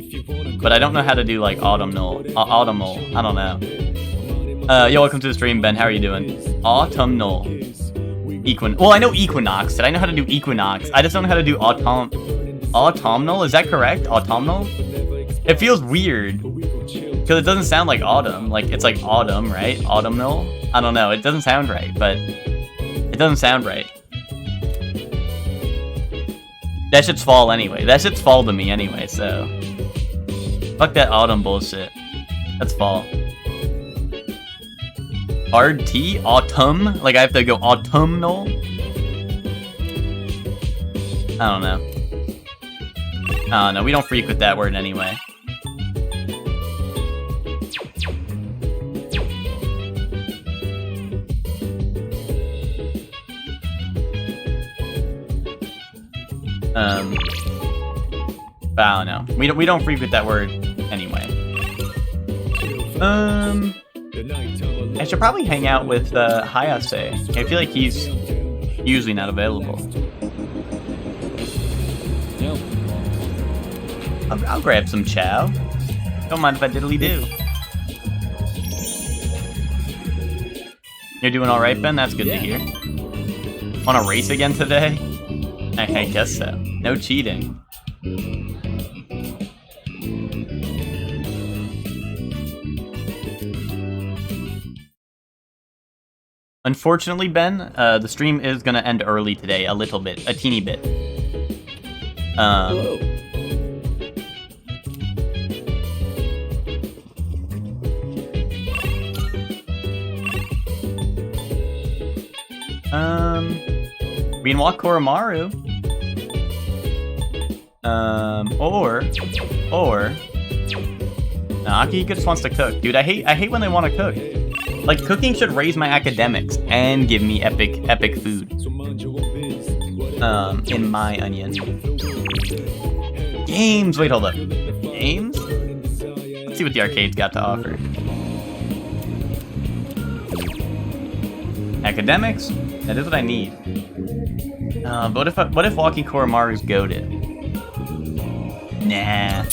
but I don't know how to do like autumnal. Autumnal. I don't know. Yo, welcome to the stream, Ben. How are you doing? Autumnal. Well, I know equinox. Did I know how to do equinox? I just don't know how to do autumnal. Is that correct? Autumnal? It feels weird because it doesn't sound like autumn. Like it's like autumn, right? Autumnal. I don't know. It doesn't sound right, but it doesn't sound right. That shit's fall anyway. That shit's fall to me anyway, so... Fuck that autumn bullshit. That's fall. Hard T? Autumn? Like I have to go autumnal? I don't know. Oh no, we don't freak with that word anyway. But I don't know. We don't freak with that word anyway. I should probably hang out with Hayase. I feel like he's usually not available. I'll grab some chow. Don't mind if I diddly do. You're doing alright, Ben? That's good to hear. Wanna race again today? I guess so. No cheating. Unfortunately, Ben, the stream is gonna end early today, a little bit, a teeny bit. We can walk Koromaru. Or nah, Aki just wants to cook. Dude, I hate when they want to cook. Like, cooking should raise my academics and give me epic food. In my onion. Games! Wait, hold up. Games? Let's see what the arcade's got to offer. Academics? That is what I need. But what if walking Koromaru's goated? Nah.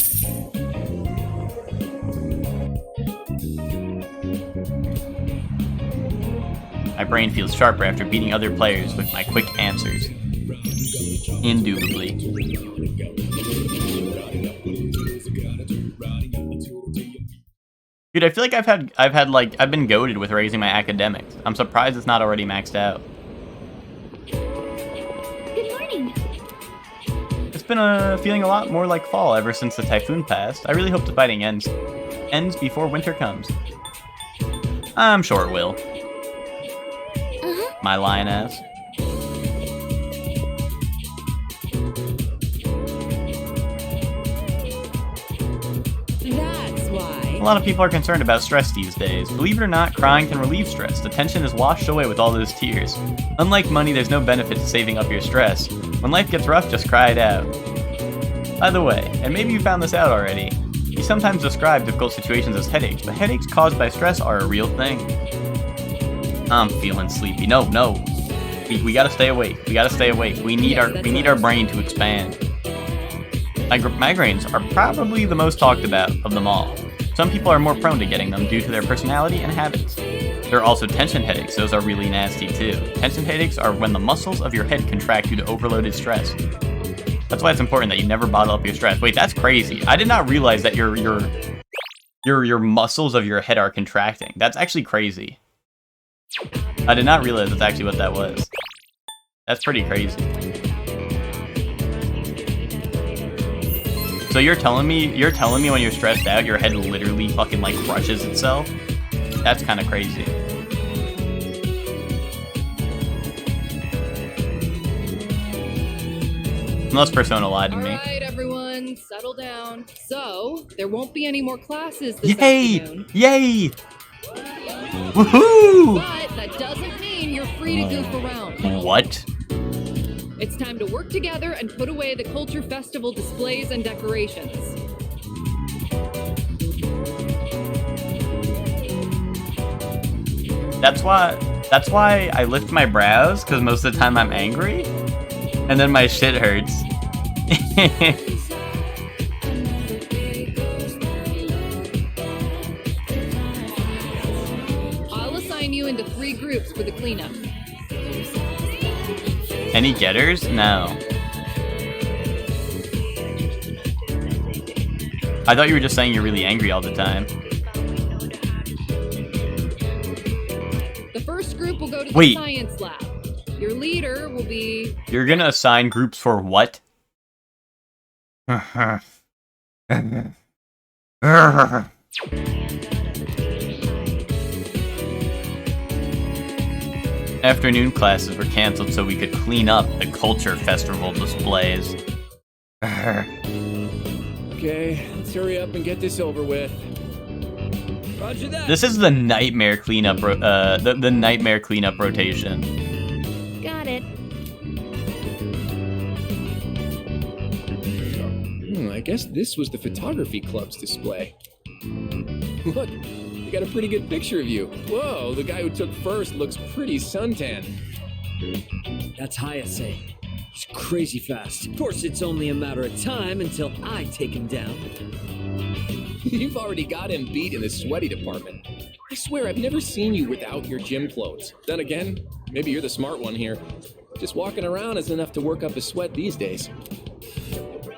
My brain feels sharper after beating other players with my quick answers. Indubitably. Dude, I feel like I've been goated with raising my academics. I'm surprised it's not already maxed out. Good morning. It's been feeling a lot more like fall ever since the typhoon passed. I really hope the fighting ends before winter comes. I'm sure it will. My lioness. That's why. A lot of people are concerned about stress these days. Believe it or not, crying can relieve stress. The tension is washed away with all those tears. Unlike money, there's no benefit to saving up your stress. When life gets rough, just cry it out. By the way, and maybe you found this out already, we sometimes describe difficult situations as headaches, but headaches caused by stress are a real thing. I'm feeling sleepy. No. We gotta stay awake. We gotta stay awake. We need our brain to expand. Migraines are probably the most talked about of them all. Some people are more prone to getting them due to their personality and habits. There are also tension headaches. Those are really nasty too. Tension headaches are when the muscles of your head contract due to overloaded stress. That's why it's important that you never bottle up your stress. Wait, that's crazy. I did not realize that your muscles of your head are contracting. That's actually crazy. I did not realize that's actually what that was. That's pretty crazy. So you're telling me when you're stressed out, your head literally fucking like crushes itself? That's kind of crazy. Unless Persona lied to me. Alright, everyone, settle down. So, there won't be any more classes this Yay! afternoon. Yay! Woohoo! But that doesn't mean you're free to goof around. What? It's time to work together and put away the Culture Festival displays and decorations. That's why I lift my brows, because most of the time I'm angry, and then my shit hurts. I'll assign you into 3 groups for the cleanup. Any getters? No. I thought you were just saying you're really angry all the time. The first group will go to the science lab. Your leader will be... You're gonna assign groups for what? Afternoon classes were canceled so we could clean up the culture festival displays. Okay, let's hurry up and get this over with. Roger that. This is the nightmare cleanup, the nightmare cleanup rotation. Got it. I guess this was the photography club's display. Look, they got a pretty good picture of you. Whoa, the guy who took first looks pretty suntan. That's Hayase. He's crazy fast. Of course, it's only a matter of time until I take him down. You've already got him beat in the sweaty department. I swear I've never seen you without your gym clothes. Then again, maybe you're the smart one here. Just walking around is enough to work up a sweat these days.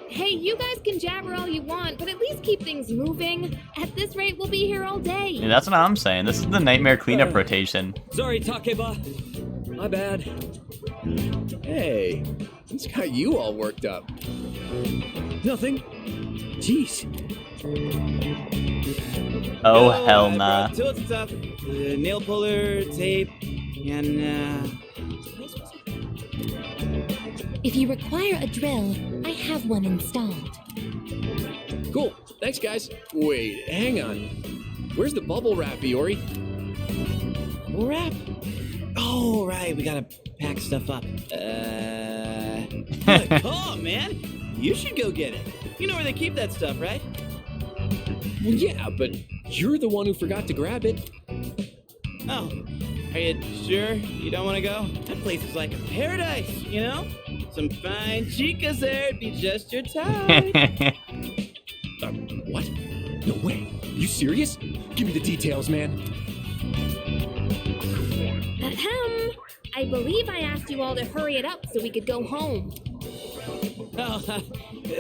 Hey, you guys can jabber all you want, but at least keep things moving. At this rate, we'll be here all day. Yeah, that's what I'm saying. This is the nightmare cleanup rotation. Sorry, Takeba. My bad. Hey, what's got you all worked up? Nothing. Jeez. Oh, hell nah. Tools and stuff. Nail puller, tape, and If you require a drill, I have one installed. Cool, thanks guys. Wait, hang on. Where's the bubble wrap, Iori? Bubble wrap? Oh, right, we gotta pack stuff up. Good call, man. You should go get it. You know where they keep that stuff, right? Well, yeah, but you're the one who forgot to grab it. Oh, are you sure you don't want to go? That place is like a paradise, you know? Some fine chicas there, it'd be just your type. What? No way. You serious? Give me the details, man. Ahem. I believe I asked you all to hurry it up so we could go home. Oh,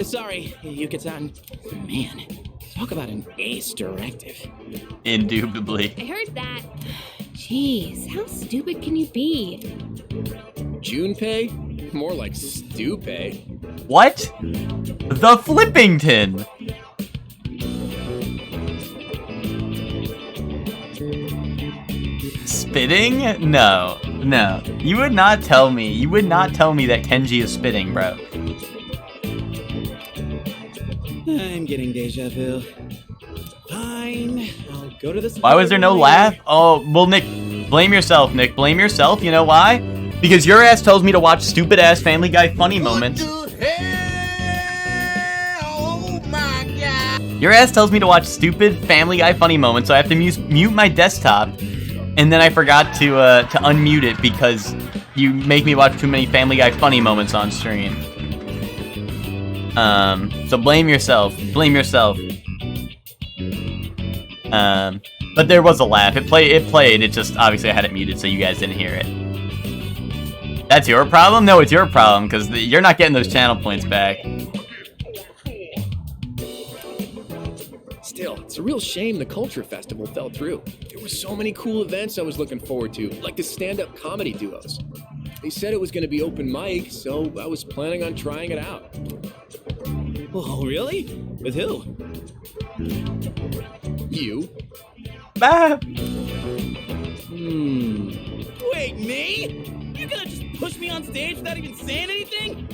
sorry, Yuka-san. Man, talk about an ace directive. Indubitably. I heard that. Jeez, how stupid can you be? Junpei? More like Stupay. What? The Flippington! Spitting? No. No. You would not tell me. You would not tell me that Kenji is spitting, bro. I'm getting deja vu. Fine, I'll go to the... Why was there no laugh? Oh, well, Nick, blame yourself, Nick. Blame yourself. You know why? Because your ass tells me to watch stupid-ass Family Guy funny moments. Your ass tells me to watch stupid Family Guy funny moments, so I have to mute my desktop, and then I forgot to unmute it because you make me watch too many Family Guy funny moments on stream. So blame yourself. Blame yourself. But there was a laugh. It played. It just obviously I had it muted, so you guys didn't hear it. That's your problem? No, it's your problem because you're not getting those channel points back. Still, it's a real shame the Culture Festival fell through. There were so many cool events I was looking forward to, like the stand-up comedy duos. They said it was going to be open mic, so I was planning on trying it out. Oh, really? With who? You. Ah. Wait, me? You gonna just push me on stage without even saying anything?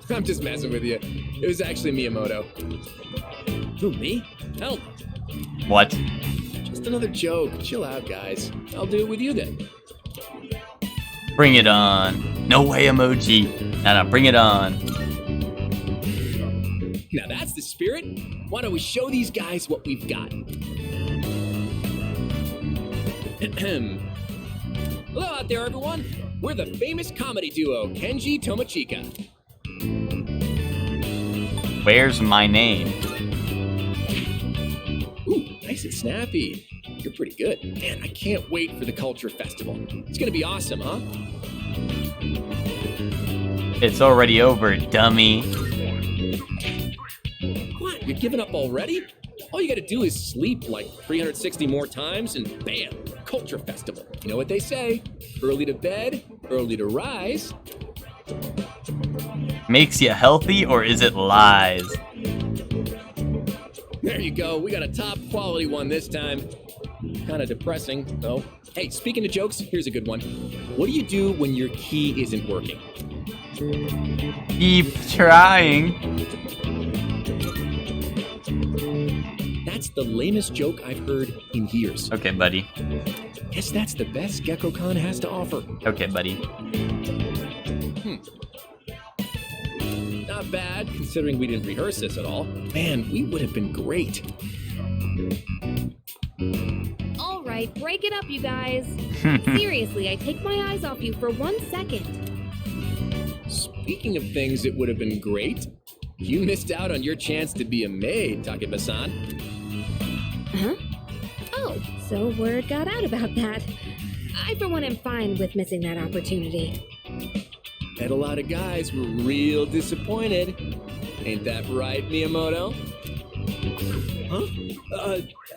I'm just messing with you. It was actually Miyamoto. Who, me? Hell. What? Just another joke. Chill out, guys. I'll do it with you then. Bring it on. No way emoji. No, bring it on. Now that's the spirit. Why don't we show these guys what we've got? Hello out there, everyone. We're the famous comedy duo, Kenji Tomochika. Where's my name? Ooh, nice and snappy. You're pretty good. Man, I can't wait for the Culture Festival. It's gonna be awesome, huh? It's already over, dummy. What? You're giving up already? All you gotta do is sleep like 360 more times and bam, Culture Festival. You know what they say? Early to bed, early to rise. Makes you healthy, or is it lies? There you go. We got a top quality one this time. Kind of depressing, though. Hey, speaking of jokes, here's a good one. What do you do when your key isn't working? Keep trying. That's the lamest joke I've heard in years. Okay, buddy. Guess that's the best GeckoCon has to offer. Okay, buddy. Not bad, considering we didn't rehearse this at all. Man, we would have been great. All right, break it up, you guys. Seriously, I take my eyes off you for 1 second. Speaking of things that would have been great, you missed out on your chance to be a maid, Takeba-san. Huh? Oh, so word got out about that. I, for one, am fine with missing that opportunity. Bet a lot of guys were real disappointed. Ain't that right, Miyamoto? Huh?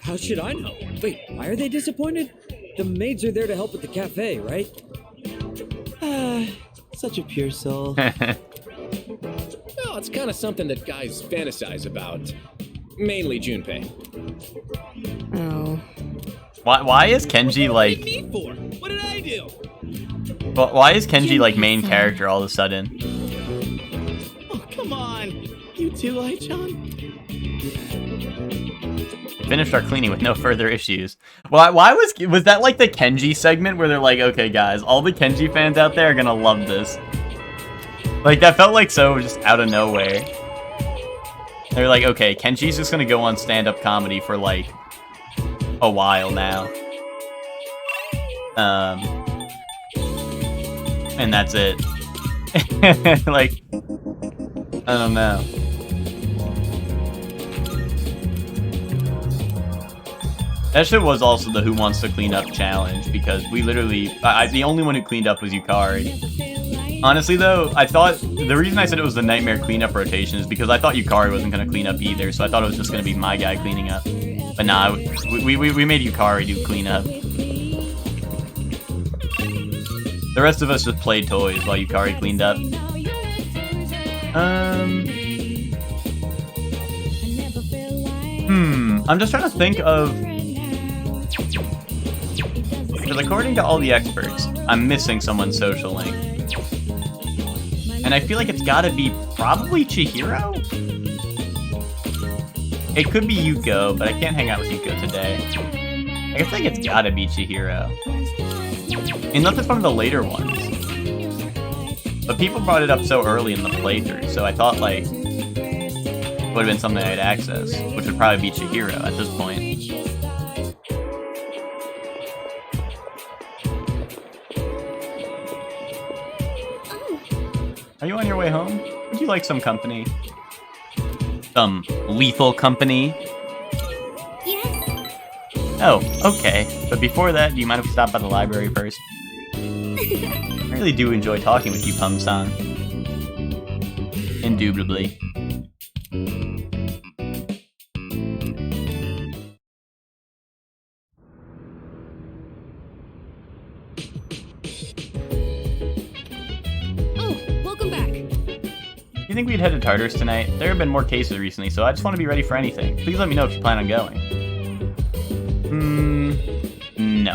How should I know? Wait, why are they disappointed? The maids are there to help with the cafe, right? Such a pure soul. Well, it's kind of something that guys fantasize about. Mainly Junpei. Oh. Why is Kenji like... Me for? What did I do? Why is Kenji like main character all of a sudden? Oh, come on. You too, Ai-chan? Finished our cleaning with no further issues. Why was that like the Kenji segment where they're like, okay guys, all the Kenji fans out there are gonna love this. Like that felt like so just out of nowhere. They're like, okay, Kenji's just gonna go on stand-up comedy for like a while now. And that's it. Like, I don't know. That shit was also the Who Wants to Clean Up challenge, because we literally... the only one who cleaned up was Yukari. Honestly, though, I thought... The reason I said it was the Nightmare cleanup rotation is because I thought Yukari wasn't going to clean up either, so I thought it was just going to be my guy cleaning up. But nah, we made Yukari do cleanup. The rest of us just played toys while Yukari cleaned up. I'm just trying to think of... Because according to all the experts, I'm missing someone's social link. And I feel like it's gotta be probably Chihiro? It could be Yuko, but I can't hang out with Yuko today. I guess like it's gotta be Chihiro. Unless it's one of the later ones. But people brought it up so early in the playthrough, so I thought like it would have been something I'd access, which would probably be Chihiro at this point. Are you on your way home? Would you like some company? Some lethal company? Yes. Oh, okay. But before that, do you mind if we stop by the library first? I really do enjoy talking with you, Pum-san. Indubitably. You think we'd head to Tartarus tonight? There have been more cases recently, so I just want to be ready for anything. Please let me know if you plan on going. No.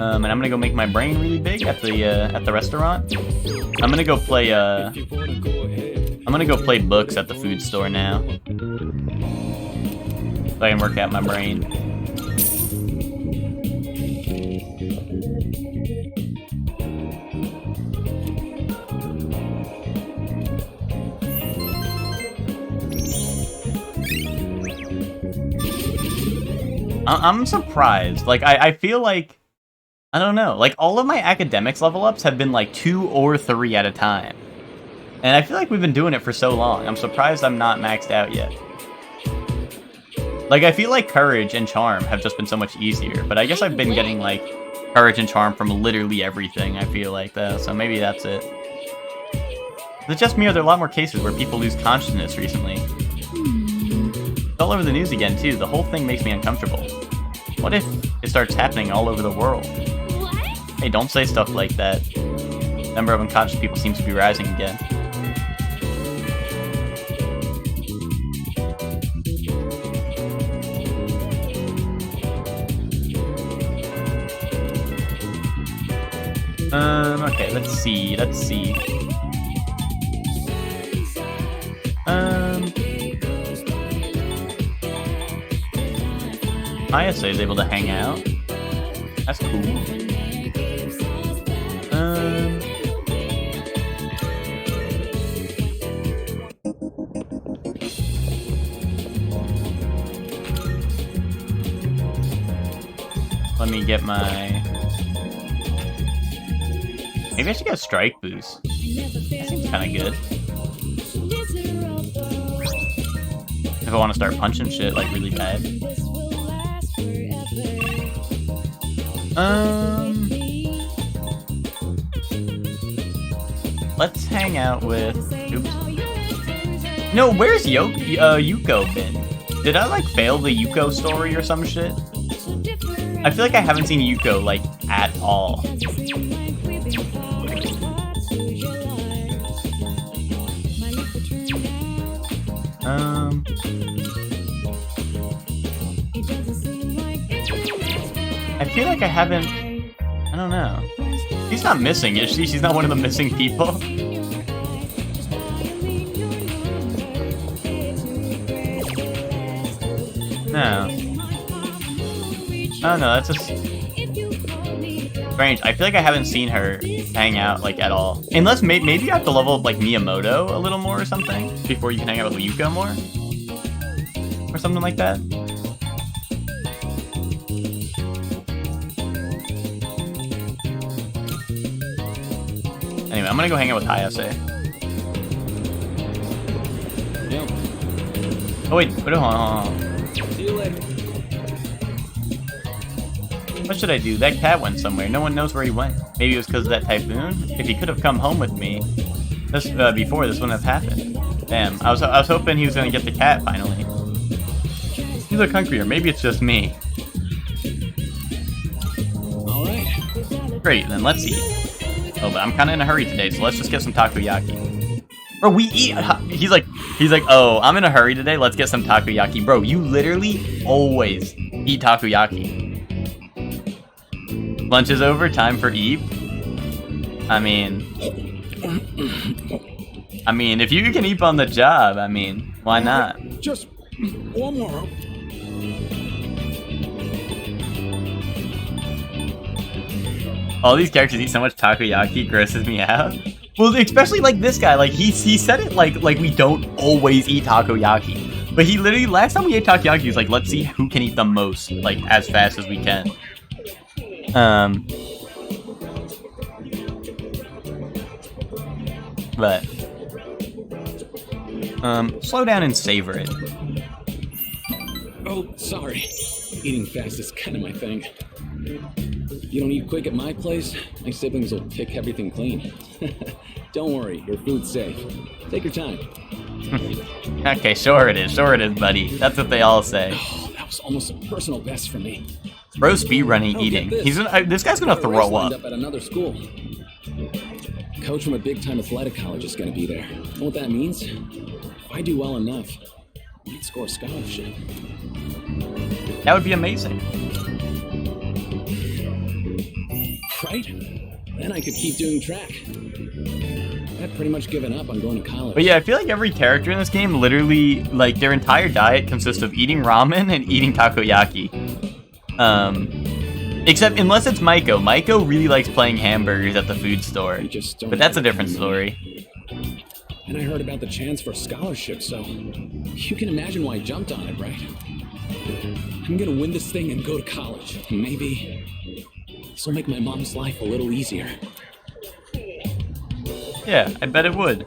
And I'm gonna go make my brain really big at the restaurant. I'm gonna go play books at the food store now, so I can work out my brain. I'm surprised. Like, I feel like, I don't know, like, all of my academics level ups have been, like, 2 or 3 at a time. And I feel like we've been doing it for so long. I'm surprised I'm not maxed out yet. Like, I feel like Courage and Charm have just been so much easier, but I guess I've been getting, like, Courage and Charm from literally everything, I feel like, though, so maybe that's it. Is it just me, or are there a lot more cases where people lose consciousness recently? It's all over the news again, too. The whole thing makes me uncomfortable. What if it starts happening all over the world? What? Hey, don't say stuff like that. The number of unconscious people seems to be rising again. Okay, let's see. ISA is able to hang out. That's cool. Let me get my... Maybe I should get a strike boost. That seems kind of good. If I want to start punching shit like really bad. Let's hang out with... Oops. No, where's Yuko been? Did I like fail the Yuko story or some shit? I feel like I haven't seen Yuko like at all. I feel like I haven't... I don't know. She's not missing, is she? She's not one of the missing people? No. Oh no, that's just... strange. I feel like I haven't seen her hang out, like, at all. Unless maybe you have to level up, like, Miyamoto a little more or something before you can hang out with Yuko more? Or something like that. Anyway, I'm gonna go hang out with Hayase. Oh wait, hold on. See you later. What should I do? That cat went somewhere. No one knows where he went. Maybe it was because of that typhoon? If he could have come home with me before, this wouldn't have happened. Damn, I was hoping he was gonna get the cat finally. You look hungrier. Maybe it's just me. Alright. Great, then let's eat. Oh, but I'm kind of in a hurry today, so let's just get some takoyaki. Bro, we eat... He's like, oh, I'm in a hurry today, let's get some takoyaki. Bro, you literally always eat takoyaki. Lunch is over, time for Eep. I mean, if you can Eep on the job, I mean, why not? Just one more. All these characters eat so much takoyaki, it grosses me out. Well, especially like this guy, like he said it like we don't always eat takoyaki. But he literally, last time we ate takoyaki, he was like, let's see who can eat the most, like as fast as we can. But slow down and savor it. Oh, sorry. Eating fast is kind of my thing. You don't eat quick at my place, my siblings will pick everything clean. Don't worry, your food's safe. Take your time. Okay, sure it is, buddy. That's what they all say. Oh, that was almost a personal best for me. Bro, speedrunning eating. This guy's gonna throw up. Up at another school. Coach from a big-time athletic college is gonna be there. Know what that means? If I do well enough, I might score a scholarship. That would be amazing. Right? Then I could keep doing track. I've pretty much given up on going to college. But yeah, I feel like every character in this game literally, like, their entire diet consists of eating ramen and eating takoyaki. Except unless it's Maiko. Maiko really likes playing hamburgers at the food store. But that's a different story. And I heard about the chance for a scholarship, so you can imagine why I jumped on it, right? I'm gonna win this thing and go to college. Maybe this will make my mom's life a little easier. Yeah, I bet it would.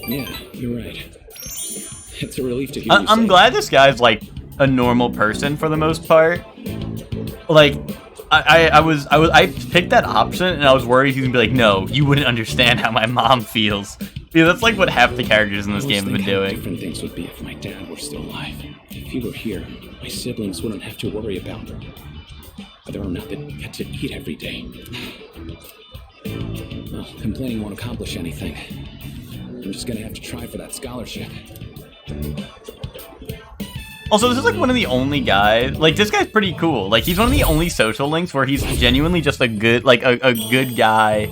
Yeah, you're right. It's a relief to hear you I'm say glad this guy's like a normal person for the most part. Like, I picked that option and I was worried he was gonna be like, no, you wouldn't understand how my mom feels. Yeah, that's like what half the characters in this game have been doing. Different things would be if my dad were still alive. If he were here, my siblings wouldn't have to worry about whether or not they'd get to eat every day. Well, complaining won't accomplish anything. I'm just gonna have to try for that scholarship. Also, this is like one of the only guys. Like, this guy's pretty cool. Like, he's one of the only social links where he's genuinely just a good, like, a good guy.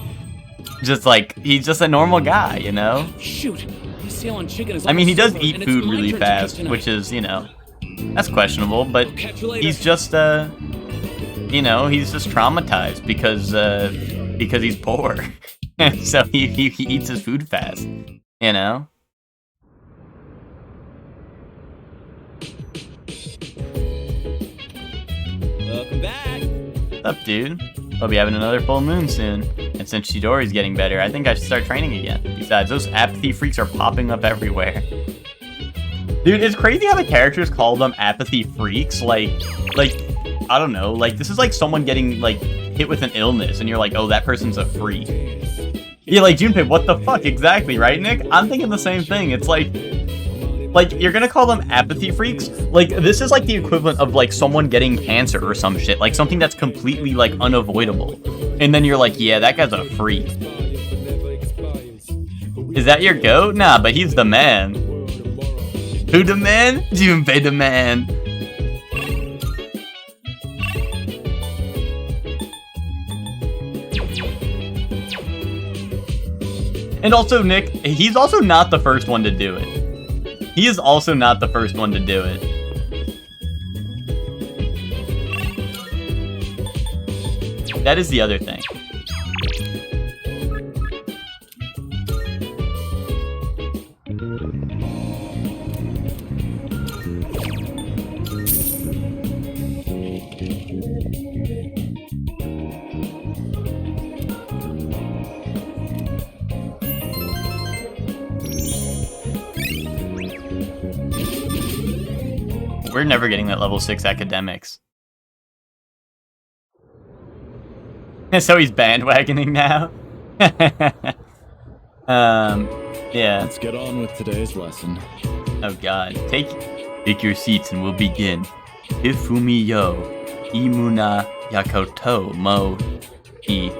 Just like, he's just a normal guy, you know? Shoot. Ceylon chicken is I mean, he does almost eat over, and food it's my really turn to cook fast, tonight. which is, you know, that's questionable, but catch you later. he's just, you know, he's just traumatized because he's poor. So he eats his food fast, you know? Welcome back. What's up, dude? We'll be having another full moon soon. And since Chidori's getting better, I think I should start training again. Besides, those apathy freaks are popping up everywhere. Dude, it's crazy how the characters call them apathy freaks. Like, I don't know. Like, this is like someone getting, like, hit with an illness, and you're like, oh, that person's a freak. Yeah, like, Junpei, what the fuck? Exactly, right, Nick? I'm thinking the same thing. It's like, you're gonna call them apathy freaks? Like, this is like the equivalent of, like, someone getting cancer or some shit. Like, something that's completely, like, unavoidable. And then you're like, yeah, that guy's a freak. Is that your goat? Nah, but he's the man. Who the man? Junpei the man. And also, Nick, he's also not the first one to do it. He is also not the first one to do it. That is the other thing. We're never getting that level 6 academics. So he's bandwagoning now? Yeah. Let's get on with today's lesson. Oh god. Take your seats and we'll begin. Hifumi yo, imuna yakoto mo I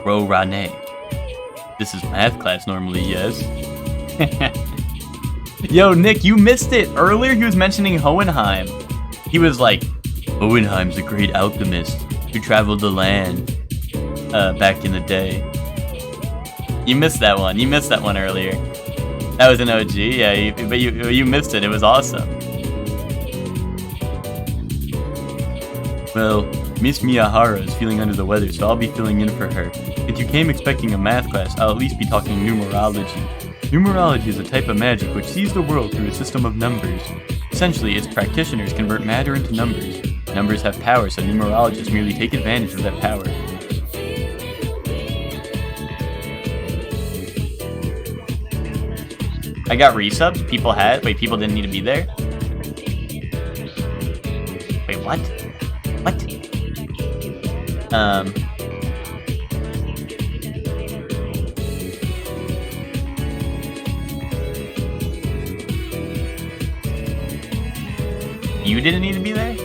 ro rane. This is math class normally, yes? Yo, Nick, you missed it. Earlier he was mentioning Hohenheim. He was like, Hohenheim's a great alchemist who traveled the land back in the day. You missed that one. You missed that one earlier. That was an OG, yeah, but you missed it. It was awesome. Well, Miss Miyahara is feeling under the weather, so I'll be filling in for her. If you came expecting a math class, I'll at least be talking numerology. Numerology is a type of magic which sees the world through a system of numbers. Essentially, its practitioners convert matter into numbers. Numbers have power, so numerologists merely take advantage of that power. I got resubs. People didn't need to be there? Wait, what? What? You didn't need to be there?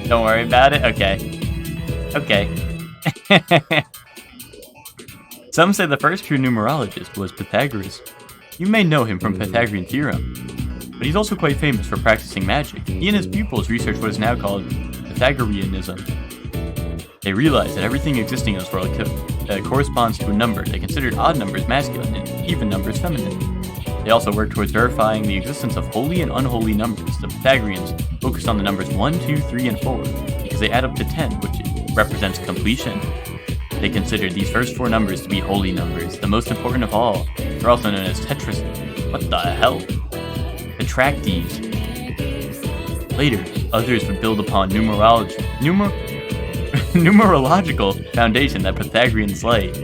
Don't worry about it? Okay. Okay. Some say the first true numerologist was Pythagoras. You may know him from Pythagorean theorem, but he's also quite famous for practicing magic. He and his pupils researched what is now called Pythagoreanism. They realized that everything existing in this world corresponds to a number. They considered odd numbers masculine and even numbers feminine. They also worked towards verifying the existence of holy and unholy numbers. The Pythagoreans focused on the numbers 1, 2, 3, and 4 because they add up to 10, which represents completion. They considered these first 4 numbers to be holy numbers, the most important of all. They're also known as what the hell? Tetractes. Later, others would build upon numerological foundation that Pythagoreans laid.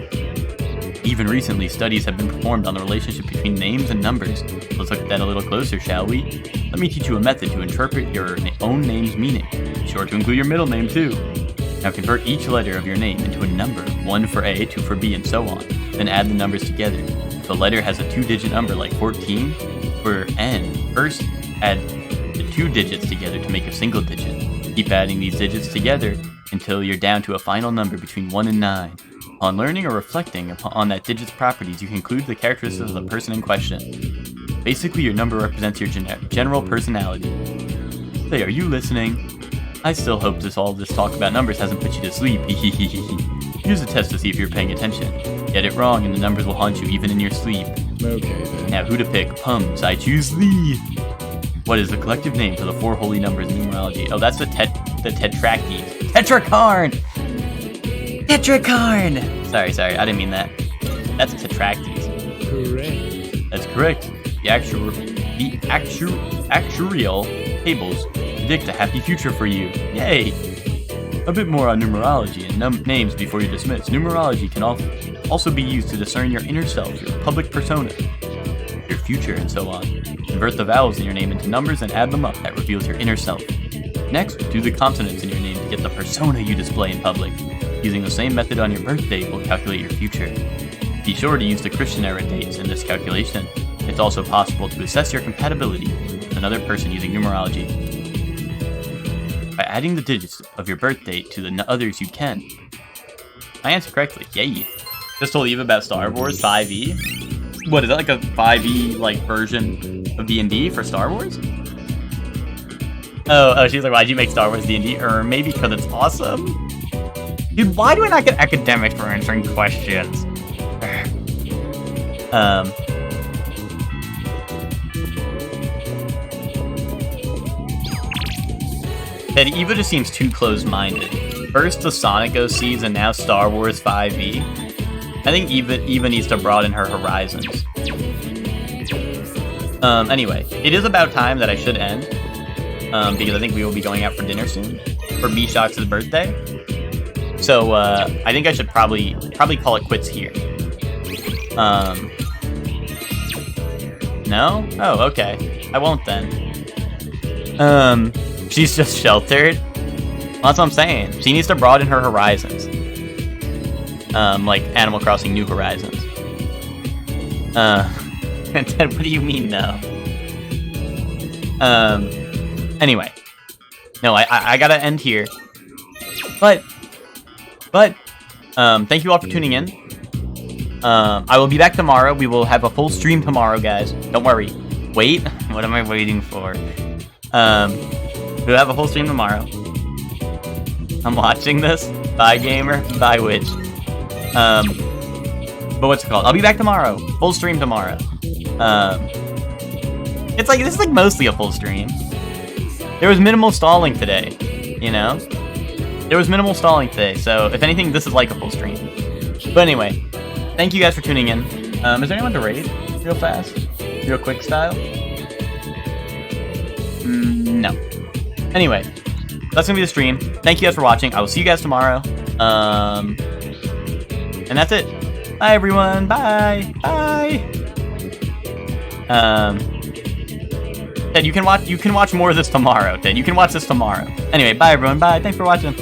Even recently, studies have been performed on the relationship between names and numbers. Let's look at that a little closer, shall we? Let me teach you a method to interpret your own name's meaning. Be sure to include your middle name too. Now convert each letter of your name into a number, 1 for A, 2 for B, and so on. Then add the numbers together. If the letter has a 2-digit number like 14 for N, first add the 2 digits together to make a single digit. Keep adding these digits together until you're down to a final number between 1 and 9. On learning or reflecting on that digit's properties, you conclude the characteristics of the person in question. Basically, your number represents your general personality. Hey, are you listening? I still hope all this talk about numbers hasn't put you to sleep. Here's a test to see if you're paying attention. Get it wrong and the numbers will haunt you even in your sleep. Okay, then. Now, who to pick? Pums, I choose thee. What is the collective name for the 4 holy numbers in numerology? Oh, that's the tetractys. Tetracarn! Tetracarn! Sorry, I didn't mean that. That's tetractys. Correct. That's correct. The actuarial tables predict a happy future for you. Yay! A bit more on numerology and names before you're dismissed. Numerology can also be used to discern your inner self, your public persona, your future, and so on. Convert the vowels in your name into numbers and add them up. That reveals your inner self. Next, do the consonants in your name to get the persona you display in public. Using the same method on your birth date will calculate your future. Be sure to use the Christian era dates in this calculation. It's also possible to assess your compatibility with another person using numerology. By adding the digits of your birth date to the others you can. I answered correctly. Yay. Just told Eve about Star Wars 5e. What, is that like a 5e like version of D&D for Star Wars? Oh, she's like, why'd you make Star Wars D&D? Or maybe because it's awesome? Dude, why do I not get academics for answering questions? That Eva just seems too close-minded. First the Sonic OCs and now Star Wars 5e. I think Eva needs to broaden her horizons. Anyway, it is about time that I should end. Because I think we will be going out for dinner soon. For B-Shock's birthday. So, I think I should probably call it quits here. No? Oh, okay. I won't then. She's just sheltered. Well, that's what I'm saying. She needs to broaden her horizons. Like Animal Crossing New Horizons. Ted, what do you mean, no? Anyway. No, I gotta end here. But, thank you all for tuning in. I will be back tomorrow. We will have a full stream tomorrow, guys. Don't worry. Wait. What am I waiting for? We'll have a full stream tomorrow. I'm watching this. Bye, gamer. Bye, witch. But what's it called? I'll be back tomorrow. Full stream tomorrow. This is like mostly a full stream. There was minimal stalling today, you know? There was minimal stalling today, so if anything, this is like a full stream. But anyway, thank you guys for tuning in. Is there anyone to raid? Real fast? Real quick style? No. Anyway, that's gonna be the stream. Thank you guys for watching. I will see you guys tomorrow. And that's it. Bye, everyone. Bye. Bye. Ted, you can watch more of this tomorrow. Ted, you can watch this tomorrow. Anyway, bye, everyone. Bye. Thanks for watching.